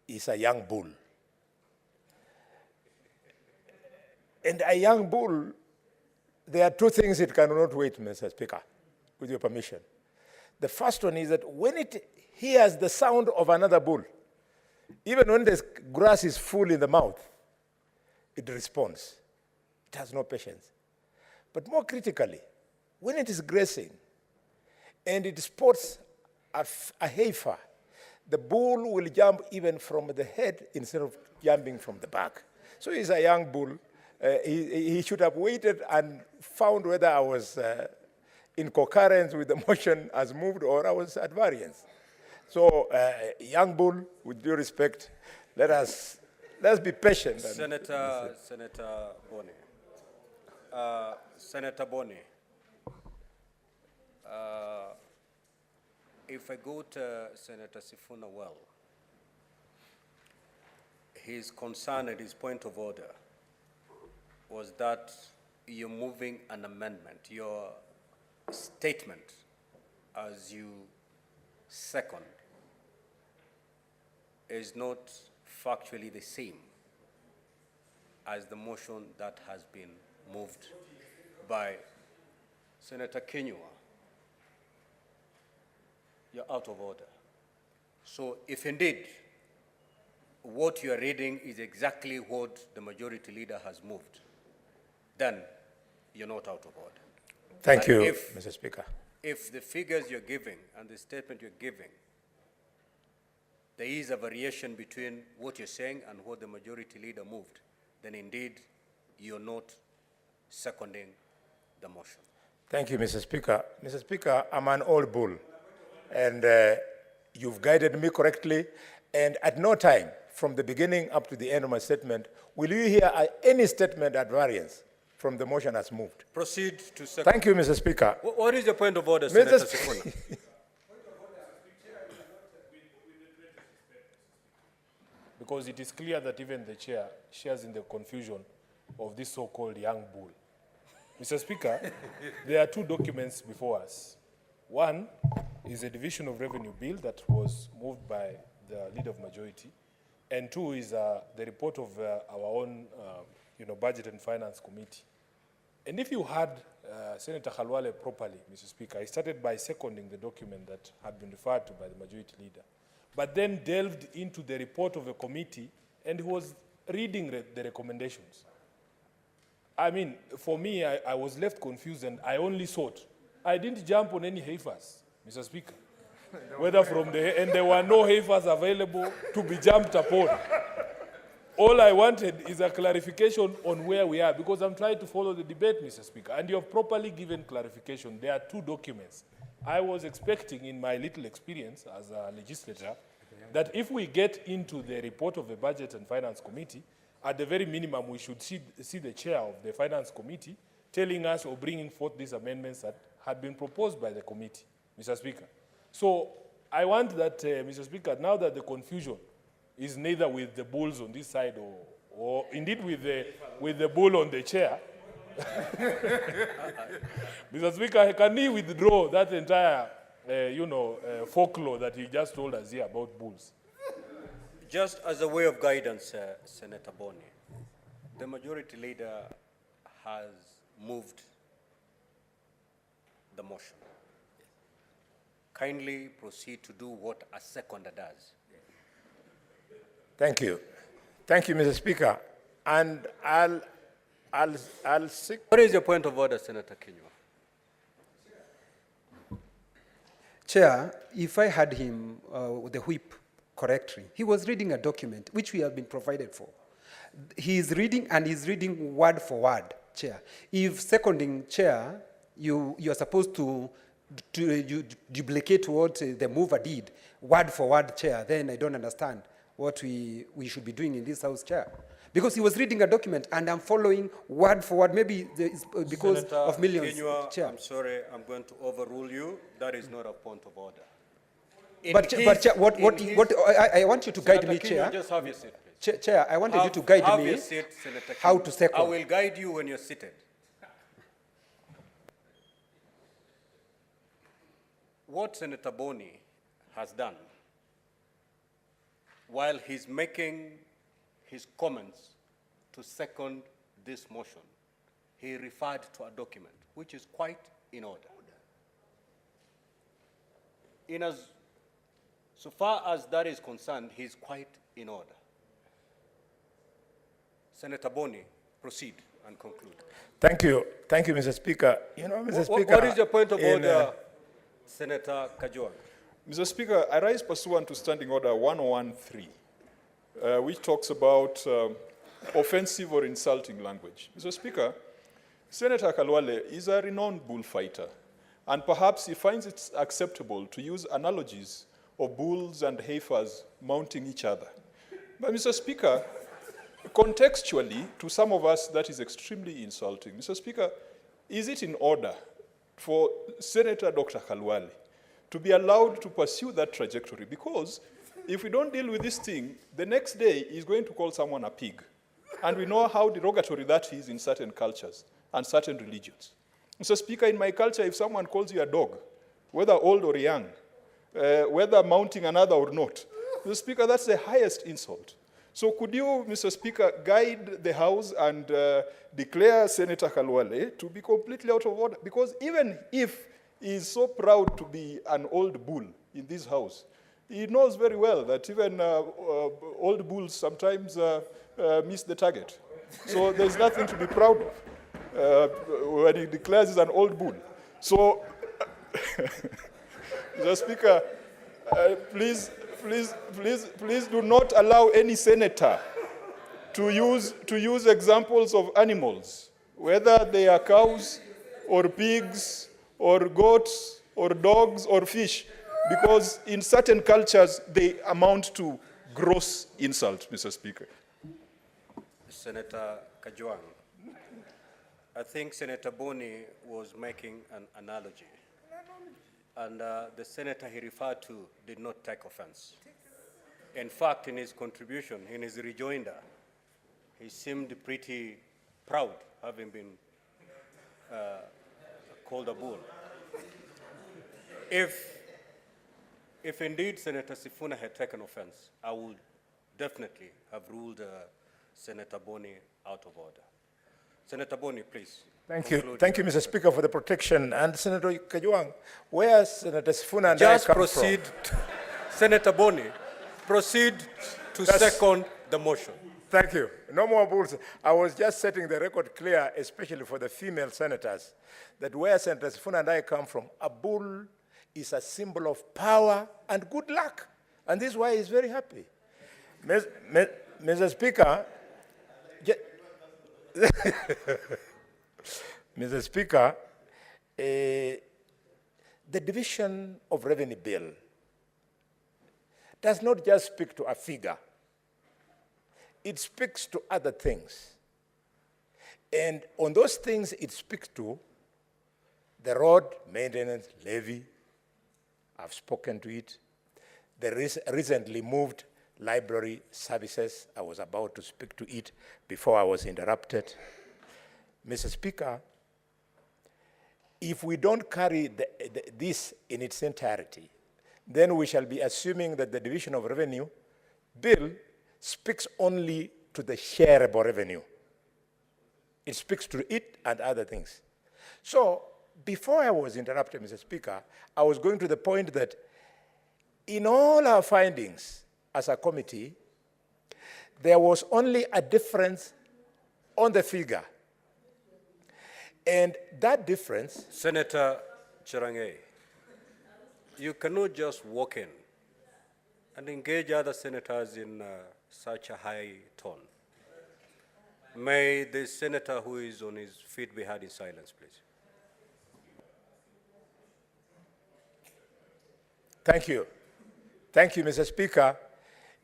is a young bull. And a young bull, there are two things it cannot wait, Mr. Speaker, with your permission. The first one is that when it hears the sound of another bull, even when the grass is full in the mouth, it responds. It has no patience. But more critically, when it is grazing and it spots a heifer, the bull will jump even from the head instead of jumping from the back. So he's a young bull. He should have waited and found whether I was in concurrence with the motion as moved or I was at variance. So, young bull, with due respect, let's be patient. Senator Boni. Senator Boni, if I go to Senator Sifuna well, his concern at his point of order was that you're moving an amendment. Your statement as you second is not factually the same as the motion that has been moved by Senator Kenyua. You're out of order. So if indeed what you're reading is exactly what the majority leader has moved, then you're not out of order. Thank you, Mr. Speaker. If the figures you're giving and the statement you're giving, there is a variation between what you're saying and what the majority leader moved, then indeed you're not seconding the motion. Thank you, Mr. Speaker. Mr. Speaker, I'm an old bull, and you've guided me correctly, and at no time, from the beginning up to the end of my statement, will you hear any statement at variance from the motion as moved? Proceed to second. Thank you, Mr. Speaker. What is the point of order, Senator Sifuna? Because it is clear that even the chair shares in the confusion of this so-called young bull. Mr. Speaker, there are two documents before us. One is a division of revenue bill that was moved by the leader of majority, and two is the report of our own Budget and Finance Committee. And if you heard Senator Khalwale properly, Mr. Speaker, I started by seconding the document that had been referred to by the majority leader, but then delved into the report of a committee and he was reading the recommendations. I mean, for me, I was left confused and I only sought. I didn't jump on any heifers, Mr. Speaker. Whether from and there were no heifers available to be jumped upon. All I wanted is a clarification on where we are, because I'm trying to follow the debate, Mr. Speaker, and you have properly given clarification. There are two documents. I was expecting, in my little experience as a legislator, that if we get into the report of the Budget and Finance Committee, at the very minimum, we should see the chair of the Finance Committee telling us or bringing forth these amendments that had been proposed by the committee, Mr. Speaker. So I want that, Mr. Speaker, now that the confusion is neither with the bulls on this side or indeed with the bull on the chair, Mr. Speaker, can he withdraw that entire, folklore that he just told us here about bulls? Just as a way of guidance, Senator Boni, the majority leader has moved the motion. Kindly proceed to do what a seconder does. Thank you. Thank you, Mr. Speaker. And I'll seek... What is your point of order, Senator Kinyua? Chair, if I had him, the whip, correctly, he was reading a document which we have been provided for. He is reading, and he's reading word for word, Chair. If seconding, Chair, you are supposed to duplicate what the mover did, word for word, Chair, then I don't understand what we should be doing in this House, Chair. Because he was reading a document and I'm following word for word, maybe it's because Senator of millions, Kinyua, Chair. I'm sorry, I'm going to overrule you. That is not a point of order. But Chair, I want you to guide me, Kinyua, Chair. just have your seat, please. Chair, I wanted you to guide me your seat, Senator how Kinyua. to second. I will guide you when you're seated. What Senator Boni has done, while he's making his comments to second this motion, he referred to a document which is quite in order. So far as that is concerned, he's quite in order. Senator Boni, proceed and conclude. Thank you. Thank you, Mr. Speaker. You know, Mr. Speaker... What is your point of order, Senator Kajwang? Mr. Speaker, I rise pursuant to Standing Order 113, which talks about offensive or insulting language. Mr. Speaker, Senator Khalwale is a renowned bullfighter, and perhaps he finds it acceptable to use analogies of bulls and heifers mounting each other. But, Mr. Speaker, contextually, to some of us, that is extremely insulting. Mr. Speaker, is it in order for Senator Dr. Khalwale to be allowed to pursue that trajectory? Because if we don't deal with this thing, the next day he's going to call someone a pig. And we know how derogatory that is in certain cultures and certain religions. Mr. Speaker, in my culture, if someone calls you a dog, whether old or young, whether mounting another or not, Mr. Speaker, that's the highest insult. So could you, Mr. Speaker, guide the House and declare Senator Khalwale to be completely out of order? Because even if he is so proud to be an old bull in this House, he knows very well that even old bulls sometimes miss the target. So there's nothing to be proud of when he declares he's an old bull. So, Mr. Speaker, please do not allow any senator to use examples of animals, whether they are cows or pigs or goats or dogs or fish, because in certain cultures they amount to gross insult, Mr. Speaker. Senator Kajwang, I think Senator Boni was making an analogy, and the senator he referred to did not take offense. In fact, in his contribution, in his rejoinder, he seemed pretty proud, having been called a bull. If indeed Senator Sifuna had taken offense, I would definitely have ruled Senator Boni out of order. Senator Boni, please. Thank you, Mr. Speaker, for the protection. And Senator Kajwang, where Senator Sifuna and Just I come proceed, from? Senator Boni, proceed to second the motion. Thank you. No more bulls. I was just setting the record clear, especially for the female senators, that where Senator Sifuna and I come from, a bull is a symbol of power and good luck. And this is why he's very happy. Mr. Speaker, Mr. Speaker, the Division of Revenue Bill does not just speak to a figure. It speaks to other things. And on those things it speaks to, the road maintenance levy, I've spoken to it. The recently moved library services, I was about to speak to it before I was interrupted. Mr. Speaker, if we don't carry this in its entirety, then we shall be assuming that the Division of Revenue Bill speaks only to the shareable revenue. It speaks to it and other things. So, before I was interrupted, Mr. Speaker, I was going to the point that in all our findings as a committee, there was only a difference on the figure. And that difference... Senator Cherange, you cannot just walk in and engage other senators in such a high tone. May the senator who is on his feet be heard in silence, please. Thank you. Thank you, Mr. Speaker.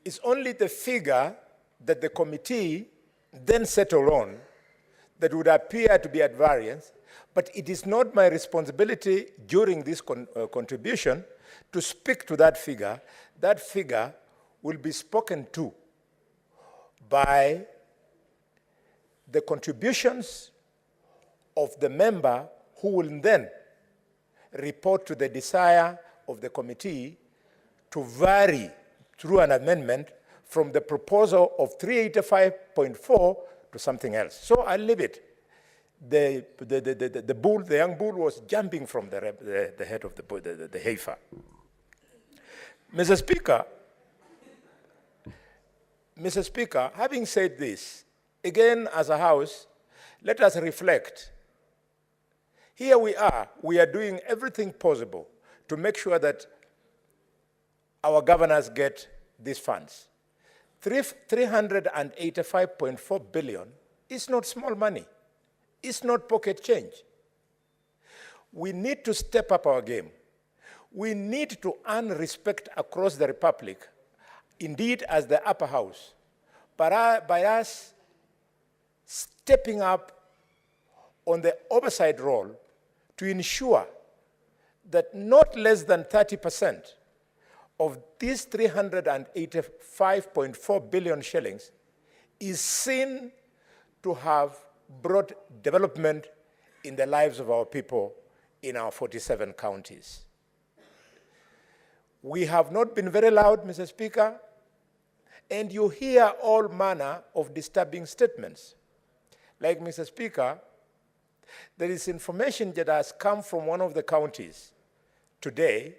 It's only the figure that the committee then settled on that would appear to be at variance, but it is not my responsibility during this contribution to speak to that figure. That figure will be spoken to by the contributions of the member who will then report to the desire of the committee to vary through an amendment from the proposal of 385.4 to something else. So I'll leave it. The bull, the young bull, was jumping from the head of the heifer. Mr. Speaker, having said this, again as a House, let us reflect. Here we are doing everything possible to make sure that our governors get these funds. 385.4 billion is not small money. It's not pocket change. We need to step up our game. We need to earn respect across the Republic, indeed as the upper house, by us stepping up on the oversight role to ensure that not less than 30% of these 385.4 billion shillings is seen to have brought development in the lives of our people in our 47 counties. We have not been very loud, Mr. Speaker, and you hear all manner of disturbing statements. Like, Mr. Speaker, there is information that has come from one of the counties today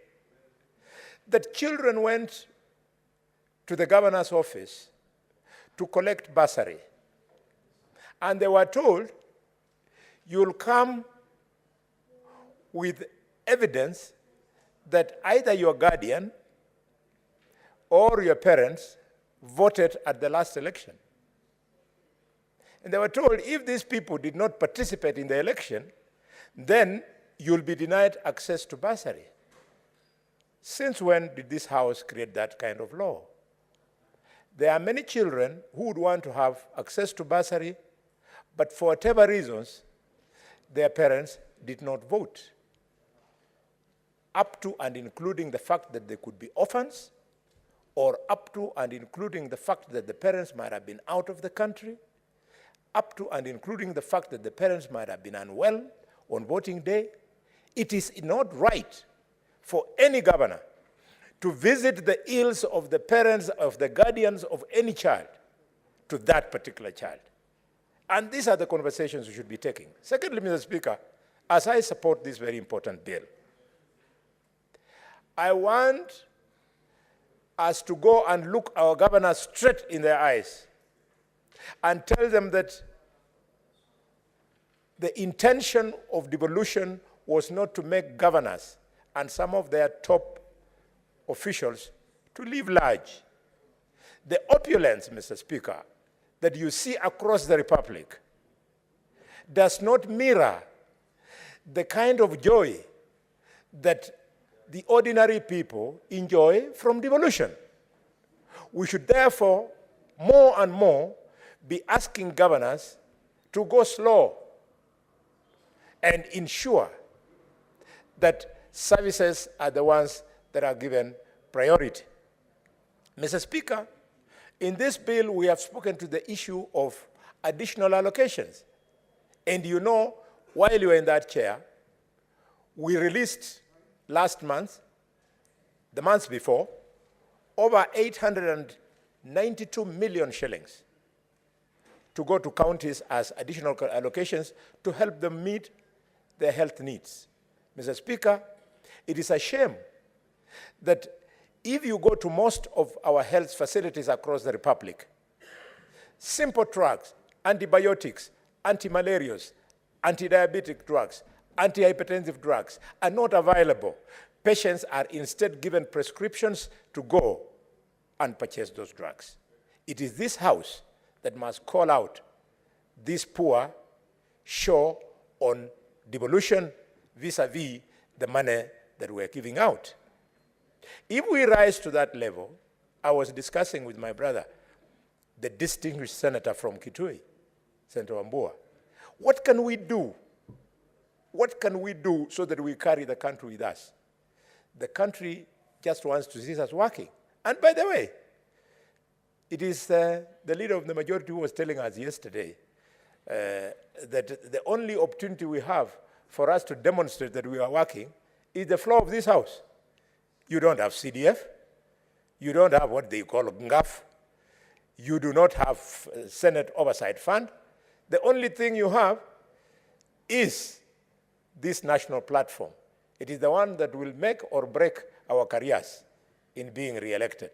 that children went to the governor's office to collect bursary. And they were told, you'll come with evidence that either your guardian or your parents voted at the last election. And they were told if these people did not participate in the election, then you'll be denied access to bursary. Since when did this House create that kind of law? There are many children who would want to have access to bursary, but for whatever reasons, their parents did not vote, up to and including the fact that they could be orphans, or up to and including the fact that the parents might have been out of the country, up to and including the fact that the parents might have been unwell on voting day. It is not right for any governor to visit the ills of the parents, of the guardians of any child to that particular child. And these are the conversations we should be taking. Secondly, Mr. Speaker, as I support this very important bill, I want us to go and look our governors straight in their eyes and tell them that the intention of devolution was not to make governors and some of their top officials to live large. The opulence, Mr. Speaker, that you see across the Republic does not mirror the kind of joy that the ordinary people enjoy from devolution. We should therefore more and more be asking governors to go slow and ensure that services are the ones that are given priority. Mr. Speaker, in this bill, we have spoken to the issue of additional allocations. And you know, while you were in that chair, we released last month, the months before, over 892 million shillings to go to counties as additional allocations to help them meet their health needs. Mr. Speaker, it is a shame that if you go to most of our health facilities across the Republic, simple drugs, antibiotics, anti-malarials, anti-diabetic drugs, anti-hypertensive drugs are not available. Patients are instead given prescriptions to go and purchase those drugs. It is this House that must call out this poor show on devolution vis-a-vis the money that we're giving out. If we rise to that level, I was discussing with my brother, the distinguished senator from Kitui, Senator Wambua, what can we do? What can we do so that we carry the country with us? The country just wants to see us working. And by the way, it is the leader of the majority who was telling us yesterday that the only opportunity we have for us to demonstrate that we are working is the floor of this House. You don't have CDF. You don't have what they call NGAF. You do not have Senate Oversight Fund. The only thing you have is this national platform. It is the one that will make or break our careers in being re-elected.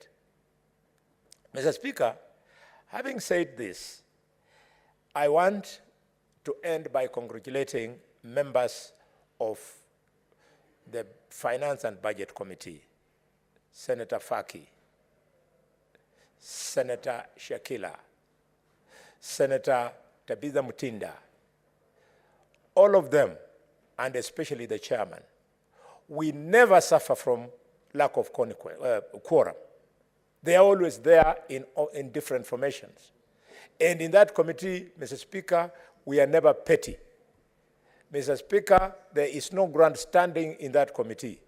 Mr. Speaker, having said this, I want to end by congratulating members of the Finance and Budget Committee, Senator Faki, Senator Shakila, Senator Tabitha Mutinda, all of them, and especially the chairman. We never suffer from lack of quorum. They are always there in different formations. And in that committee, Mr. Speaker, we are never petty. Mr. Speaker, there is no grandstanding in that committee.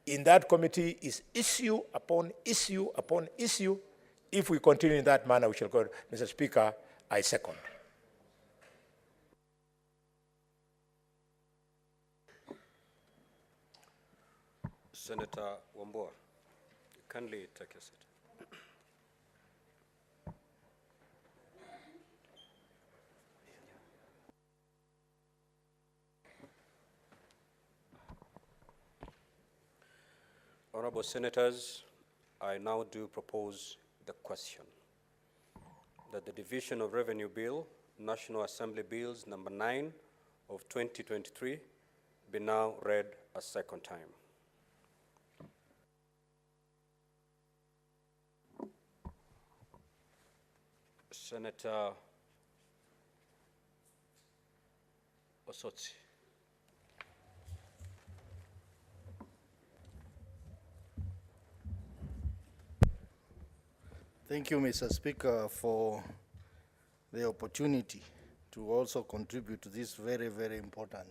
In that committee is issue upon issue upon issue. If we continue in that manner, we shall go. Mr. Speaker, I second. Senator Wambua, kindly take your seat. Honorable Senators, I now do propose the question that the Division of Revenue Bill, National Assembly Bills number 9 of 2023 be now read a second time. Senator Osotsi. Thank you, Mr. Speaker, for the opportunity to also contribute to this very, very important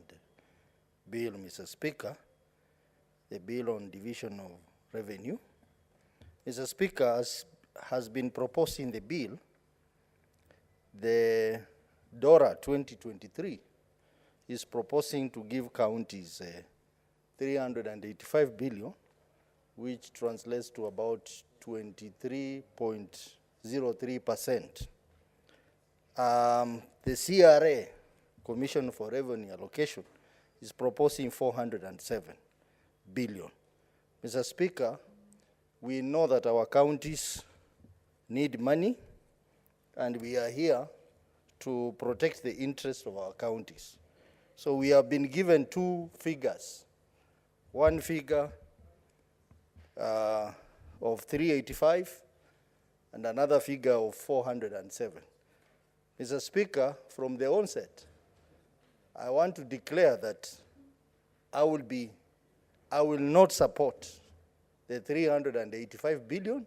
bill, Mr. Speaker, the bill on division of revenue. Mr. Speaker, as has been proposed in the bill, the DORA 2023 is proposing to give counties 385 billion, which translates to about 23.03%. The CRA, Commission for Revenue Allocation, is proposing 407 billion. Mr. Speaker, we know that our counties need money, and we are here to protect the interests of our counties. So we have been given two figures. One figure of 385 and another figure of 407. Mr. Speaker, from the onset, I want to declare that I will not support the 385 billion.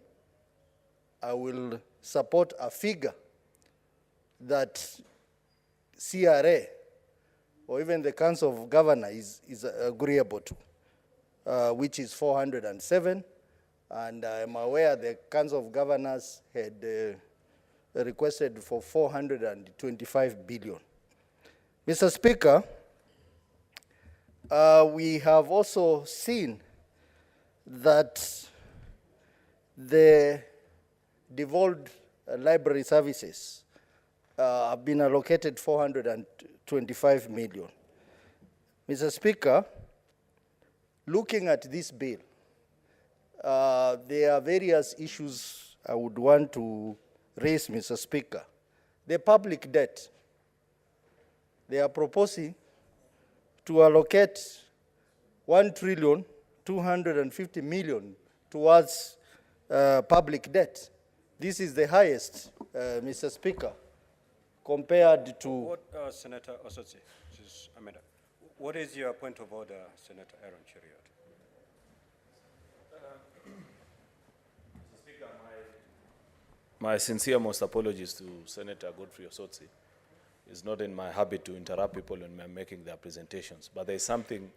I will support a figure that CRA or even the Council of Governors is agreeable to, which is 407. And I'm aware the Council of Governors had requested for 425 billion. Mr. Speaker, we have also seen that the devolved library services have been allocated 425 million. Mr. Speaker, looking at this bill, there are various issues I would want to raise, Mr. Speaker. The public debt, they are proposing to allocate 1,250 million towards public debt. This is the highest, Mr. Speaker, compared to... What, Senator Osotsi, this is Amanda. What is your point of order, Senator Aaron Cheriot? My sincere most apologies to Senator Godfrey Osotsi. It's not in my habit to interrupt people when I'm making their presentations, but there's something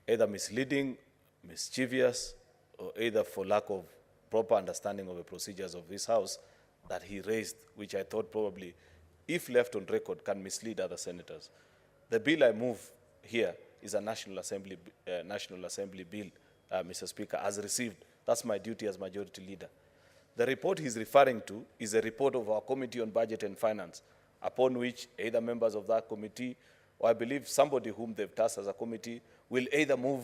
either misleading, mischievous, or either for lack of proper understanding of the procedures of this House that he raised, which I thought probably, if left on record, can mislead other senators. The bill I move here is a National Assembly bill, Mr. Speaker, as received. That's my duty as Majority Leader. The report he's referring to is a report of our Committee on Budget and Finance, upon which either members of that committee, or I believe somebody whom they've tasked as a committee, will either will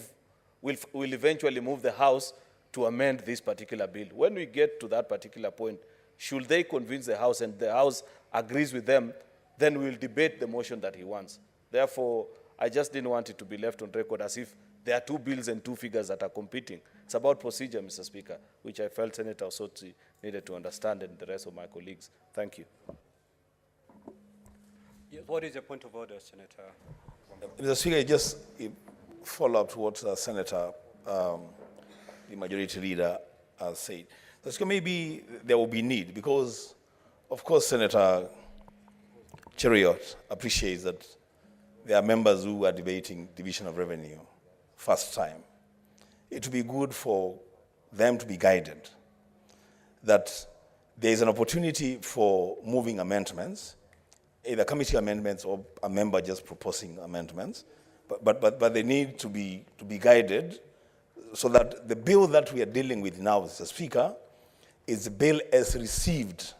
eventually move the House to amend this particular bill. When we get to that particular point, should they convince the House and the House agrees with them, then we'll debate the motion that he wants. Therefore, I just didn't want it to be left on record as if there are two bills and two figures that are competing. It's about procedure, Mr. Speaker, which I felt Senator Osotsi needed to understand and the rest of my colleagues. Thank you. What is your point of order, Senator? Mr. Speaker, just follow up to what Senator, the Majority Leader, has said. So maybe there will be need because, of course, Senator Cheriot appreciates that there are members who are debating division of revenue first time. It would be good for them to be guided that there is an opportunity for moving amendments, either committee amendments or a member just proposing amendments, but they need to be guided so that the bill that we are dealing with now, Mr. Speaker, is the bill as received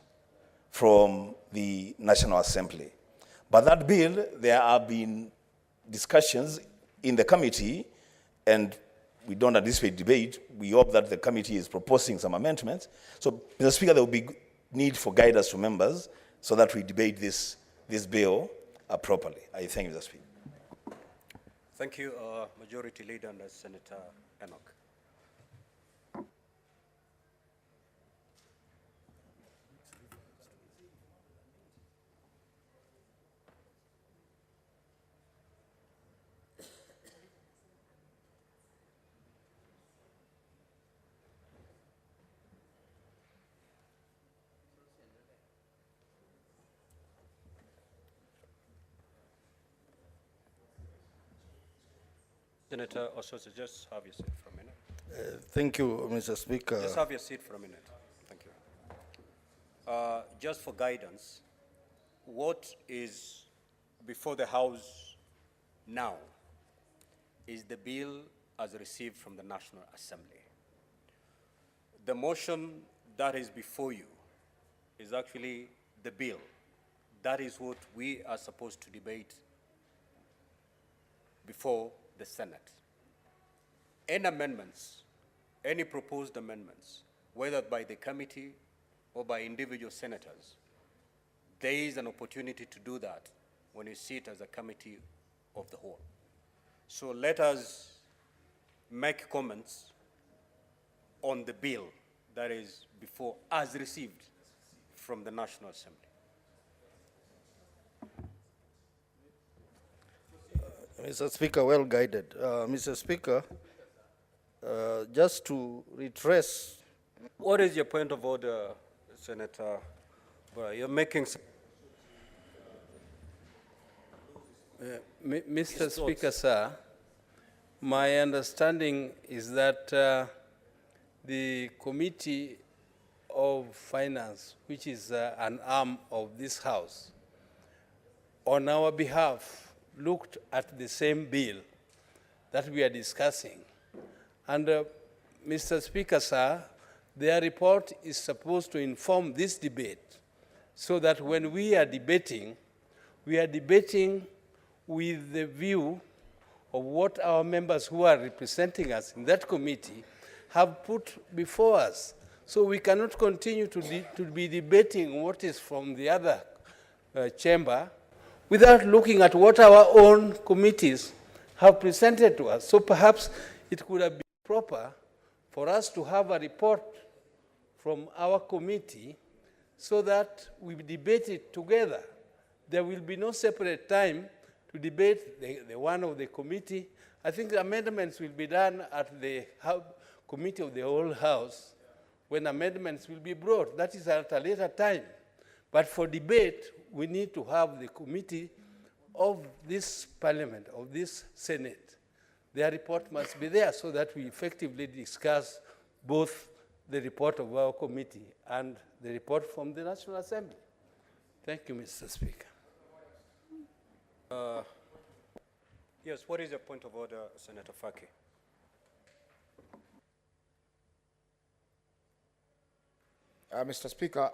from the National Assembly. But that bill, there have been discussions in the committee, and we don't anticipate debate. We hope that the committee is proposing some amendments. So, Mr. Speaker, there will be need for guidance to members so that we debate this bill properly. I thank you, Mr. Speaker. Thank you, Majority Leader and Senator Enoch. Senator Ososi, just have your seat for a minute. Thank you, Mr. Speaker. Just have your seat for a minute. Thank you. Just for guidance, what is before the House now is the bill as received from the National Assembly. The motion that is before you is actually the bill. That is what we are supposed to debate before the Senate. Any amendments, any proposed amendments, whether by the committee or by individual senators, there is an opportunity to do that when you sit as a committee of the whole. So let us make comments on the bill that is before, as received from the National Assembly. Mr. Speaker, well guided. Mr. Speaker, just to retrace. What is your point of order, Senator? Well, you're making. Mr. Speaker, sir, my understanding is that the Committee of Finance, which is an arm of this House, on our behalf, looked at the same bill that we are discussing. And Mr. Speaker, sir, their report is supposed to inform this debate so that when we are debating with the view of what our members who are representing us in that committee have put before us. So we cannot continue to be debating what is from the other chamber without looking at what our own committees have presented to us. So perhaps it could have been proper for us to have a report from our committee so that we debate it together. There will be no separate time to debate the one of the committee. I think the amendments will be done at the committee of the whole House when amendments will be brought. That is at a later time. But for debate, we need to have the committee of this parliament, of this Senate. Their report must be there so that we effectively discuss both the report of our committee and the report from the National Assembly. Thank you, Mr. Speaker. Yes, what is your point of order, Senator Faki? Mr. Speaker,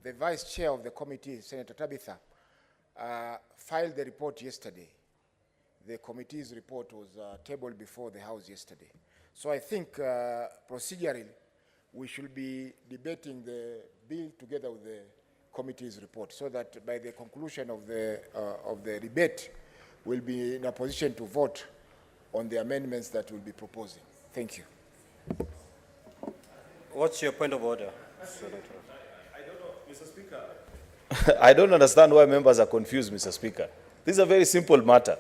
the Vice Chair of the committee, Senator Tabitha, filed the report yesterday. The committee's report was tabled before the House yesterday. So I think procedurally, we should be debating the bill together with the committee's report so that by the conclusion of the debate, we'll be in a position to vote on the amendments that we'll be proposing. Thank you. What's your point of order, Senator? I don't know, Mr. Speaker. I don't understand why members are confused, Mr. Speaker. This is a very simple matter.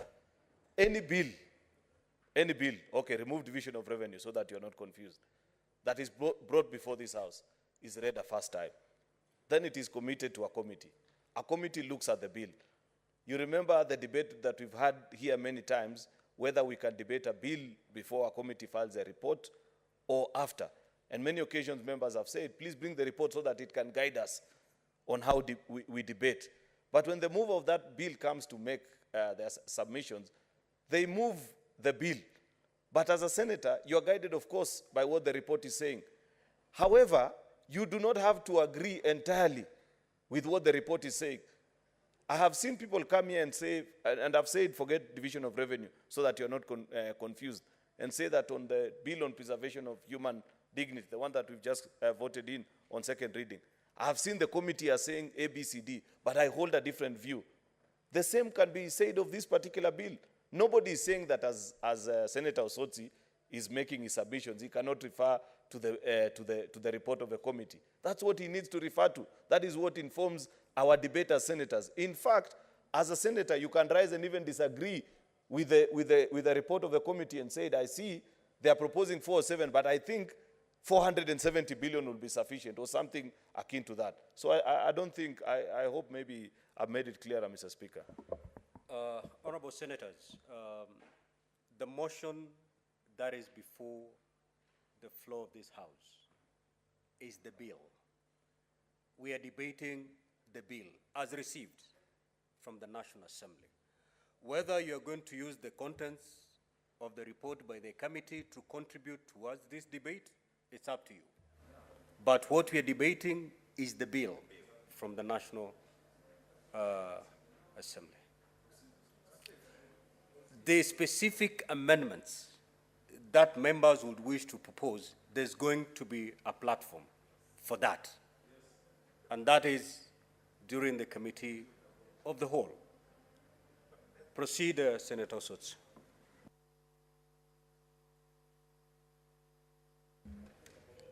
Any bill, okay, remove division of revenue so that you're not confused, that is brought before this House is read a first time. Then it is committed to a committee. A committee looks at the bill. You remember the debate that we've had here many times, whether we can debate a bill before a committee files a report or after. And many occasions members have said, please bring the report so that it can guide us on how we debate. But when the move of that bill comes to make their submissions, they move the bill. But as a senator, you are guided, of course, by what the report is saying. However, you do not have to agree entirely with what the report is saying. I have seen people come here and say, and I've said, forget division of revenue, so that you're not confused, and say that on the bill on preservation of human dignity, the one that we've just voted in on second reading, I have seen the committee as saying A, B, C, D, but I hold a different view. The same can be said of this particular bill. Nobody is saying that as Senator Osotsi is making his submissions, he cannot refer to the report of the committee. That's what he needs to refer to. That is what informs our debate as senators. In fact, as a senator, you can rise and even disagree with the report of the committee and say, I see they are proposing 407, but I think 470 billion will be sufficient, or something akin to that. So I don't think, I hope maybe I've made it clearer, Mr. Speaker. Honorable Senators, The motion that is before the floor of this House is the bill. We are debating the bill as received from the National Assembly. Whether you're going to use the contents of the report by the committee to contribute towards this debate, it's up to you. But what we are debating is the bill from the National Assembly. The specific amendments that members would wish to propose, there's going to be a platform for that. And that is during the committee of the whole. Proceed, Senator Sots.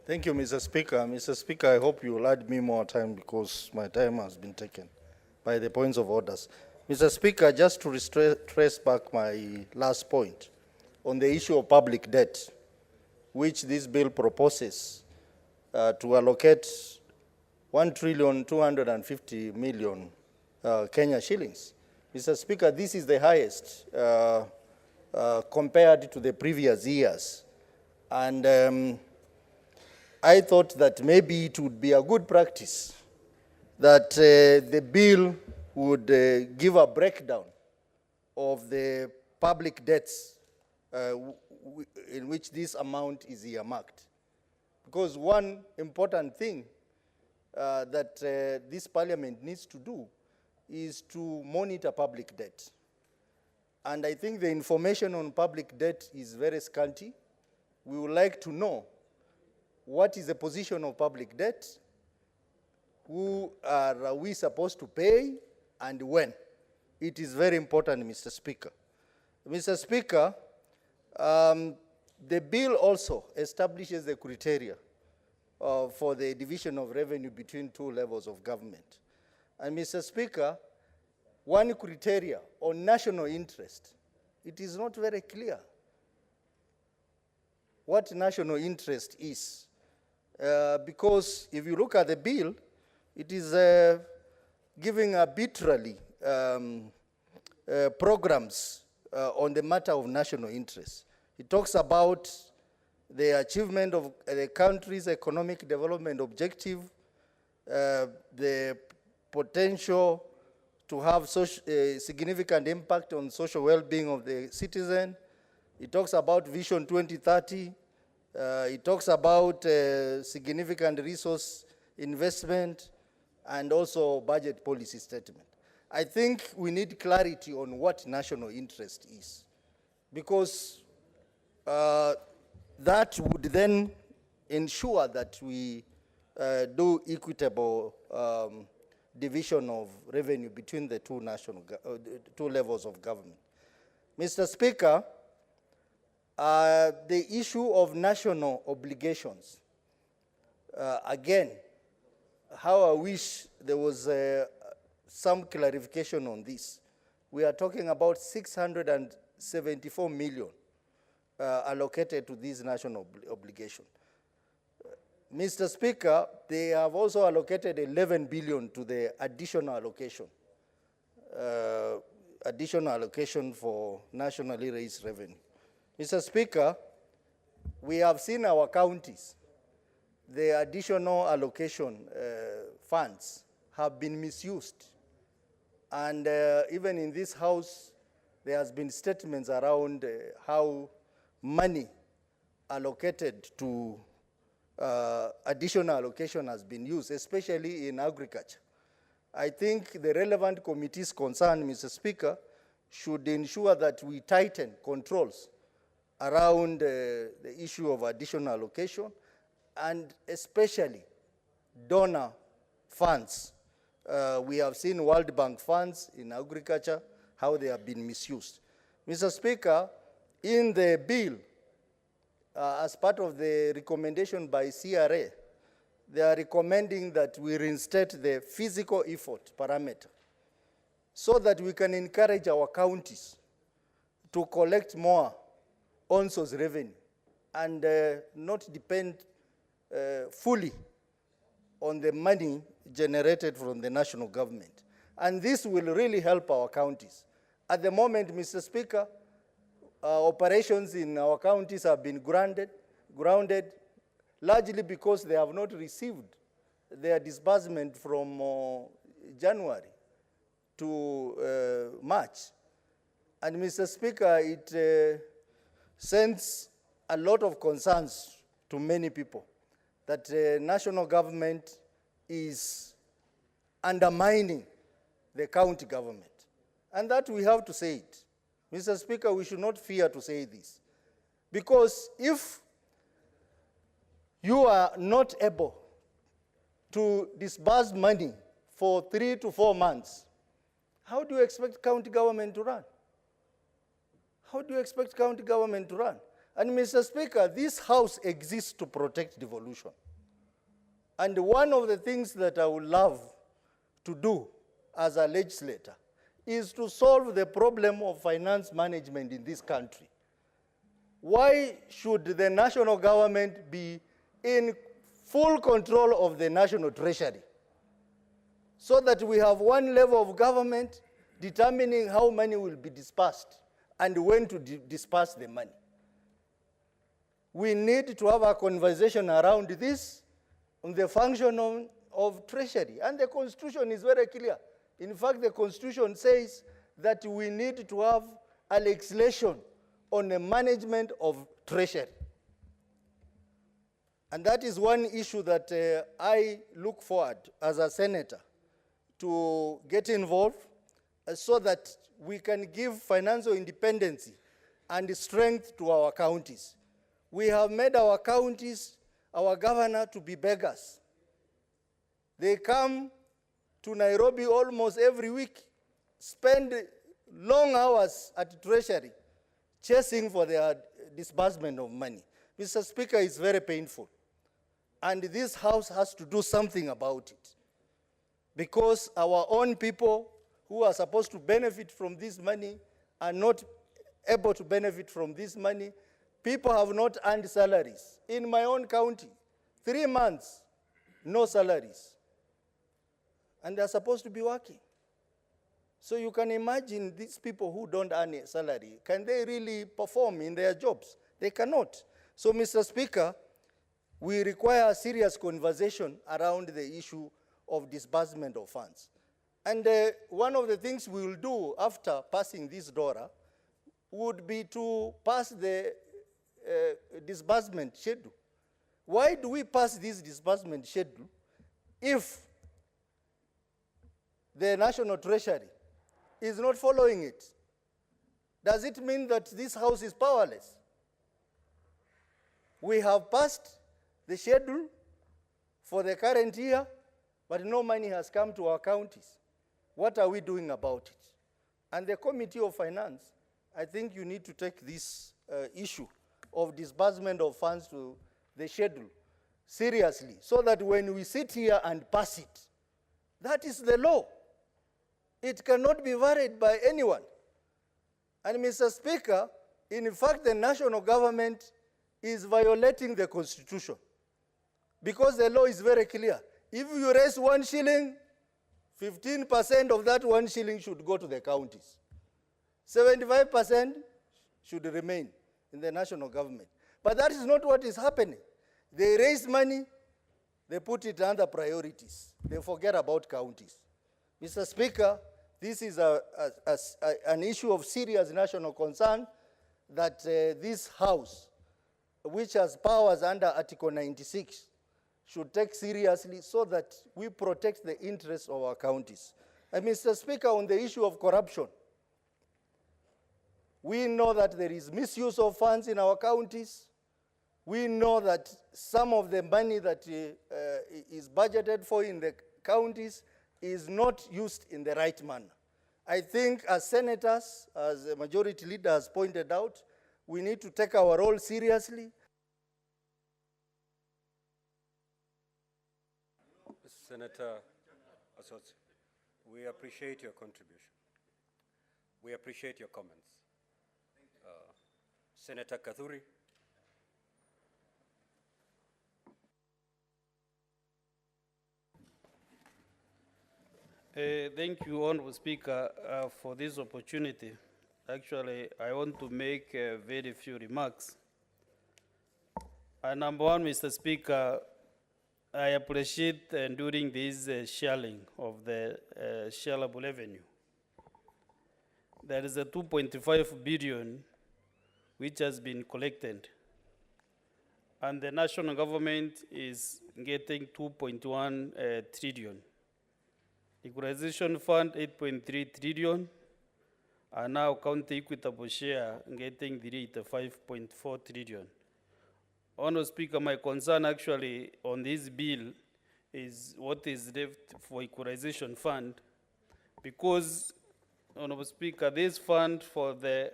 Thank you, Mr. Speaker. Mr. Speaker, I hope you will add me more time because my time has been taken by the points of orders. Mr. Speaker, just to trace back my last point on the issue of public debt, which this bill proposes to allocate 1,250,000,000 Kenya shillings. Mr. Speaker, this is the highest compared to the previous years. And I thought that maybe it would be a good practice that the bill would give a breakdown of the public debts in which this amount is earmarked. Because one important thing that this parliament needs to do is to monitor public debt. And I think the information on public debt is very scanty. We would like to know what is the position of public debt, who are we supposed to pay, and when. It is very important, Mr. Speaker. Mr. Speaker, the bill also establishes the criteria for the division of revenue between two levels of government. And Mr. Speaker, one criteria on national interest, it is not very clear what national interest is. Because if you look at the bill, it is giving arbitrarily programs on the matter of national interest. It talks about the achievement of the country's economic development objective, the potential to have significant impact on social well-being of the citizen. It talks about Vision 2030. It talks about significant resource investment and also budget policy statement. I think we need clarity on what national interest is, because that would then ensure that we do equitable division of revenue between the two levels of government. Mr. Speaker, the issue of national obligations, again, how I wish there was some clarification on this. We are talking about 674 million allocated to this national obligation. Mr. Speaker, they have also allocated 11 billion to the additional allocation for nationally raised revenue. Mr. Speaker, we have seen our counties, the additional allocation funds have been misused. And even in this House, there has been statements around how money allocated to additional allocation has been used, especially in agriculture. I think the relevant committees concerned, Mr. Speaker, should ensure that we tighten controls around the issue of additional allocation, and especially donor funds. We have seen World Bank funds in agriculture, how they have been misused. Mr. Speaker, in the bill, as part of the recommendation by CRA, they are recommending that we reinstate the physical effort parameter so that we can encourage our counties to collect more on-source revenue and not depend fully on the money generated from the national government. And this will really help our counties. At the moment, Mr. Speaker, operations in our counties have been grounded largely because they have not received their disbursement from January to March. And Mr. Speaker, it sends a lot of concerns to many people that the national government is undermining the county government. And that we have to say it. Mr. Speaker, we should not fear to say this. Because if you are not able to disburse money for 3 to 4 months, how do you expect county government to run? How do you expect county government to run? And Mr. Speaker, this House exists to protect devolution. And one of the things that I would love to do as a legislator is to solve the problem of finance management in this country. Why should the national government be in full control of the national treasury? So that we have one level of government determining how money will be dispersed and when to disperse the money. We need to have a conversation around this on the function of treasury. And the Constitution is very clear. In fact, the Constitution says that we need to have a legislation on the management of treasury. And that is one issue that I look forward as a senator to get involved so that we can give financial independence and strength to our counties. We have made our counties, our governor, to be beggars. They come to Nairobi almost every week, spend long hours at Treasury, chasing for their disbursement of money. Mr. Speaker, it's very painful. And this House has to do something about it. Because our own people who are supposed to benefit from this money are not able to benefit from this money. People have not earned salaries. In my own county, 3 months, no salaries. And they're supposed to be working. So you can imagine these people who don't earn a salary, can they really perform in their jobs? They cannot. So, Mr. Speaker, we require a serious conversation around the issue of disbursement of funds. And one of the things we will do after passing this DORA would be to pass the disbursement schedule. Why do we pass this disbursement schedule if the National Treasury is not following it? Does it mean that this House is powerless? We have passed the schedule for the current year, but no money has come to our counties. What are we doing about it? And the Committee of Finance, I think you need to take this issue of disbursement of funds to the schedule seriously, so that when we sit here and pass it, that is the law. It cannot be varied by anyone. And Mr. Speaker, in fact, the national government is violating the Constitution, because the law is very clear. If you raise 1 shilling, 15% of that 1 shilling should go to the counties. 75% should remain in the national government. But that is not what is happening. They raise money, they put it under priorities. They forget about counties. Mr. Speaker, this is an issue of serious national concern that this House, which has powers under Article 96, should take seriously so that we protect the interests of our counties. And Mr. Speaker, on the issue of corruption, we know that there is misuse of funds in our counties. We know that some of the money that is budgeted for in the counties is not used in the right manner. I think as senators, as the majority leader has pointed out, we need to take our role seriously. Senator Asotsi, we appreciate your contribution. We appreciate your comments. Senator Kathuri. Thank you, Honorable Speaker, for this opportunity. Actually, I want to make very few remarks. Number one, Mr. Speaker, I appreciate during this sharing of the shareable revenue. There is a 2.5 billion which has been collected, and the national government is getting 2.1 trillion. Equalization fund 8.3 trillion, and now county equitable share getting the rate of 5.4 trillion. Honourable Speaker, my concern actually on this bill is what is left for equalization fund, because, Honourable Speaker, this fund for the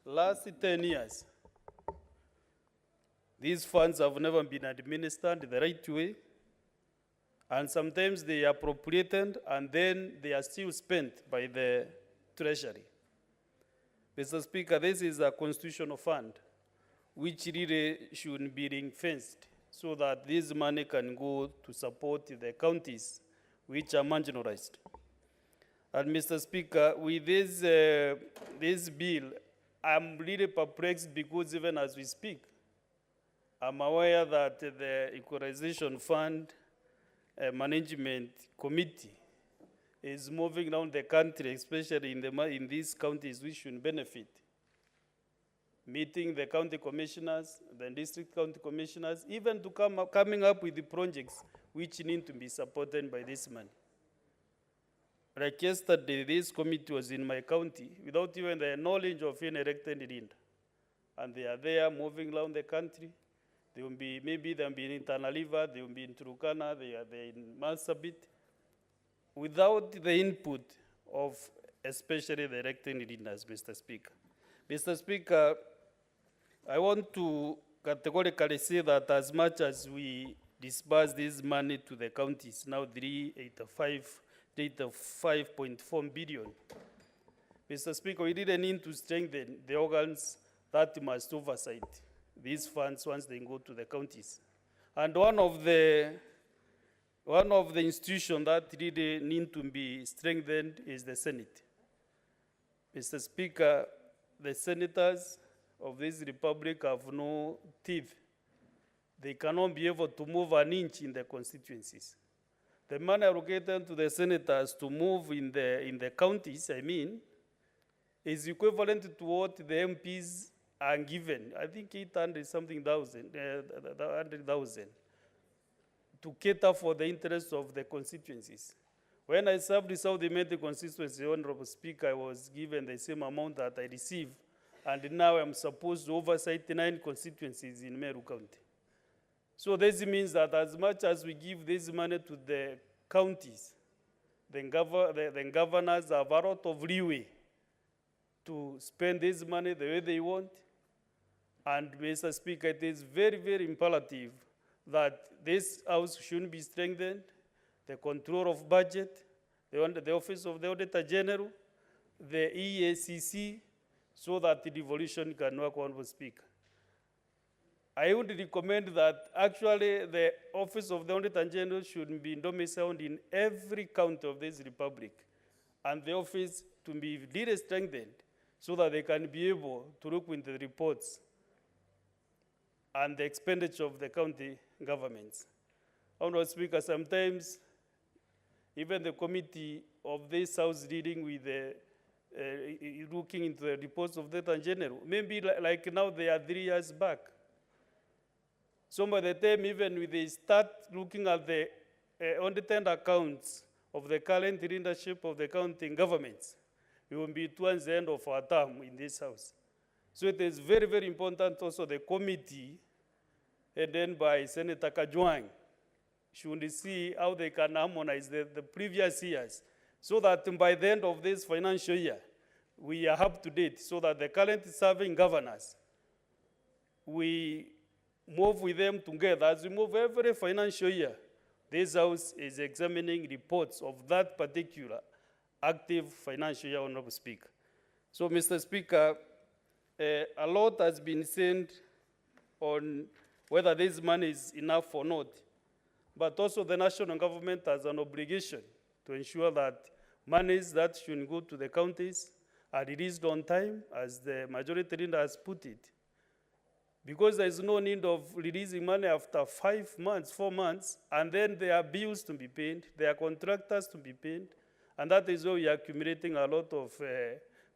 last 10 years, these funds have never been administered the right way, and sometimes they are appropriated and then they are still spent by the Treasury. Mr. Speaker, this is a constitutional fund which really should be ring-fenced so that this money can go to support the counties which are marginalized. And Mr. Speaker, with this bill, I'm really perplexed because even as we speak, I'm aware that the Equalization Fund Management Committee is moving around the country, especially in these counties which should benefit, meeting the county commissioners, the district county commissioners, even to coming up with the projects which need to be supported by this money. Like yesterday, this committee was in my county without even the knowledge of any elected leader. And they are there moving around the country. They will be, maybe they'll be in Tana River, they will be in Turkana, they are there in Marsabit, without the input of especially the elected leaders, Mr. Speaker. Mr. Speaker, I want to categorically say that as much as we disburse this money to the counties, now 5.4 billion. Mr. Speaker, we really need to strengthen the organs that must oversight these funds once they go to the counties. And one of the institutions that really need to be strengthened is the Senate. Mr. Speaker, the senators of this republic have no teeth. They cannot be able to move an inch in the constituencies. The money allocated to the senators to move in the counties, is equivalent to what the MPs are given. I think 100,000 to cater for the interests of the constituencies. When I served the South Imeti constituency, Honorable Speaker, I was given the same amount that I received, and now I'm supposed to oversight 9 constituencies in Meru County. So this means that as much as we give this money to the counties, the governors have a lot of leeway to spend this money the way they want. And Mr. Speaker, it is very, very imperative that this house should be strengthened, the control of budget, the Office of the Auditor General, the EACC, so that the devolution can work, Honorable Speaker. I would recommend that actually the Office of the Auditor General should be domiciled in every county of this republic, and the office to be really strengthened so that they can be able to look into the reports and the expenditure of the county governments. Honorable Speaker, sometimes even the committee of this House dealing with looking into the reports of the Auditor General, maybe like now they are 3 years back. So by the time even when they start looking at the audited accounts of the current leadership of the county governments, we will be towards the end of our term in this House. So it is very, very important also the committee, headed by Senator Kajwang, should see how they can harmonize the previous years, so that by the end of this financial year, we are up to date, so that the current serving governors, we move with them together. As we move every financial year, this House is examining reports of that particular active financial year, Honorable Speaker. So, Mr. Speaker, a lot has been said on whether this money is enough or not, but also the national government has an obligation to ensure that monies that should go to the counties are released on time, as the majority leader has put it. Because there is no need of releasing money after 5 months, 4 months, and then there are bills to be paid, there are contractors to be paid, and that is why we are accumulating a lot of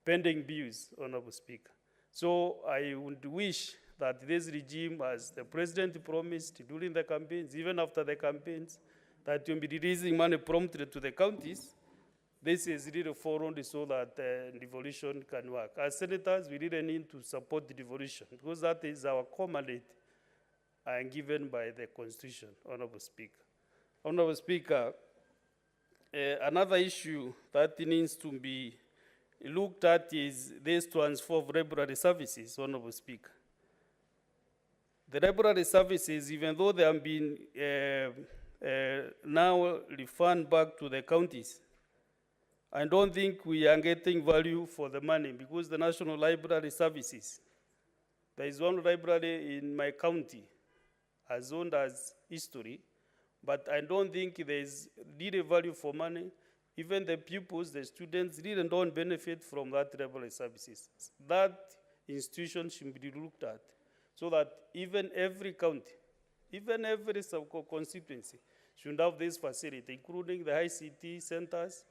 pending bills, Honorable Speaker. So I would wish that this regime, as the President promised during the campaigns, even after the campaigns, that will be releasing money promptly to the counties. This is really forward so that devolution can work. As senators, we really need to support the devolution because that is our commandate and given by the Constitution, Honorable Speaker. Honorable Speaker, another issue that needs to be looked at is this transfer of library services, Honorable Speaker. The library services, even though they have been now refunded back to the counties, I don't think we are getting value for the money because the National Library Services, there is one library in my county as owned as history, but I don't think there is really value for money. Even the pupils, the students, really don't benefit from that library services. That institution should be looked at so that even every county, even every constituency should have this facility, including the ICT centers,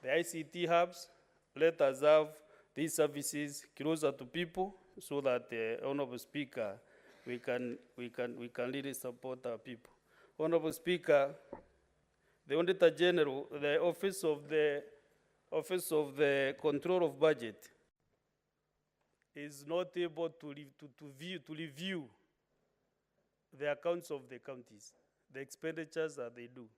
the ICT hubs. Let us have these services closer to people so that, Honorable Speaker, we can really support our people. Honorable Speaker, the Auditor General, the Office of the Control of Budget is not able to review the accounts of the counties, the expenditures that they do.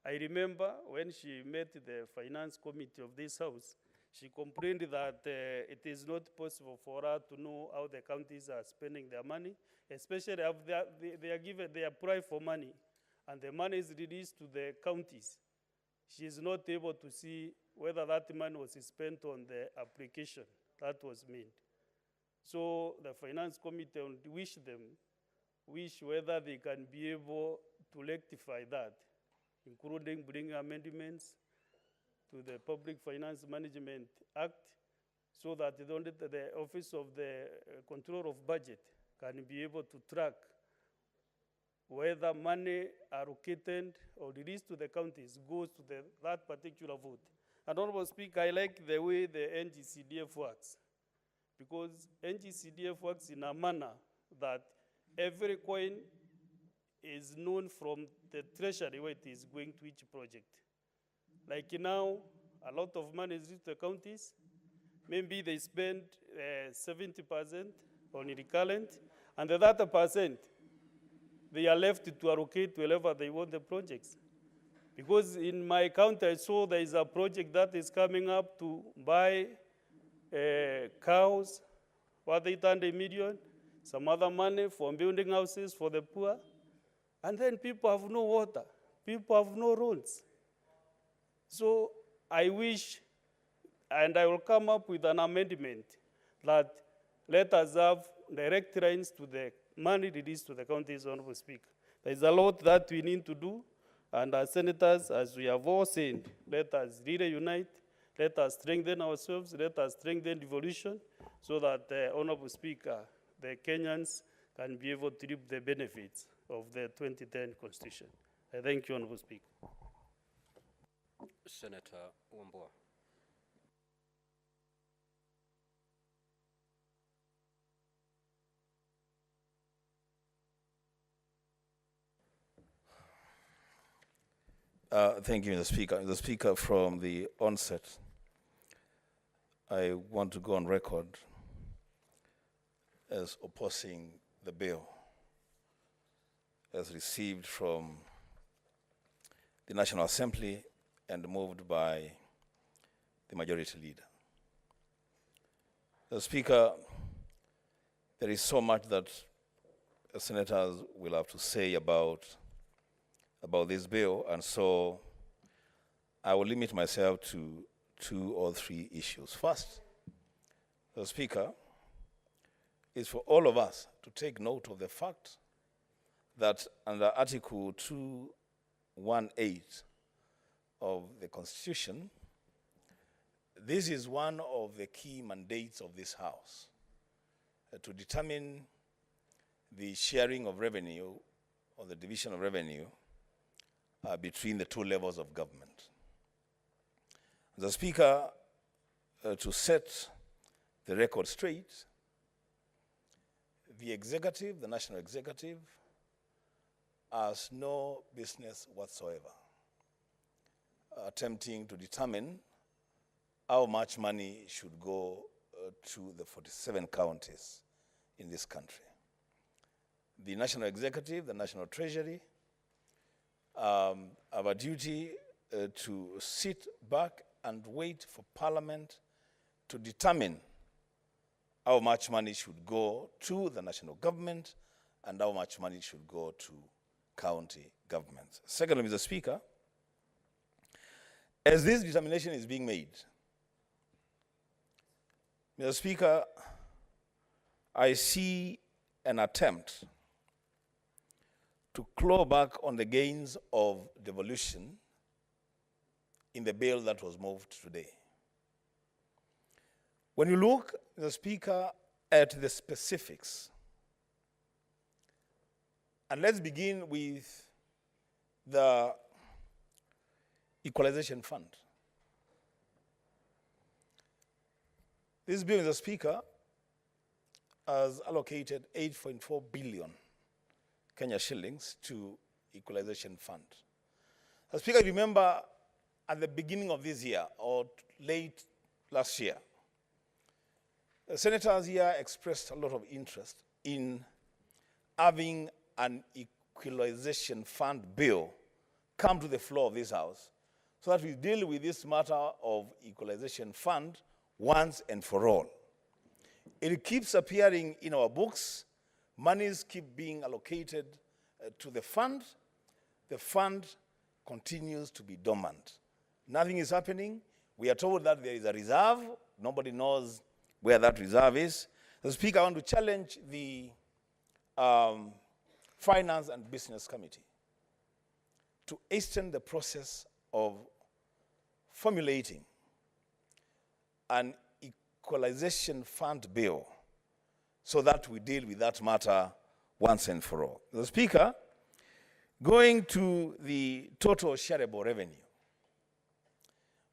I remember when she met the Finance Committee of this House, she complained that it is not possible for her to know how the counties are spending their money, especially if they apply for money, and the money is released to the counties. She is not able to see whether that money was spent on the application that was made. So the Finance Committee wish whether they can be able to rectify that, including bringing amendments to the Public Finance Management Act so that the Office of the Control of Budget can be able to track whether money allocated or released to the counties goes to that particular vote. And Honorable Speaker, I like the way the NGCDF works, because NGCDF works in a manner that every coin is known from the treasury where it is going to each project. Like now, a lot of money is reached to the counties. Maybe they spend 70% on recurrent, and the other percent, they are left to allocate wherever they want the projects. Because in my county, I saw there is a project that is coming up to buy cows worth 800 million, some other money for building houses for the poor. And then people have no water, people have no roads. So I wish, and I will come up with an amendment that let us have direct lines to the money released to the counties, Honorable Speaker. There is a lot that we need to do, and as senators, as we have all said, let us really unite, let us strengthen ourselves, let us strengthen devolution, so that, Honorable Speaker, the Kenyans can be able to reap the benefits of the 2010 Constitution. I thank you, Honorable Speaker. Senator Wambua. Thank you, Mr. Speaker. Mr. Speaker, from the onset, I want to go on record as opposing the bill as received from the National Assembly and moved by the Majority Leader. Mr. Speaker, there is so much that senators will have to say about this bill, and so I will limit myself to 2 or 3 issues. First, the Speaker, is for all of us to take note of the fact that under Article 218 of the Constitution, this is one of the key mandates of this House, to determine the sharing of revenue or the division of revenue between the two levels of government. The Speaker, to set the record straight, the executive, the national executive, has no business whatsoever attempting to determine how much money should go to the 47 counties in this country. The national executive, the national treasury, have a duty to sit back and wait for Parliament to determine how much money should go to the national government and how much money should go to county governments. Secondly, Mr. Speaker, as this determination is being made, Mr. Speaker, I see an attempt to claw back on the gains of devolution in the bill that was moved today. When you look, Mr. Speaker, at the specifics, and let's begin with the Equalization Fund. This bill, Mr. Speaker, has allocated 8.4 billion Kenya shillings to Equalization Fund. Mr. Speaker, I remember at the beginning of this year or late last year, the senators here expressed a lot of interest in having an Equalization Fund bill come to the floor of this House so that we deal with this matter of Equalization Fund once and for all. It keeps appearing in our books. Monies keep being allocated to the fund. The fund continues to be dormant. Nothing is happening. We are told that there is a reserve. Nobody knows where that reserve is. Mr. Speaker, I want to challenge the Finance and Business Committee to hasten the process of formulating an Equalization Fund bill so that we deal with that matter once and for all. Mr. Speaker, going to the total shareable revenue,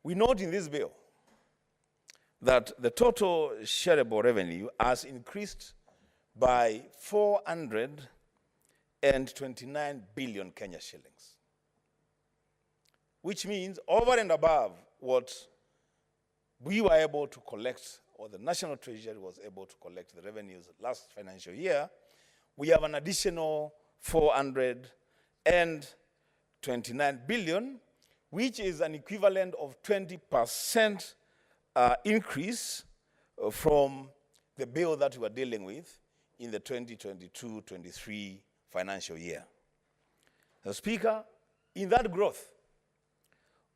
we note in this bill that the total shareable revenue has increased by 429 billion Kenya shillings, which means over and above what we were able to collect, or the National Treasury was able to collect the revenues last financial year, we have an additional 429 billion, which is an equivalent of 20% increase from the bill that we are dealing with in the 2022-23 financial year. The Speaker, in that growth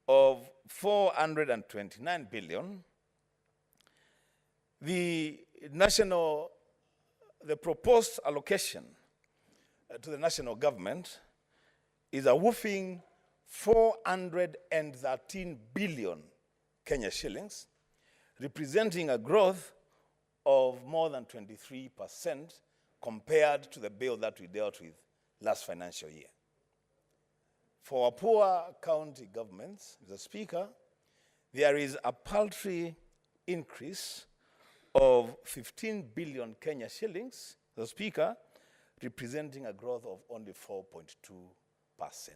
of 429 billion, the proposed allocation to the national government is a whopping 413 billion Kenya shillings, representing a growth of more than 23% compared to the bill that we dealt with last financial year. For our poor county governments, Mr. Speaker, there is a paltry increase of 15 billion Kenya shillings, Mr. Speaker, representing a growth of only 4.2%.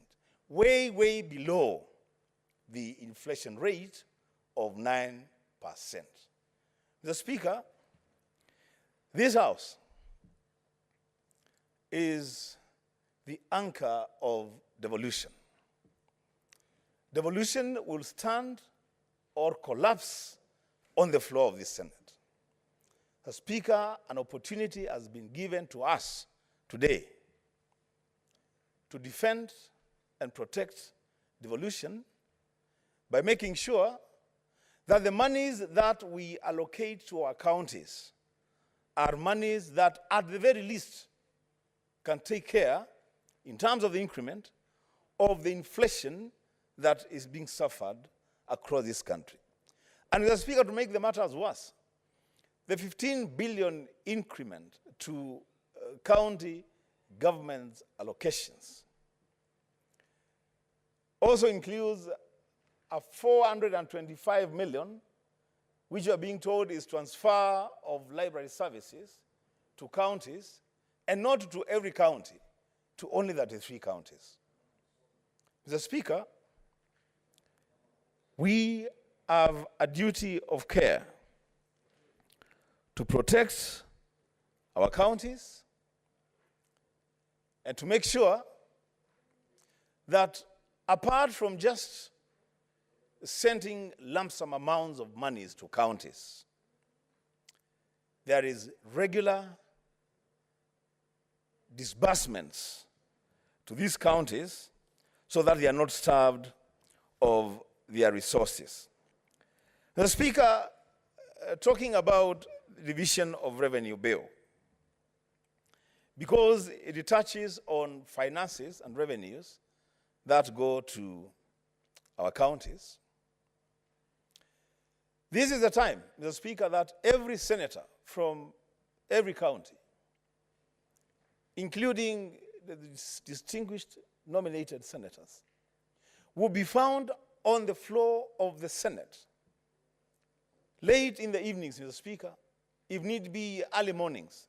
Way, way below the inflation rate of 9%. Mr. Speaker, this House is the anchor of devolution. Devolution will stand or collapse on the floor of this Senate. Mr. Speaker, an opportunity has been given to us today to defend and protect devolution by making sure that the monies that we allocate to our counties are monies that, at the very least, can take care, in terms of the increment, of the inflation that is being suffered across this country. And Mr. Speaker, to make the matters worse, the 15 billion increment to county government allocations also includes a 425 million, which you are being told is transfer of library services to counties, and not to every county, to only 33 counties. Mr. Speaker, we have a duty of care to protect our counties and to make sure that apart from just sending lump sum amounts of monies to counties, there is regular disbursements to these counties so that they are not starved of their resources. The Speaker, talking about division of revenue bill, because it touches on finances and revenues that go to our counties. This is the time, Mr. Speaker, that every senator from every county, including the distinguished nominated senators, will be found on the floor of the Senate late in the evenings, Mr. Speaker, if need be early mornings,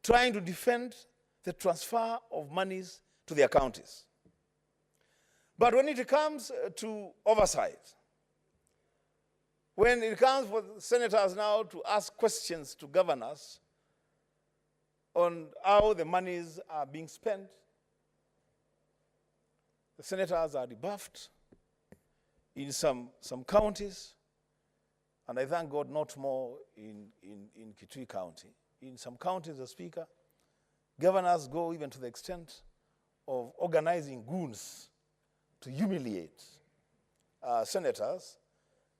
trying to defend the transfer of monies to their counties. But when it comes to oversight, when it comes for senators now to ask questions to governors on how the monies are being spent, the senators are rebuffed in some counties, and I thank God not more in Kitui County. In some counties, the Speaker, governors go even to the extent of organizing goons to humiliate senators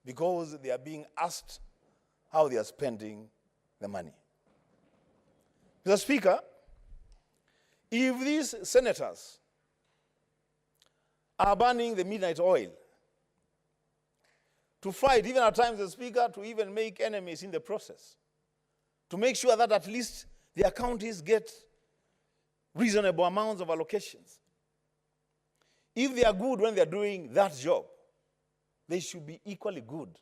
because they are being asked how they are spending the money. Mr. Speaker, if these senators are burning the midnight oil to fight, even at times, the Speaker, to even make enemies in the process, to make sure that at least their counties get reasonable amounts of allocations. If they are good when they are doing that job, they should be equally good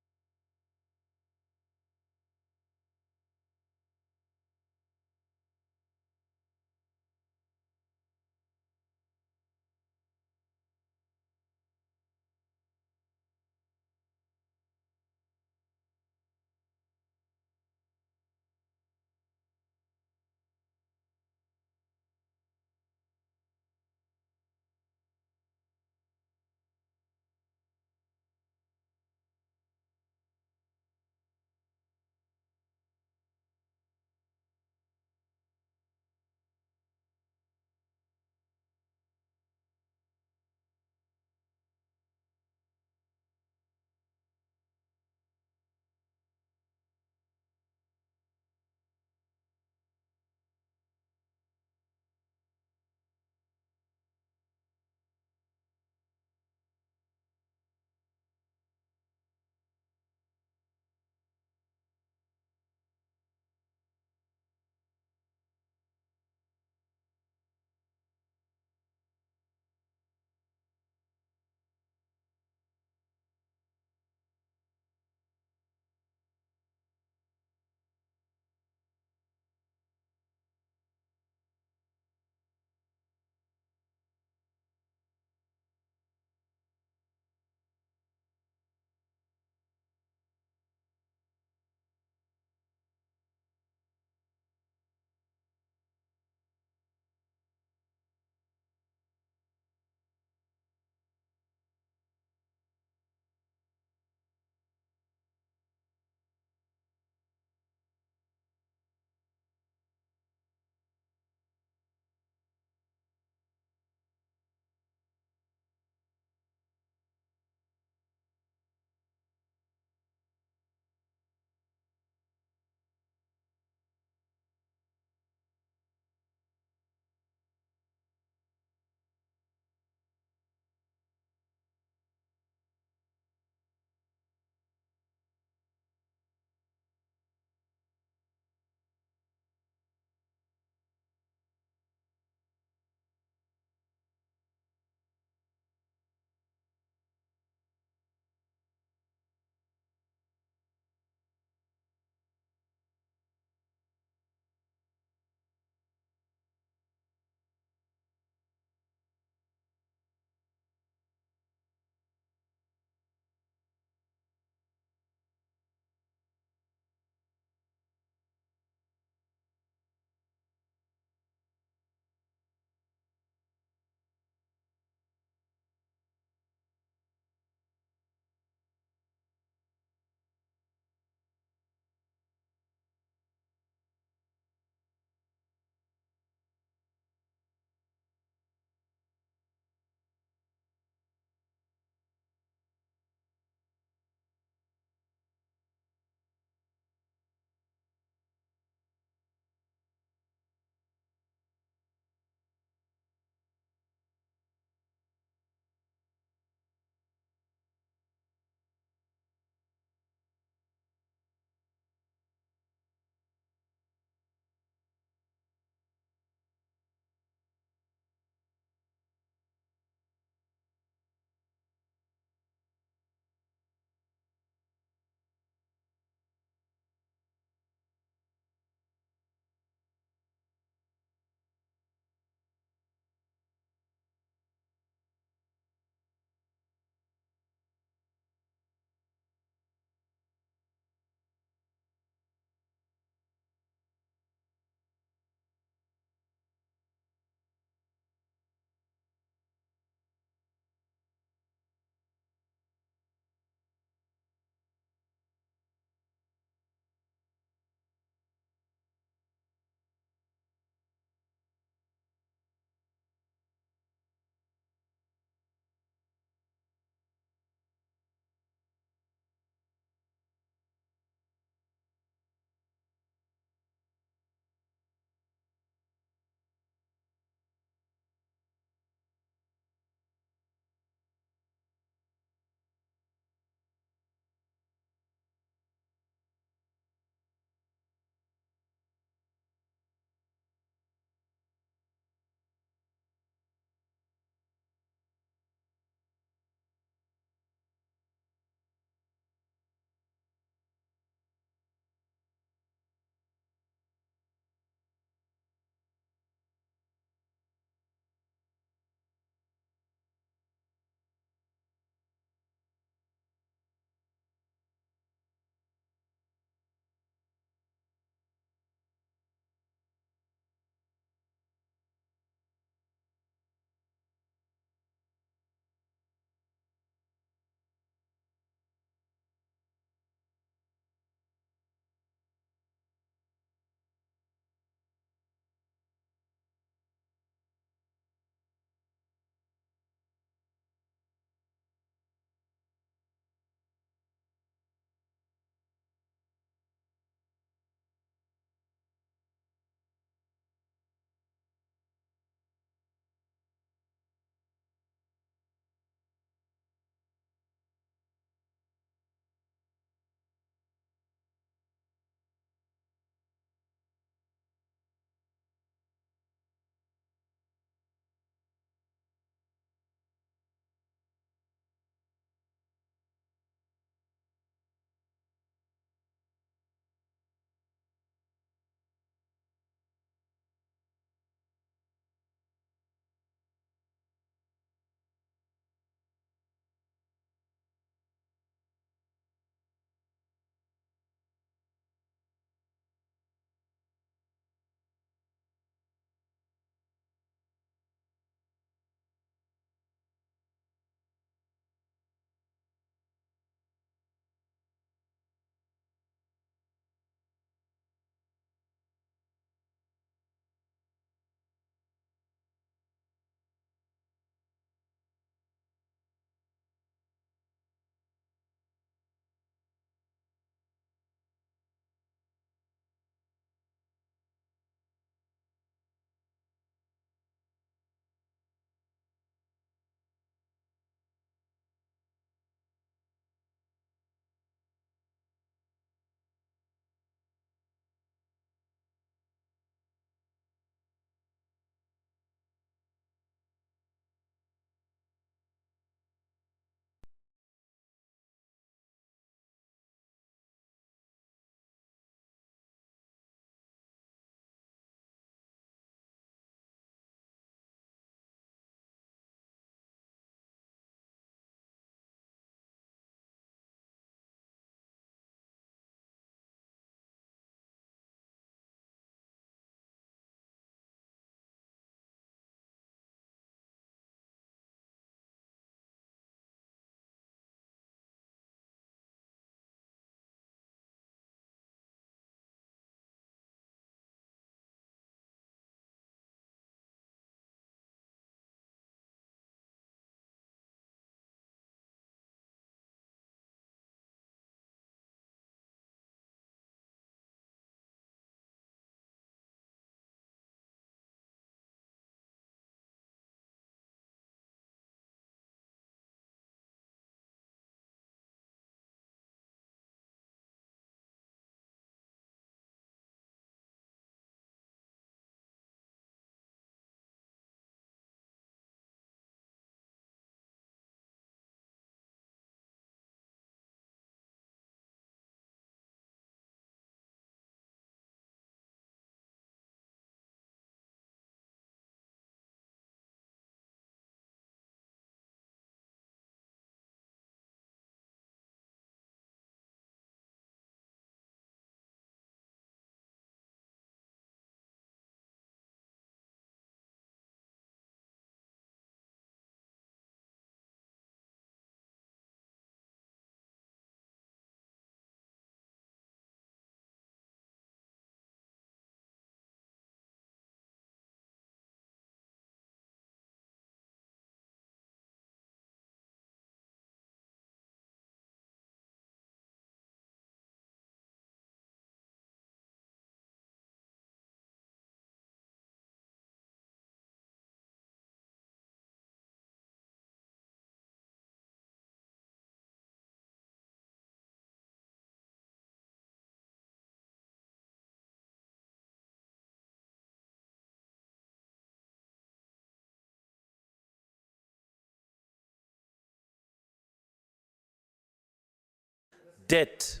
debt.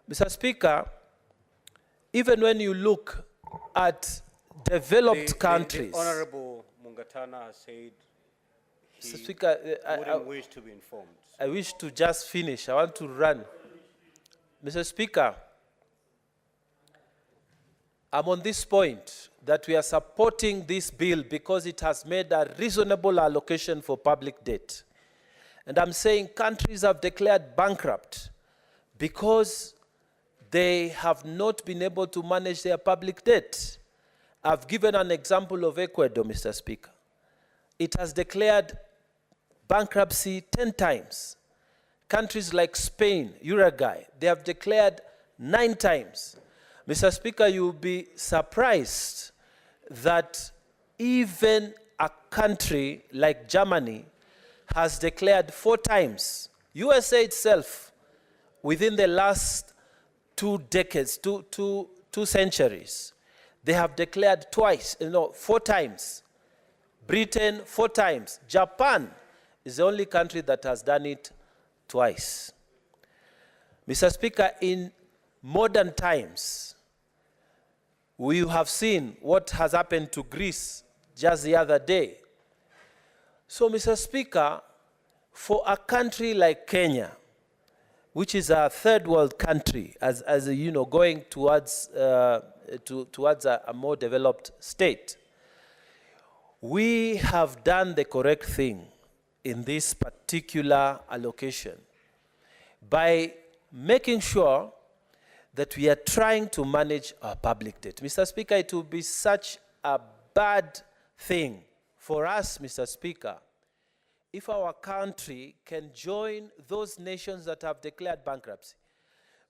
Mr. Speaker, even when you look at developed countries. The Honorable Mungatana has said he Mr. Speaker, wouldn't wish to be informed. I wish to just finish. I want to run. Mr. Speaker, I'm on this point that we are supporting this bill because it has made a reasonable allocation for public debt. And I'm saying countries have declared bankrupt because they have not been able to manage their public debt. I've given an example of Ecuador, Mr. Speaker. It has declared bankruptcy 10 times. Countries like Spain, Uruguay, they have declared 9 times. Mr. Speaker, you'll be surprised that even a country like Germany has declared 4 times. USA itself, within the last 2 decades, two centuries, they have declared 4 times. Britain, 4 times. Japan is the only country that has done it twice. Mr. Speaker, in modern times, we have seen what has happened to Greece just the other day. So, Mr. Speaker, for a country like Kenya, which is a third world country, as you know, going towards a more developed state, we have done the correct thing in this particular allocation by making sure that we are trying to manage our public debt. Mr. Speaker, it will be such a bad thing for us, Mr. Speaker, if our country can join those nations that have declared bankruptcy.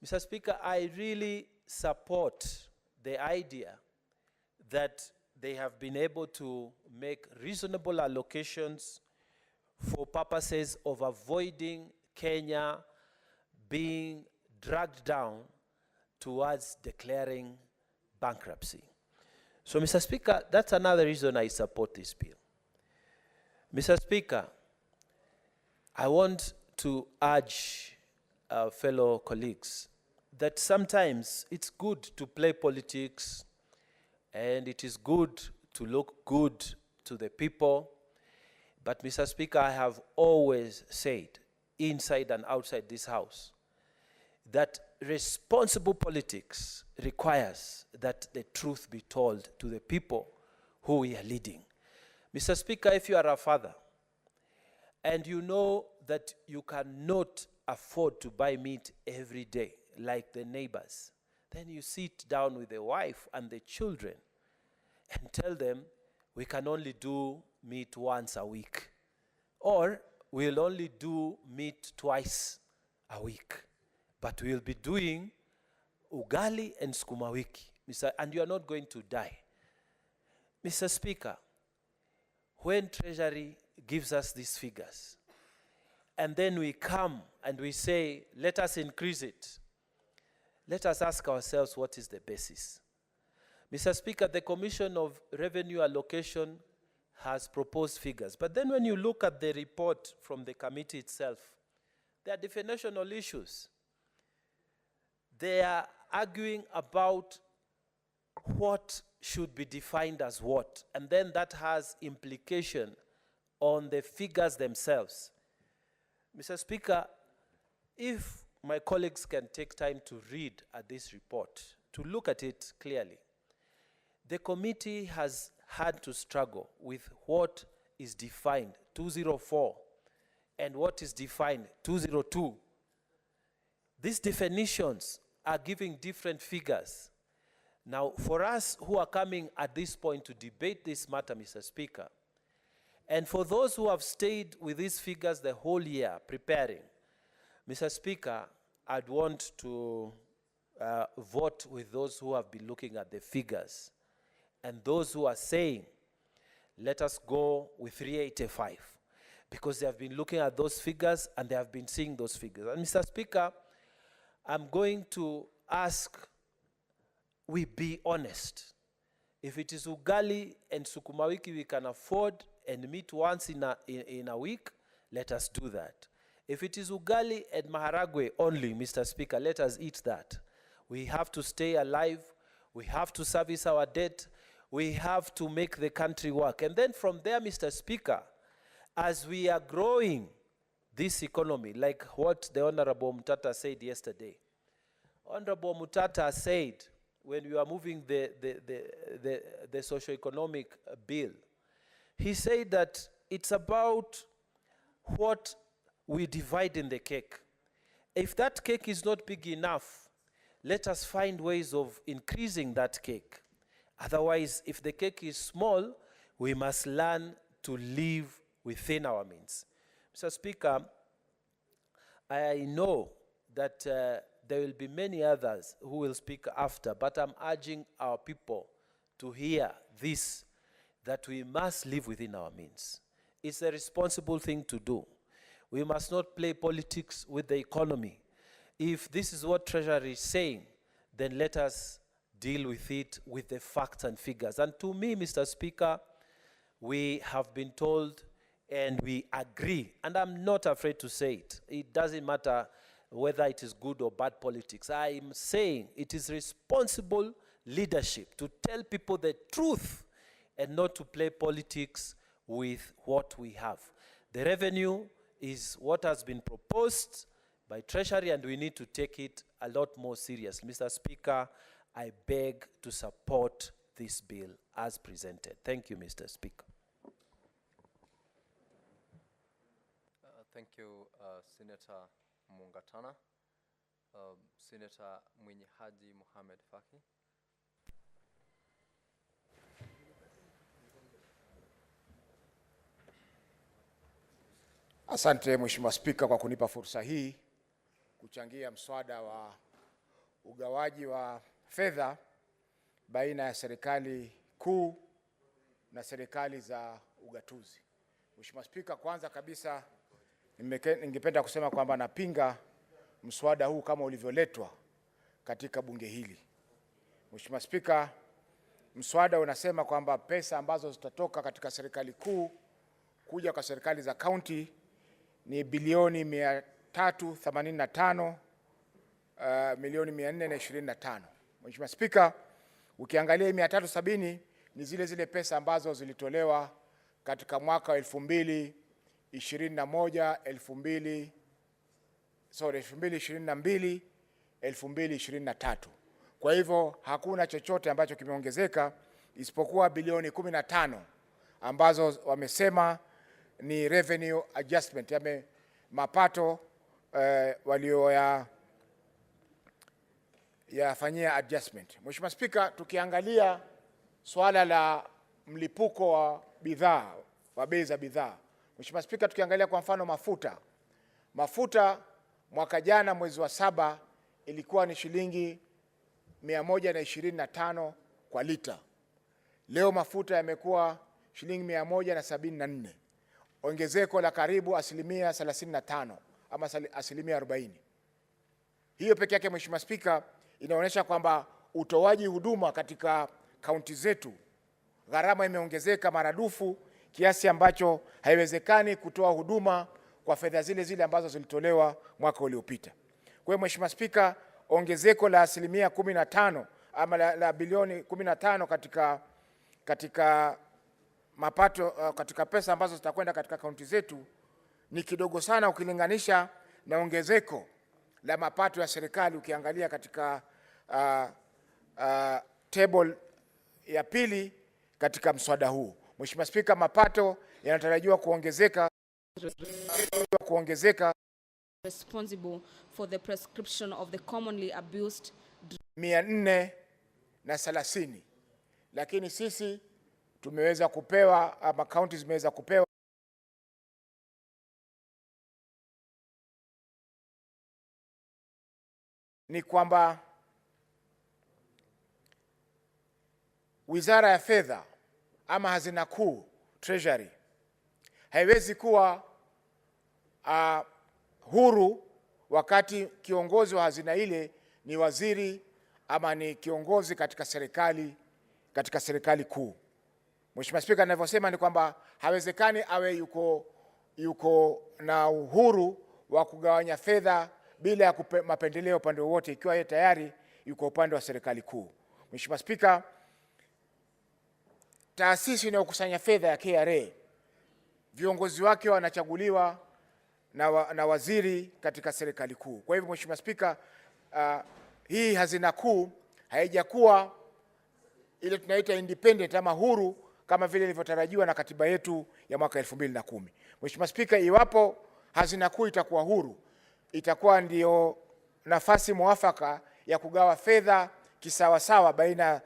Mr. Speaker, I really support the idea that they have been able to make reasonable allocations for purposes of avoiding Kenya being dragged down towards declaring bankruptcy. So, Mr. Speaker, that's another reason I support this bill. Mr. Speaker, I want to urge our fellow colleagues that sometimes it's good to play politics and it is good to look good to the people. But, Mr. Speaker, I have always said, inside and outside this House, that responsible politics requires that the truth be told to the people who we are leading. Mr. Speaker, if you are a father and you know that you cannot afford to buy meat every day like the neighbors, then you sit down with the wife and the children and tell them, we can only do meat once a week, or we'll only do meat twice a week, but we'll be doing ugali and sukuma wiki, and you are not going to die. Mr. Speaker, when Treasury gives us these figures, and then we come and we say, let us increase it, let us ask ourselves, what is the basis? Mr. Speaker, the Commission of Revenue Allocation has proposed figures. But then when you look at the report from the committee itself, there are definitional issues. They are arguing about what should be defined as what, and then that has implication on the figures themselves. Mr. Speaker, if my colleagues can take time to read at this report, to look at it clearly, the committee has had to struggle with what is defined 204 and what is defined 202. These definitions are giving different figures. Now, for us who are coming at this point to debate this matter, Mr. Speaker, and for those who have stayed with these figures the whole year preparing, Mr. Speaker, I'd want to vote with those who have been looking at the figures and those who are saying, let us go with 385, because they have been looking at those figures and they have been seeing those figures. And Mr. Speaker, I'm going to ask we be honest. If it is ugali and sukuma wiki we can afford and meet once in a week, let us do that. If it is ugali and maharagwe only, Mr. Speaker, let us eat that. We have to stay alive. We have to service our debt. We have to make the country work. And then from there, Mr. Speaker, as we are growing this economy, like what the Honorable Mutata said yesterday. Honorable Mutata said, when we were moving the socio-economic bill, he said that it's about what we divide in the cake. If that cake is not big enough, let us find ways of increasing that cake. Otherwise, if the cake is small, we must learn to live within our means. Mr. Speaker, I know that there will be many others who will speak after, but I'm urging our people to hear this, that we must live within our means. It's a responsible thing to do. We must not play politics with the economy. If this is what Treasury is saying, then let us deal with it with the facts and figures. And to me, Mr. Speaker, we have been told and we agree, and I'm not afraid to say it. It doesn't matter whether it is good or bad politics. I'm saying it is responsible leadership to tell people the truth and not to play politics with what we have. The revenue is what has been proposed by Treasury, and we need to take it a lot more seriously. Mr. Speaker, I beg to support this bill as presented. Thank you, Mr. Speaker. Thank you, Senator Mungatana. Senator Mwenye Haji Mohamed Faki. Asante Mheshimiwa Spika kwa kunipa fursa hii kuchangia mswada wa ugawaji wa fedha baina ya serikali kuu na serikali za ugatuzi. Mheshimiwa Spika, kwanza kabisa ningependa kusema kwamba napinga mswada huu kama ulivyoletwa katika bunge hili. Mheshimiwa Spika, mswada unasema kwamba pesa ambazo zitatoka katika serikali kuu kuja kwa serikali za kaunti ni bilioni 385 milioni 425. Mheshimiwa Spika, ukiangalia 370 ni zile pesa ambazo zilitolewa katika mwaka 2022 2023. Kwa hivyo hakuna chochote ambacho kimeongezeka isipokuwa bilioni 15 ambazo wamesema ni revenue adjustment, yani mapato yafanyia adjustment. Mheshimiwa Spika, tukiangalia swala la mlipuko wa bidhaa, wa bei za bidhaa. Mheshimiwa Spika, tukiangalia kwa mfano mafuta mwaka jana mwezi wa 7 ilikuwa ni shilingi 125 kwa lita. Leo mafuta yamekuwa shilingi 174. Ongezeko la karibu 35% ama 40%. Hiyo peke yake Mheshimiwa Spika inaonyesha kwamba utoaji huduma katika kaunti zetu, gharama imeongezeka maradufu kiasi ambacho haiwezekani kutoa huduma kwa fedha zile ambazo zilitolewa mwaka uliopita. Kwa hiyo Mheshimiwa Spika, ongezeko la 15% ama la bilioni 15 katika mapato katika pesa ambazo zitakwenda katika kaunti zetu ni kidogo sana ukilinganisha na ongezeko la mapato ya serikali. Ukiangalia katika table ya pili katika mswada huu, Mheshimiwa Spika, mapato yanatarajiwa kuongezeka responsible for the prescription of the commonly abused 430, lakini sisi tumeweza kupewa ama county zimeweza kupewa ni kwamba Wizara ya Fedha ama Hazina Kuu, Treasury, haiwezi kuwa huru wakati kiongozi wa hazina ile ni waziri ama ni kiongozi katika serikali kuu. Mheshimiwa Spika, ninavyosema ni kwamba haiwezekani awe yuko na uhuru wa kugawanya fedha bila ya mapendeleo upande wowote, ikiwa yeye tayari yuko upande wa serikali kuu. Mheshimiwa Spika, taasisi inayokusanya fedha ya KRA, viongozi wake wanachaguliwa na waziri katika serikali kuu. Kwa hivyo Mheshimiwa Spika, hii hazina kuu haijakuwa ile tunaita independent ama huru kama vile ilivyotarajiwa na katiba yetu ya mwaka 2010. Mheshimiwa Spika, iwapo hazina kuu itakuwa huru, itakuwa ndio nafasi mwafaka ya kugawa fedha kisawasawa baina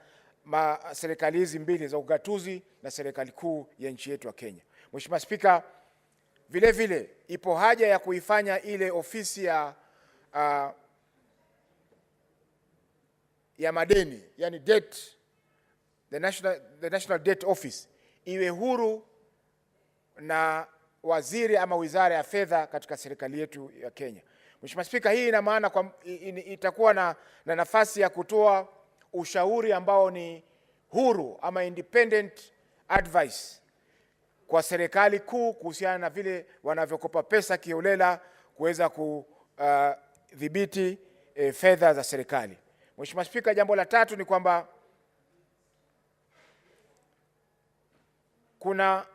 serikali hizi mbili za ugatuzi na serikali kuu ya nchi yetu ya Kenya. Mheshimiwa Spika, vile vile ipo haja ya kuifanya ile ofisi ya madeni, yani debt, the National Debt Office, iwe huru na waziri ama wizara ya fedha katika serikali yetu ya Kenya. Mheshimiwa Spika, hii ina maana itakuwa na nafasi ya kutoa ushauri ambao ni huru ama independent advice kwa serikali kuu kuhusiana na vile wanavyokopa pesa kiholela kuweza kudhibiti fedha za serikali. Mheshimiwa Spika, jambo la tatu ni kwamba kuna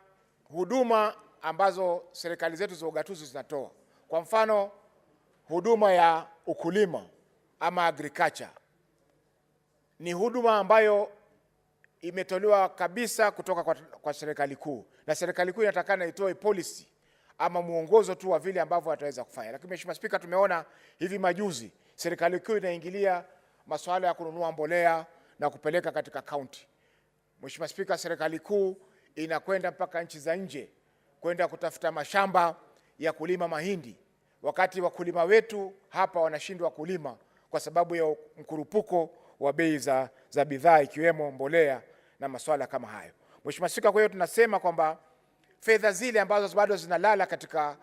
huduma ambazo serikali zetu za ugatuzi zinatoa. Kwa mfano, huduma ya ukulima ama agriculture ni huduma ambayo imetolewa kabisa kutoka kwa serikali kuu, na serikali kuu inatakana itoe policy ama muongozo tu wa vile ambavyo wataweza kufanya. Lakini Mheshimiwa Spika, tumeona hivi majuzi serikali kuu inaingilia masuala ya kununua mbolea na kupeleka katika kaunti. Mheshimiwa Spika, serikali kuu inakwenda mpaka nchi za nje kwenda kutafuta mashamba ya kulima mahindi, wakati wakulima wetu hapa wanashindwa kulima kwa sababu ya mkurupuko wa bei za bidhaa ikiwemo mbolea na masuala kama hayo. Mheshimiwa Spika, kwa hiyo tunasema kwamba fedha zile ambazo bado zinalala katika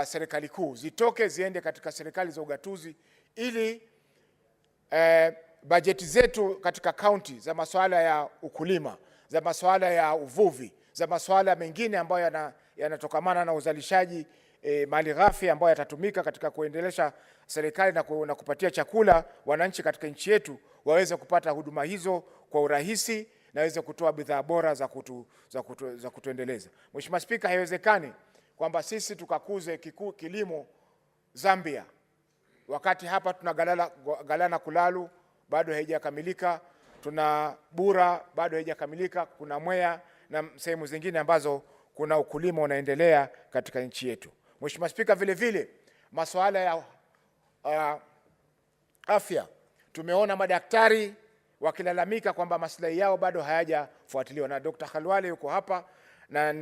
serikali kuu zitoke ziende katika serikali za ugatuzi, ili bajeti zetu katika kaunti za masuala ya ukulima, za masuala ya uvuvi, za masuala mengine ambayo yanatokamana na uzalishaji mali ghafi ambayo yatatumika katika kuendelesha serikali na kupatia chakula wananchi katika nchi yetu, waweze kupata huduma hizo kwa urahisi na waweze kutoa bidhaa bora za kutuendeleza. Mheshimiwa Spika, haiwezekani kwamba sisi tukakuze kilimo Zambia wakati hapa tuna Galana Kulalu bado haijakamilika, tuna Bura bado haijakamilika, kuna Mwea na sehemu zingine ambazo kuna ukulima unaendelea katika nchi yetu. Mheshimiwa Spika, vile vile masuala ya afya, tumeona madaktari wakilalamika kwamba maslahi yao bado hayajafuatiliwa, na Dr. Khalwale yuko hapa na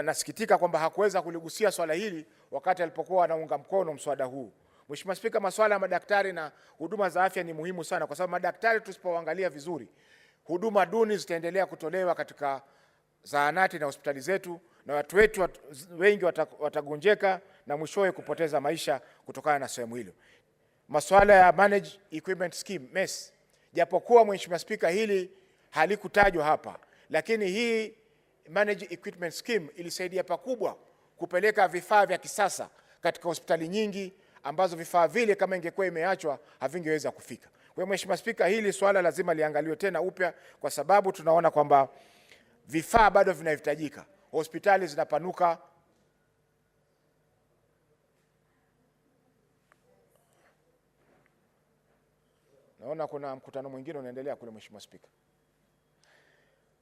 nasikitika kwamba hakuweza kuligusia swala hili wakati alipokuwa anaunga mkono mswada huu. Mheshimiwa Spika, masuala ya madaktari na huduma za afya ni muhimu sana, kwa sababu madaktari tusipoangalia vizuri, huduma duni zitaendelea kutolewa katika zahanati na hospitali zetu, na watu wetu wengi watagonjeka na mwishowe kupoteza maisha kutokana na sehemu hilo. Masuala ya Managed Equipment Scheme MES, japokuwa Mheshimiwa Spika hili halikutajwa hapa, lakini hii Managed Equipment Scheme ilisaidia pakubwa kupeleka vifaa vya kisasa katika hospitali nyingi ambazo vifaa vile kama ingekuwa imeachwa havingeweza kufika. Kwa hiyo Mheshimiwa Spika, hili swala lazima liangaliwe tena upya, kwa sababu tunaona kwamba vifaa bado vinahitajika, hospitali zinapanuka. Naona kuna mkutano mwingine unaendelea kule Mheshimiwa Spika.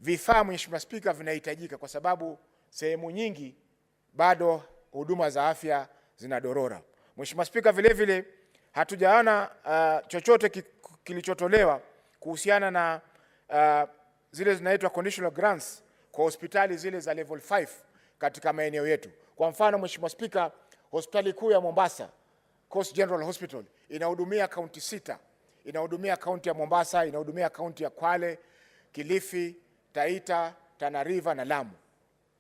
Vifaa Mheshimiwa Spika vinahitajika kwa sababu sehemu nyingi bado huduma za afya zinadorora. Mheshimiwa Spika, vile vile hatujaona chochote kilichotolewa kuhusiana na zile zinaitwa conditional grants kwa hospitali zile za level 5 katika maeneo yetu. Kwa mfano Mheshimiwa Spika, hospitali kuu ya Mombasa, Coast General Hospital, inahudumia kaunti 6. Inahudumia kaunti ya Mombasa, inahudumia kaunti ya Kwale, Kilifi, Taita, Tana River na Lamu.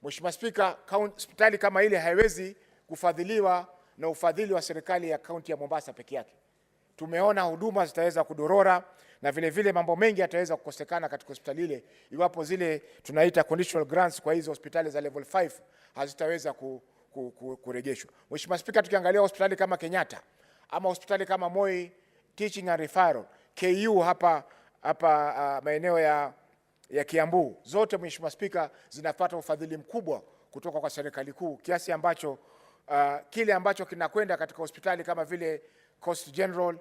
Mheshimiwa Spika, hospitali kama ile haiwezi kufadhiliwa na ufadhili wa serikali ya kaunti ya Mombasa peke yake. Tumeona huduma zitaweza kudorora na vile vile mambo mengi yataweza kukosekana katika hospitali ile iwapo zile tunaita conditional grants kwa hizo hospitali za level 5 hazitaweza kurejeshwa. Mheshimiwa Spika, tukiangalia hospitali kama Kenyatta ama hospitali kama Moi Teaching and Referral, KU hapa maeneo ya Kiambu, zote Mheshimiwa Spika zinapata ufadhili mkubwa kutoka kwa serikali kuu, kiasi ambacho kile ambacho kinakwenda katika hospitali kama vile Coast General,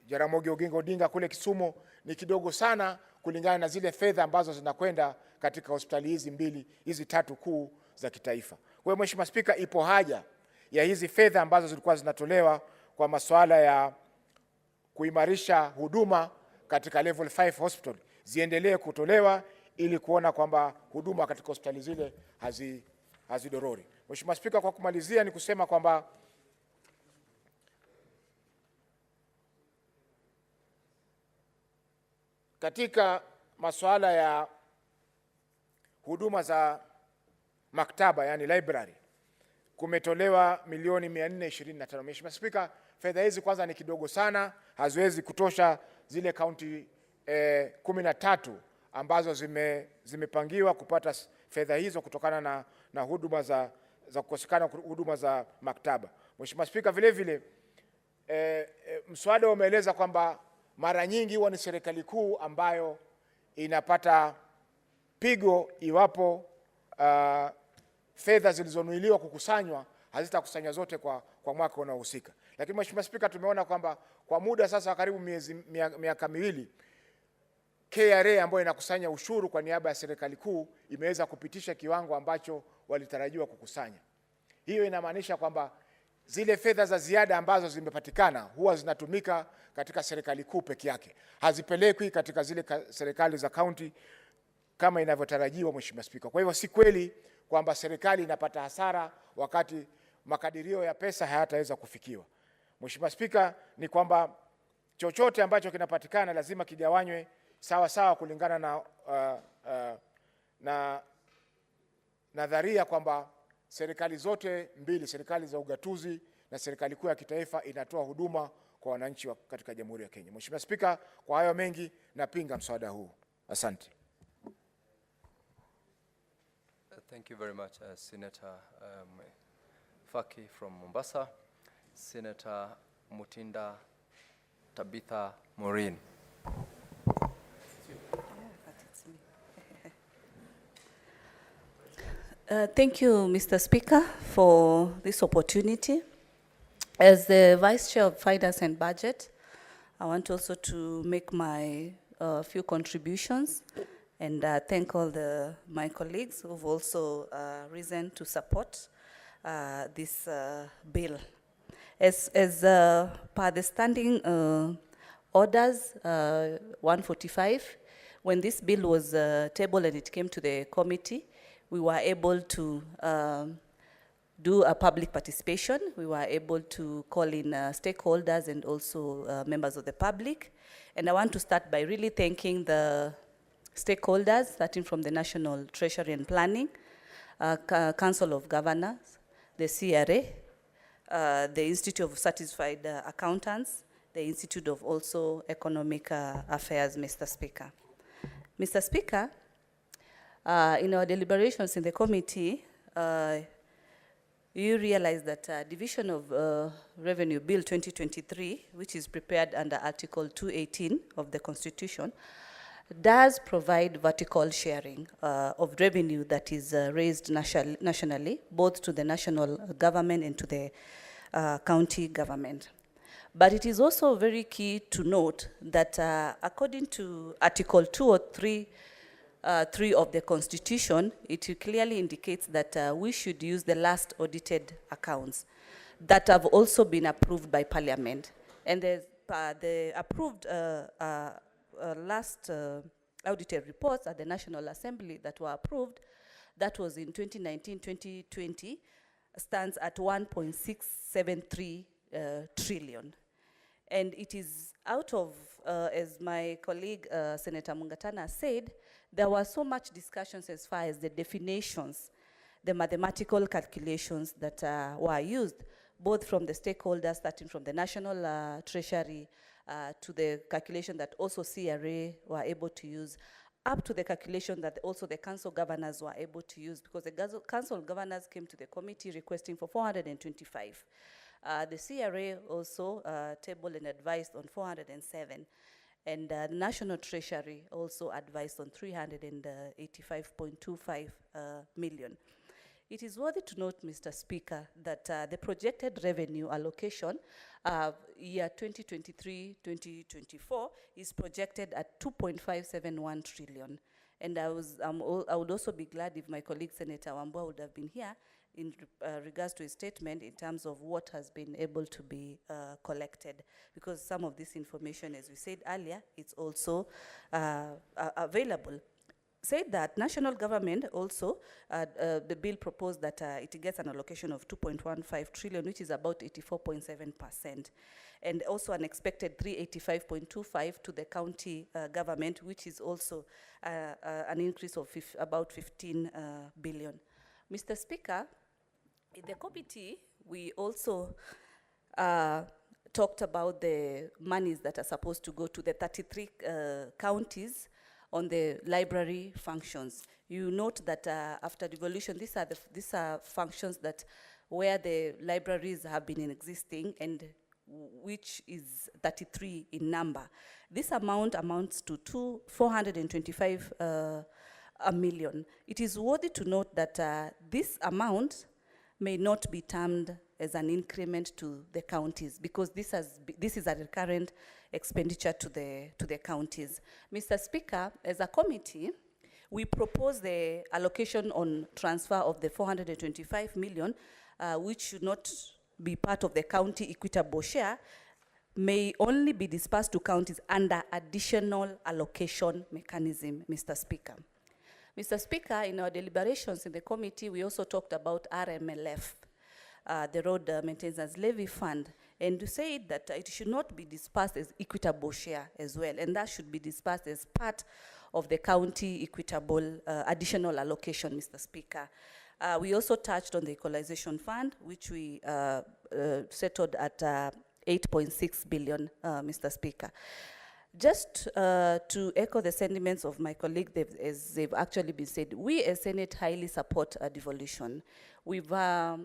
Jaramogi Oginga Odinga kule Kisumu ni kidogo sana kulingana na zile fedha ambazo zinakwenda katika hospitali hizi tatu kuu za kitaifa. Kwa hiyo Mheshimiwa Spika, ipo haja ya hizi fedha ambazo zilikuwa zinatolewa kwa masuala ya kuimarisha huduma katika level 5 hospital ziendelee kutolewa ili kuona kwamba huduma katika hospitali zile hazidorori. Mheshimiwa Spika, kwa kumalizia ni kusema kwamba katika masuala ya huduma za maktaba, yani library, kumetolewa milioni 425. Mheshimiwa Spika, fedha hizi kwanza ni kidogo sana, haziwezi kutosha zile kaunti 13 ambazo zimepangiwa kupata fedha hizo kutokana na huduma za kukosekana huduma za maktaba. Mheshimiwa Spika, vile vile mswada umeeleza kwamba mara nyingi huwa ni serikali kuu ambayo inapata pigo iwapo fedha zilizonuiliwa kukusanywa hazitakusanywa zote kwa mwaka unaohusika. Lakini Mheshimiwa Spika, tumeona kwamba kwa muda sasa karibu miaka miwili KRA ambayo inakusanya ushuru kwa niaba ya serikali kuu imeweza kupitisha kiwango ambacho walitarajiwa kukusanya. Hiyo inamaanisha kwamba zile fedha za ziada ambazo zimepatikana huwa zinatumika katika serikali kuu peke yake, hazipelekwi katika zile serikali za kaunti kama inavyotarajiwa, Mheshimiwa Spika. Kwa hivyo si kweli kwamba serikali inapata hasara wakati makadirio ya pesa hayataweza kufikiwa. Mheshimiwa Spika, ni kwamba chochote ambacho kinapatikana lazima kigawanywe sawa sawa kulingana na nadharia kwamba serikali zote mbili, serikali za ugatuzi na serikali kuu ya kitaifa, inatoa huduma kwa wananchi katika Jamhuri ya Kenya. Mheshimiwa Spika, kwa hayo mengi napinga mswada huu. Asante. Thank you very much, Senator Faki from Mombasa. Senator Mutinda Tabitha Maureen. Thank you, Mr. Speaker, for this opportunity. As the Vice Chair of Finance and Budget, I want also to make my few contributions and thank all my colleagues who've also risen to support this bill. As per the standing orders 145, when this bill was tabled and it came to the committee, we were able to do a public participation. We were able to call in stakeholders and also members of the public. And I want to start by really thanking the stakeholders, starting from the National Treasury and Planning, Council of Governors, the CRA, the Institute of Certified Accountants, the Institute of also Economic Affairs, Mr. Speaker. Mr. Speaker, in our deliberations in the committee, you realize that Division of Revenue Bill 2023, which is prepared under Article 218 of the Constitution, does provide vertical sharing of revenue that is raised nationally, both to the national government and to the county government. But it is also very key to note that according to Article 203 of the Constitution, it clearly indicates that we should use the last audited accounts that have also been approved by Parliament. And the approved last audited reports at the National Assembly that were approved, that was in 2019-2020, stands at 1.673 trillion. And it is out of, as my colleague Senator Mungatana said, there was so much discussions as far as the definitions, the mathematical calculations that were used, both from the stakeholders, starting from the National Treasury, to the calculation that also CRA were able to use, up to the calculation that also the council governors were able to use, because the council governors came to the committee requesting for 425. The CRA also tabled and advised on 407. And the National Treasury also advised on 385.25 million. It is worthy to note, Mr. Speaker, that the projected revenue allocation year 2023-2024 is projected at 2.571 trillion. And I would also be glad if my colleague Senator Wambua would have been here in regards to his statement in terms of what has been able to be collected, because some of this information, as we said earlier, it's also available. Said that national government also, the bill proposed that it gets an allocation of 2.15 trillion, which is about 84.7%, and also an expected 385.25 to the county government, which is also an increase of about 15 billion. Mr. Speaker, in the committee, we also talked about the monies that are supposed to go to the 33 counties on the library functions. You note that after devolution, these are functions that where the libraries have been existing, and which is 33 in number. This amount amounts to 425 million. It is worthy to note that this amount may not be termed as an increment to the counties, because this is a recurrent expenditure to the counties. Mr. Speaker, as a committee, we propose the allocation on transfer of the 425 million, which should not be part of the county equitable share, may only be dispersed to counties under additional allocation mechanism, Mr. Speaker. Mr. Speaker, in our deliberations in the committee, we also talked about RMLF, the Road Maintenance Levy Fund, and to say that it should not be dispersed as equitable share as well, and that should be dispersed as part of the county equitable additional allocation, Mr. Speaker. We also touched on the equalization fund, which we settled at 8.6 billion, Mr. Speaker. Just to echo the sentiments of my colleague, as they've actually been said, we as Senate highly support devolution. We've had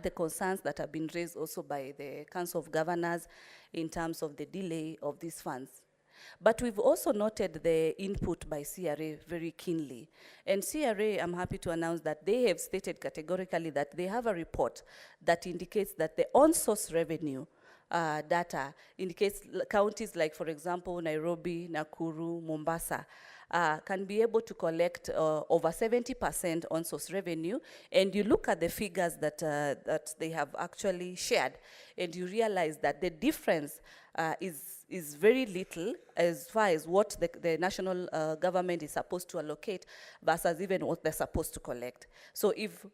the concerns that have been raised also by the Council of Governors in terms of the delay of these funds. But we've also noted the input by CRA very keenly. And CRA, I'm happy to announce that they have stated categorically that they have a report that indicates that the on-source revenue data indicates counties like, for example, Nairobi, Nakuru, Mombasa, can be able to collect over 70% on-source revenue. And you look at the figures that they have actually shared, and you realize that the difference is very little as far as what the national government is supposed to allocate versus even what they're supposed to collect. So if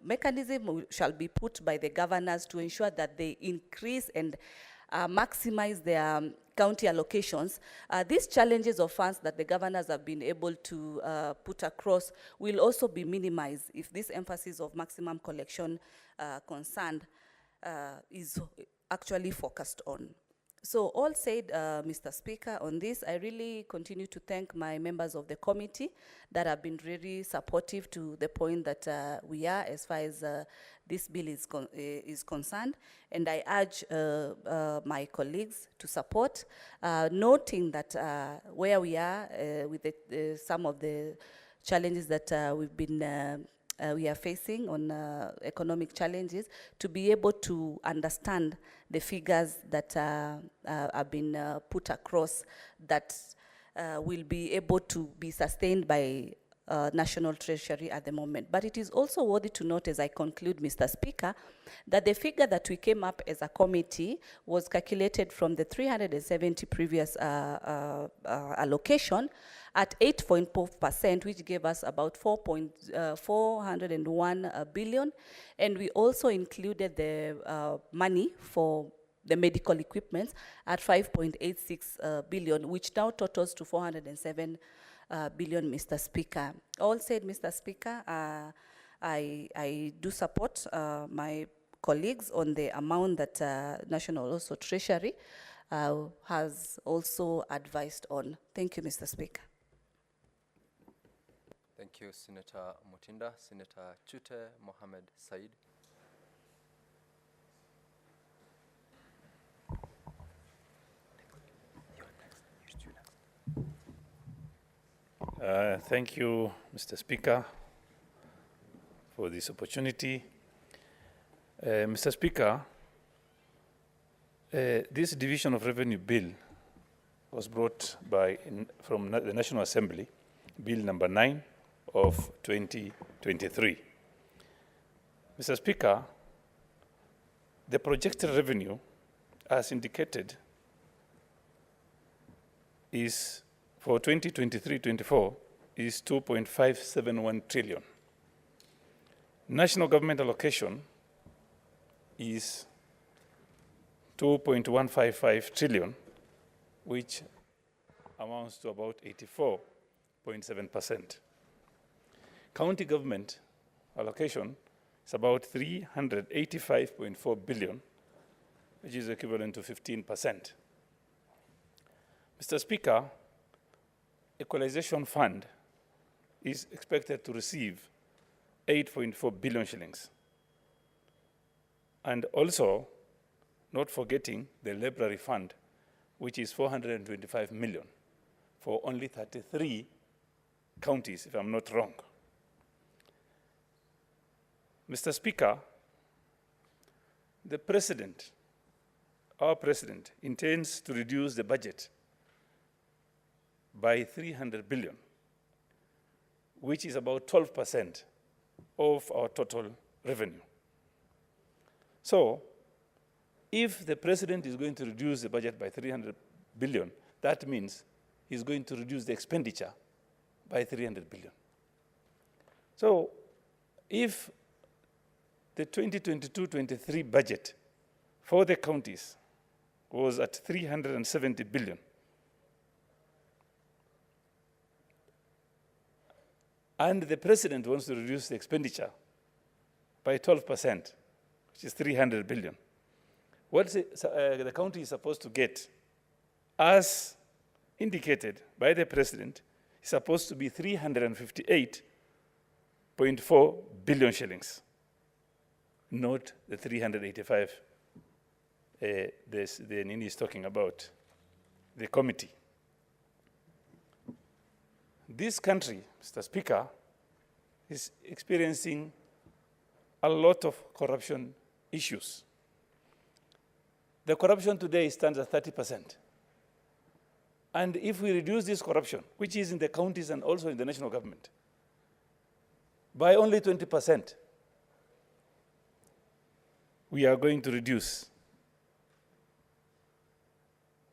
mechanism shall be put by the governors to ensure that they increase and maximize their county allocations, these challenges of funds that the governors have been able to put across will also be minimized if this emphasis of maximum collection concerned is actually focused on. So all said, Mr. Speaker, on this, I really continue to thank my members of the committee that have been really supportive to the point that we are as far as this bill is concerned. And I urge my colleagues to support, noting that where we are with some of the challenges that we are facing on economic challenges, to be able to understand the figures that have been put across that will be able to be sustained by National Treasury at the moment. But it is also worthy to note, as I conclude, Mr. Speaker, that the figure that we came up as a committee was calculated from the 370 previous allocation at 8.4%, which gave us about 401 billion. And we also included the money for the medical equipment at 5.86 billion, which now totals to 407 billion, Mr. Speaker. All said, Mr. Speaker, I do support my colleagues on the amount that National also Treasury has also advised on. Thank you, Mr. Speaker. Thank you, Senator Mutinda. Senator Chute Mohammed Said. Thank you, Mr. Speaker, for this opportunity. Mr. Speaker, this Division of Revenue Bill was brought from the National Assembly, Bill number 9 of 2023. Mr. Speaker, the projected revenue, as indicated, is for 2023-24 is 2.571 trillion. National government allocation is 2.155 trillion, which amounts to about 84.7%. County government allocation is about 385.4 billion, which is equivalent to 15%. Mr. Speaker, Equalization Fund is expected to receive 8.4 billion shillings. And also, not forgetting the Library Fund, which is 425 million for only 33 counties, if I'm not wrong. Mr. Speaker, the President, our President, intends to reduce the budget by 300 billion, which is about 12% of our total revenue. So, if the President is going to reduce the budget by 300 billion, that means he's going to reduce the expenditure by 300 billion. So, if the 2022-23 budget for the counties was at 370 billion, and the President wants to reduce the expenditure by 12%, which is 300 billion. What the county is supposed to get, as indicated by the President, is supposed to be 358.4 billion shillings, not the 385 the Nini is talking about, the committee. This country, Mr. Speaker, is experiencing a lot of corruption issues. The corruption today stands at 30%. And if we reduce this corruption, which is in the counties and also in the national government, by only 20%, we are going to reduce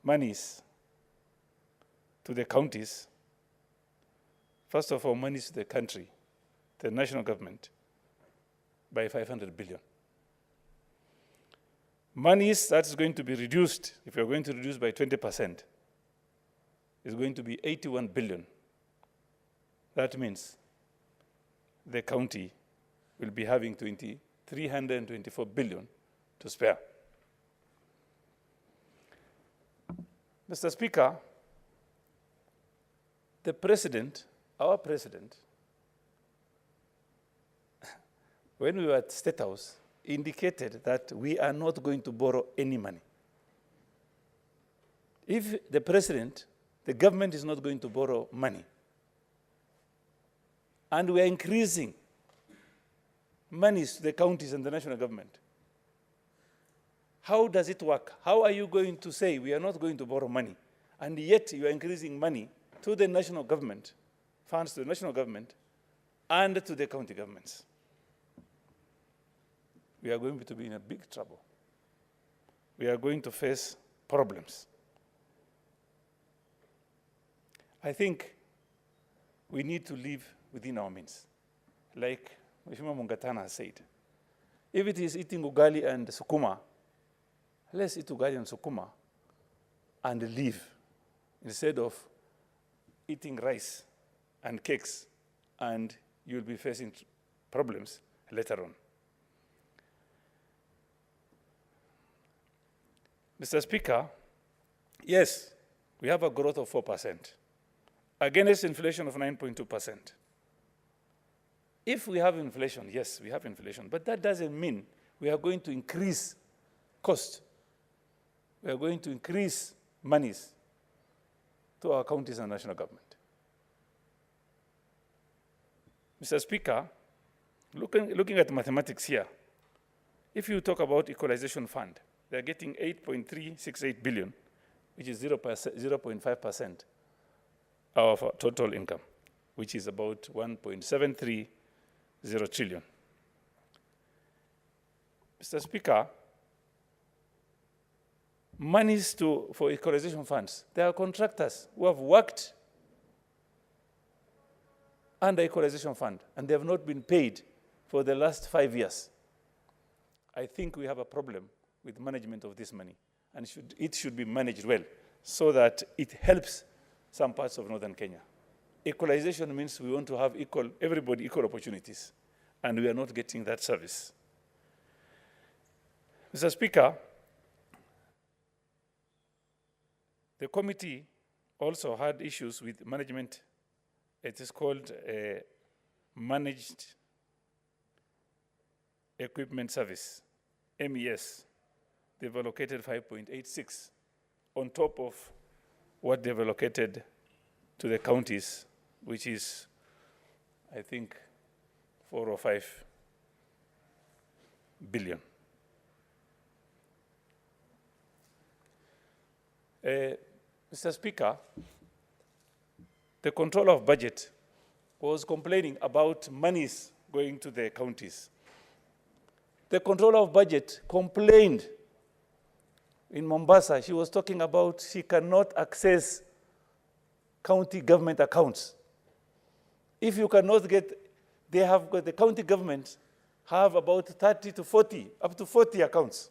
monies to the counties. First of all, monies to the country, the national government, by 500 billion. Monies that's going to be reduced, if you're going to reduce by 20%, is going to be 81 billion. That means the county will be having 324 billion to spare. Mr. Speaker, the President, our President, when we were at State House, indicated that we are not going to borrow any money. If the President, the government is not going to borrow money, and we are increasing monies to the counties and the national government, how does it work? How are you going to say we are not going to borrow money, and yet you are increasing money to the national government, funds to the national government, and to the county governments? We are going to be in a big trouble. We are going to face problems. I think we need to live within our means. Like Mheshimiwa Mungatana has said, if it is eating ugali and sukuma, let's eat ugali and sukuma and live instead of eating rice and cakes, and you'll be facing problems later on. Mr. Speaker, Yes, we have a growth of 4%, against inflation of 9.2%. If we have inflation, yes, we have inflation, but that doesn't mean we are going to increase cost. We are going to increase monies to our counties and national government. Mr. Speaker, looking at mathematics here, if you talk about equalization fund, they're getting 8.368 billion, which is 0.5% of our total income, which is about 1.730 trillion. Mr. Speaker, monies for equalization funds, there are contractors who have worked under equalization fund, and they have not been paid for the last 5 years. I think we have a problem with management of this money, and it should be managed well so that it helps some parts of northern Kenya. Equalization means we want to have everybody equal opportunities, and we are not getting that service. Mr. Speaker, the committee also had issues with management. It is called Managed Equipment Service, MES. They've allocated 5.86 on top of what they've allocated to the counties, which is, I think, 4 or 5 billion. Mr. Speaker, the controller of budget was complaining about monies going to the counties. The controller of budget complained in Mombasa. She was talking about she cannot access county government accounts. If you cannot get, the county governments have about 30 to 40, up to 40 accounts.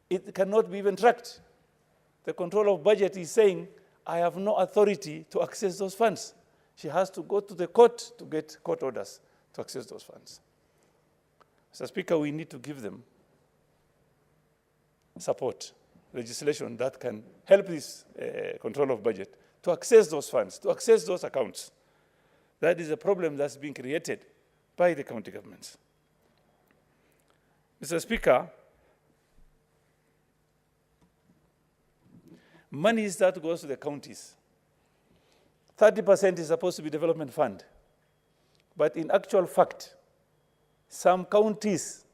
It cannot be even tracked. The controller of budget is saying, I have no authority to access those funds. She has to go to the court to get court orders to access those funds. Mr. Speaker, we need to give them support, legislation that can help this controller of budget to access those funds, to access those accounts. That is a problem that's being created by the county governments. Mr. Speaker, monies that goes to the counties, 30% is supposed to be development fund. But in actual fact, some counties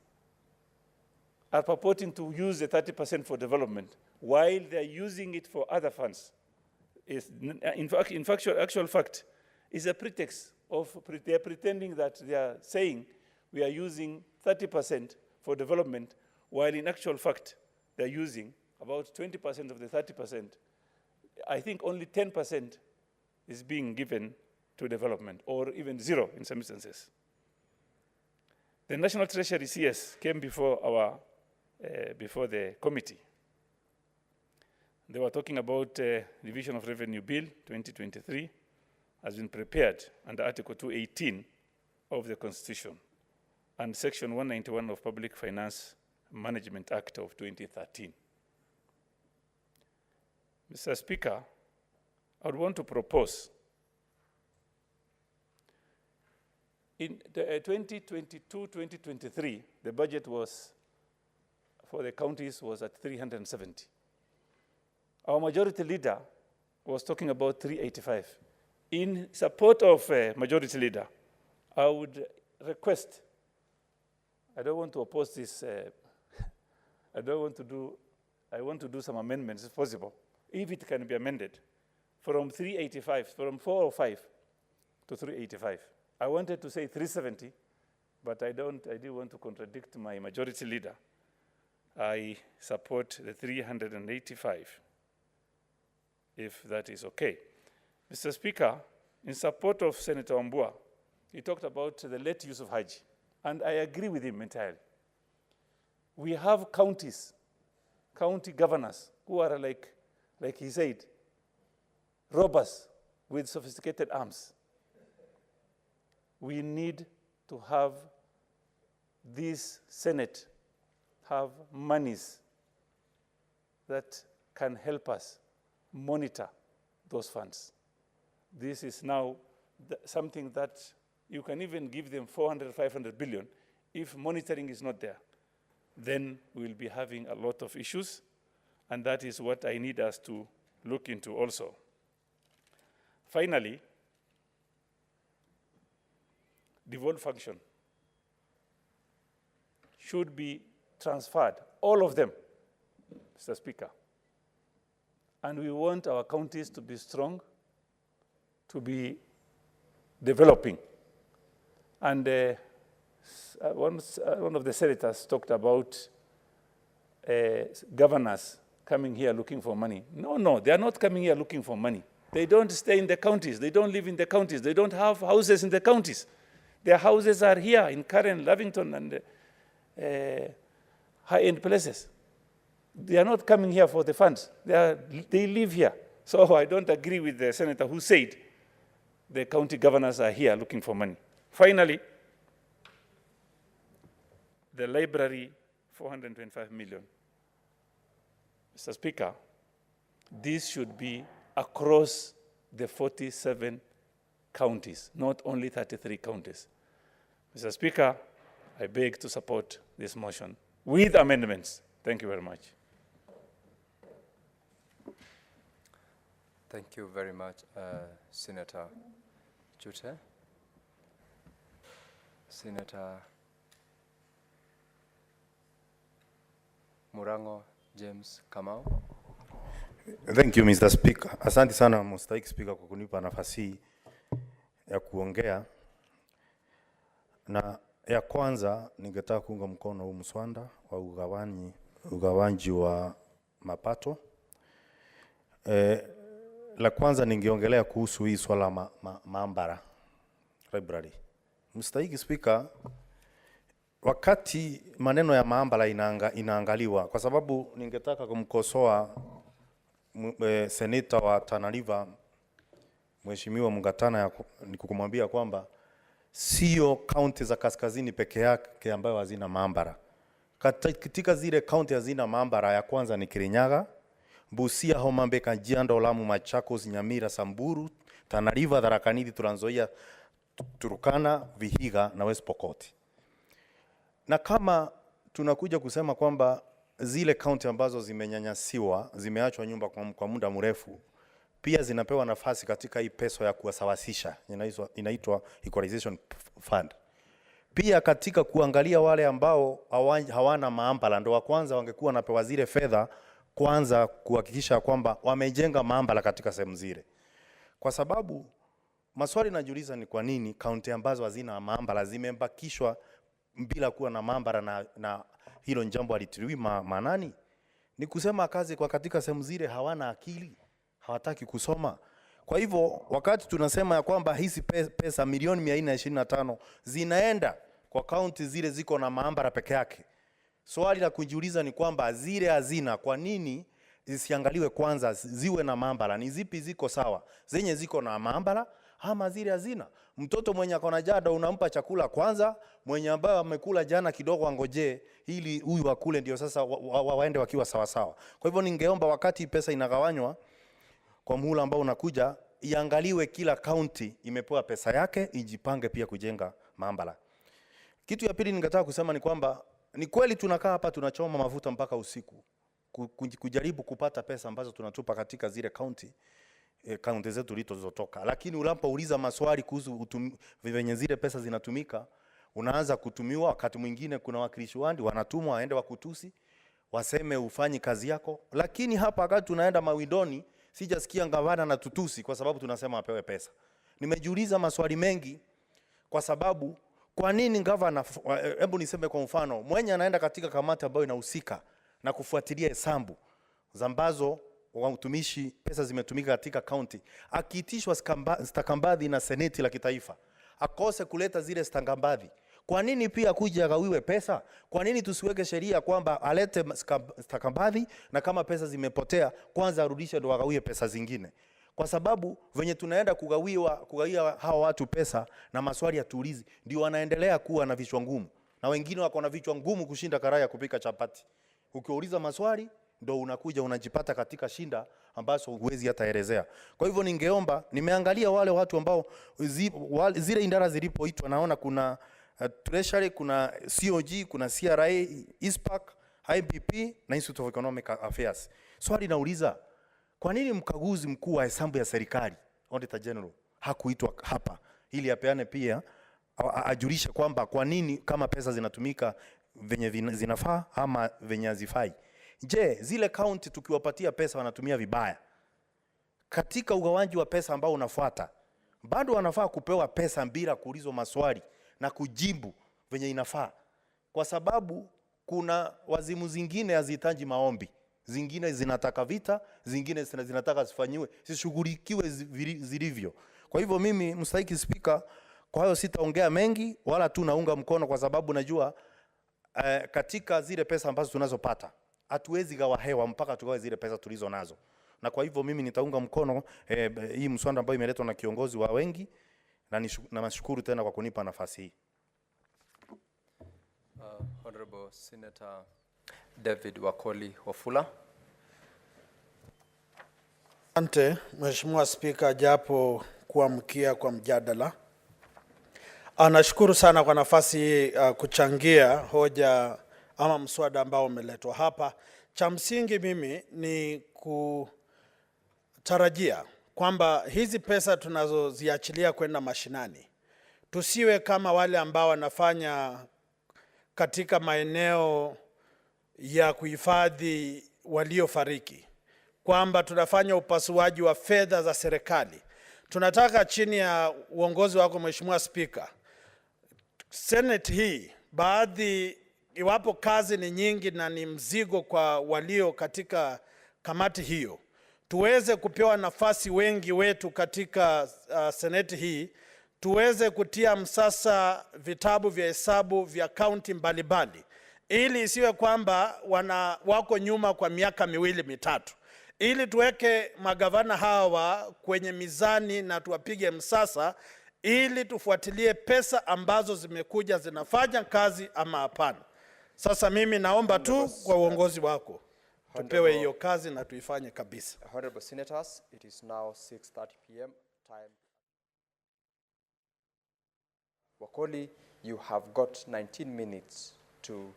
are purporting to use the 30% for development while they're using it for other funds. In actual fact, is a pretext of, they're pretending that they are saying we are using 30% for development, while in actual fact, they're using about 20% of the 30%. I think only 10% is being given to development, or even zero in some instances. The National Treasury CS came before the committee. They were talking about Division of Revenue Bill 2023 has been prepared under Article 218 of the Constitution and Section 191 of Public Finance Management Act of 2013. Mr. Speaker, I would want to propose in the 2022-2023, the budget was for the counties was at 370. Our majority leader was talking about 385. In support of majority leader, I would request, I don't want to oppose this, I want to do some amendments if possible, if it can be amended, from 385, from 405 to 385. I wanted to say 370, but I didn't want to contradict my majority leader. I support the 385, if that is okay. Mr. Speaker, in support of Senator Wambua, he talked about the late use of Hajj, and I agree with him entirely. We have counties, county governors, who are like he said, robbers with sophisticated arms. We need to have this Senate have monies that can help us monitor those funds. This is now something that you can even give them 400, 500 billion. If monitoring is not there, then we'll be having a lot of issues, and that is what I need us to look into also. Finally, devolved function should be transferred, all of them, Mr. Speaker. And we want our counties to be strong, to be developing. And one of the senators talked about governors coming here looking for money. No, they are not coming here looking for money. They don't stay in the counties. They don't live in the counties. They don't have houses in the counties. Their houses are here in Karen, Lavington, and high-end places. They are not coming here for the funds. They live here. So I don't agree with the senator who said the county governors are here looking for money. Finally, the library, 425 million. Mr. Speaker, this should be across the 47 counties, not only 33 counties. Mr. Speaker, I beg to support this motion with amendments. Thank you very much. Thank you very much, Senator Chute. Senator Murango James Kamau. Thank you, Mr. Speaker. Asante sana, Mstahiki Speaker, kwa kunipa nafasi ya kuongea. Na ya kwanza, ningetaka kuunga mkono huu mswada wa ugawanji wa mapato. La kwanza ningeongelea kuhusu hii swala maambara library. Mstahiki Speaker, wakati maneno ya maambara inaangaliwa, kwa sababu ningetaka kumkosoa seneta wa Tana River Mheshimiwa Mungatana, ni kukumwambia kwamba sio kaunti za kaskazini peke yake ambayo hazina maambara. Katika zile kaunti hazina maambara, ya kwanza ni Kirinyaga, Busia, Homa Bay, Kajiado, Lamu, Machakos, Nyamira, Samburu, Tana River, Tharaka Nithi, Trans Nzoia, Turkana, Vihiga na West Pokot. Na kama tunakuja kusema kwamba zile kaunti ambazo zimenyanyasiwa, zimeachwa nyumba kwa muda mrefu, pia zinapewa nafasi katika hii pesa ya kuwasawasisha, inaitwa Equalization Fund. Pia katika kuangalia wale ambao hawana maambala, ndo wa kwanza wangekuwa napewa zile fedha, kwanza kuhakikisha kwamba wamejenga maambala katika sehemu zile. Kwa sababu maswali najiuliza ni kwa nini kaunti ambazo hazina maambala zimebakishwa bila kuwa na maambala, na hilo jambo alitiliwi maanani. Ni kusema kazi kwa katika sehemu zile hawana akili, hawataki kusoma. Kwa hivyo wakati tunasema ya kwamba hizi pesa milioni 425 zinaenda kwa kaunti zile ziko na maambara peke yake, swali la kujiuliza ni kwamba zile hazina, kwa nini zisiangaliwe kwanza ziwe na maambara? Ni zipi ziko sawa, zenye ziko na maambara ama zile hazina? Mtoto mwenye akona jada unampa chakula kwanza, mwenye ambaye amekula jana kidogo angoje ili huyu akule ndio sasa waende wakiwa sawa sawa. Kwa hivyo ningeomba wakati pesa inagawanywa kwa muhula ambao unakuja, iangaliwe kila county imepewa pesa yake, ijipange pia kujenga maambara. Kitu ya pili ningetaka kusema ni kwamba ni kweli tunakaa hapa tunachoma mafuta mpaka usiku kujaribu kupata pesa ambazo tunatupa katika zile county zetu zilizotoka, lakini unapouliza maswali kuhusu venye zile pesa zinatumika, unaanza kutumiwa. Wakati mwingine kuna wakilishi wandi wanatumwa waende wakutusi, waseme ufanyi kazi yako. Lakini hapa wakati tunaenda mawindoni, sijasikia gavana na tutusi kwa sababu tunasema apewe pesa. Nimejiuliza maswali mengi kwa sababu kwa nini gavana, hebu niseme kwa mfano, mwenye anaenda katika kamati ambayo inahusika na kufuatilia hesabu zambazo wa utumishi pesa zimetumika katika county, akiitishwa stakabadhi na seneti la kitaifa akose kuleta zile stakabadhi, kwa nini pia kuja agawiwe pesa? Kwa nini tusiweke sheria kwamba alete stakabadhi na kama pesa zimepotea kwanza arudishe ndo agawie pesa zingine? Kwa sababu venye tunaenda kugawia hawa watu pesa na maswali ya tuulizi, ndio wanaendelea kuwa na vichwa ngumu, na wengine wako na vichwa ngumu kushinda karaya kupika chapati. Ukiuliza maswali ndo unakuja unajipata katika shinda ambazo huwezi hata elezea. Kwa hivyo ningeomba, nimeangalia wale watu ambao zile indara zilipoitwa, naona kuna Treasury, kuna COG, kuna CRA, ISPAC, IBP na Institute of Economic Affairs. Swali nauliza, kwa nini mkaguzi mkuu wa hesabu ya serikali, Auditor General, hakuitwa hapa ili apeane pia ajulishe kwamba kwa nini kama pesa zinatumika venye zinafaa ama venye hazifai? Je, zile county tukiwapatia pesa wanatumia vibaya? Katika ugawaji wa pesa ambao unafuata, bado wanafaa kupewa pesa bila kuulizwa maswali na kujibu venye inafaa, kwa sababu kuna wazimu zingine hazihitaji maombi, zingine zinataka vita, zingine zinataka zishughulikiwe zilivyo. Kwa hivyo mimi, mstahiki Spika, kwa hiyo sitaongea mengi, wala tu naunga mkono, kwa sababu najua katika zile pesa ambazo tunazopata hatuwezi gawa hewa mpaka tugawe zile pesa tulizo nazo. Na kwa hivyo mimi nitaunga mkono hii mswada ambao imeletwa na kiongozi wa wengi, na nashukuru tena kwa kunipa nafasi hii. Honorable Senator David Wakoli Wafula. Asante Mheshimiwa Spika, japo kuamkia kwa mjadala. Anashukuru sana kwa nafasi hii kuchangia hoja ama mswada ambao umeletwa hapa. Cha msingi mimi ni kutarajia kwamba hizi pesa tunazoziachilia kwenda mashinani, tusiwe kama wale ambao wanafanya katika maeneo ya kuhifadhi waliofariki, kwamba tunafanya upasuaji wa fedha za serikali. Tunataka chini ya uongozi wako Mheshimiwa Spika, Senate hii baadhi, iwapo kazi ni nyingi na ni mzigo kwa walio katika kamati hiyo, tuweze kupewa nafasi wengi wetu katika Senate hii, tuweze kutia msasa vitabu vya hesabu vya kaunti mbalimbali, ili isiwe kwamba wako nyuma kwa miaka 2-3, ili tuweke magavana hawa kwenye mizani na tuwapige msasa, ili tufuatilie pesa ambazo zimekuja zinafanya kazi ama hapana. Sasa mimi naomba tu kwa uongozi wako tupewe hiyo kazi na tuifanye kabisa. Honorable Senators, it is now 6:30 p.m. time. Wakoli, you have got 19 minutes to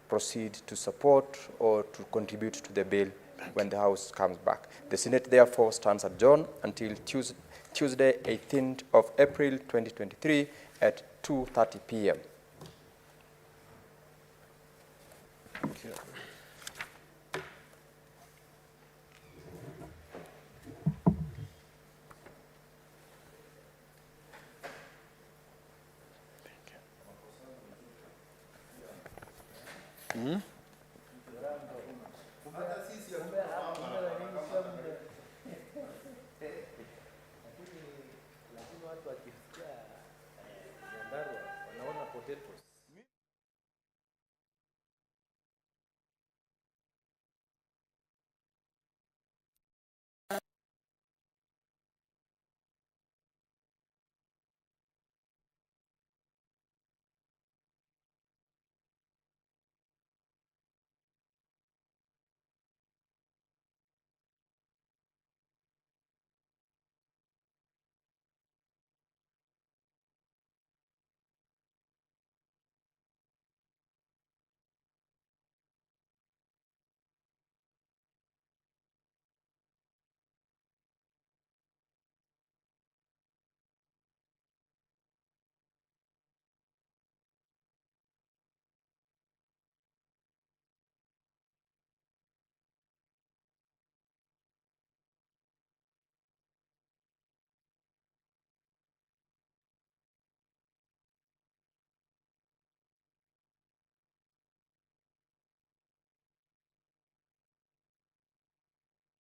proceed to support or to contribute to the bill when the House comes back. The Senate therefore stands adjourned until Tuesday, 18th of April 2023 at 2:30 p.m. Thank you. Wanaona potatoes.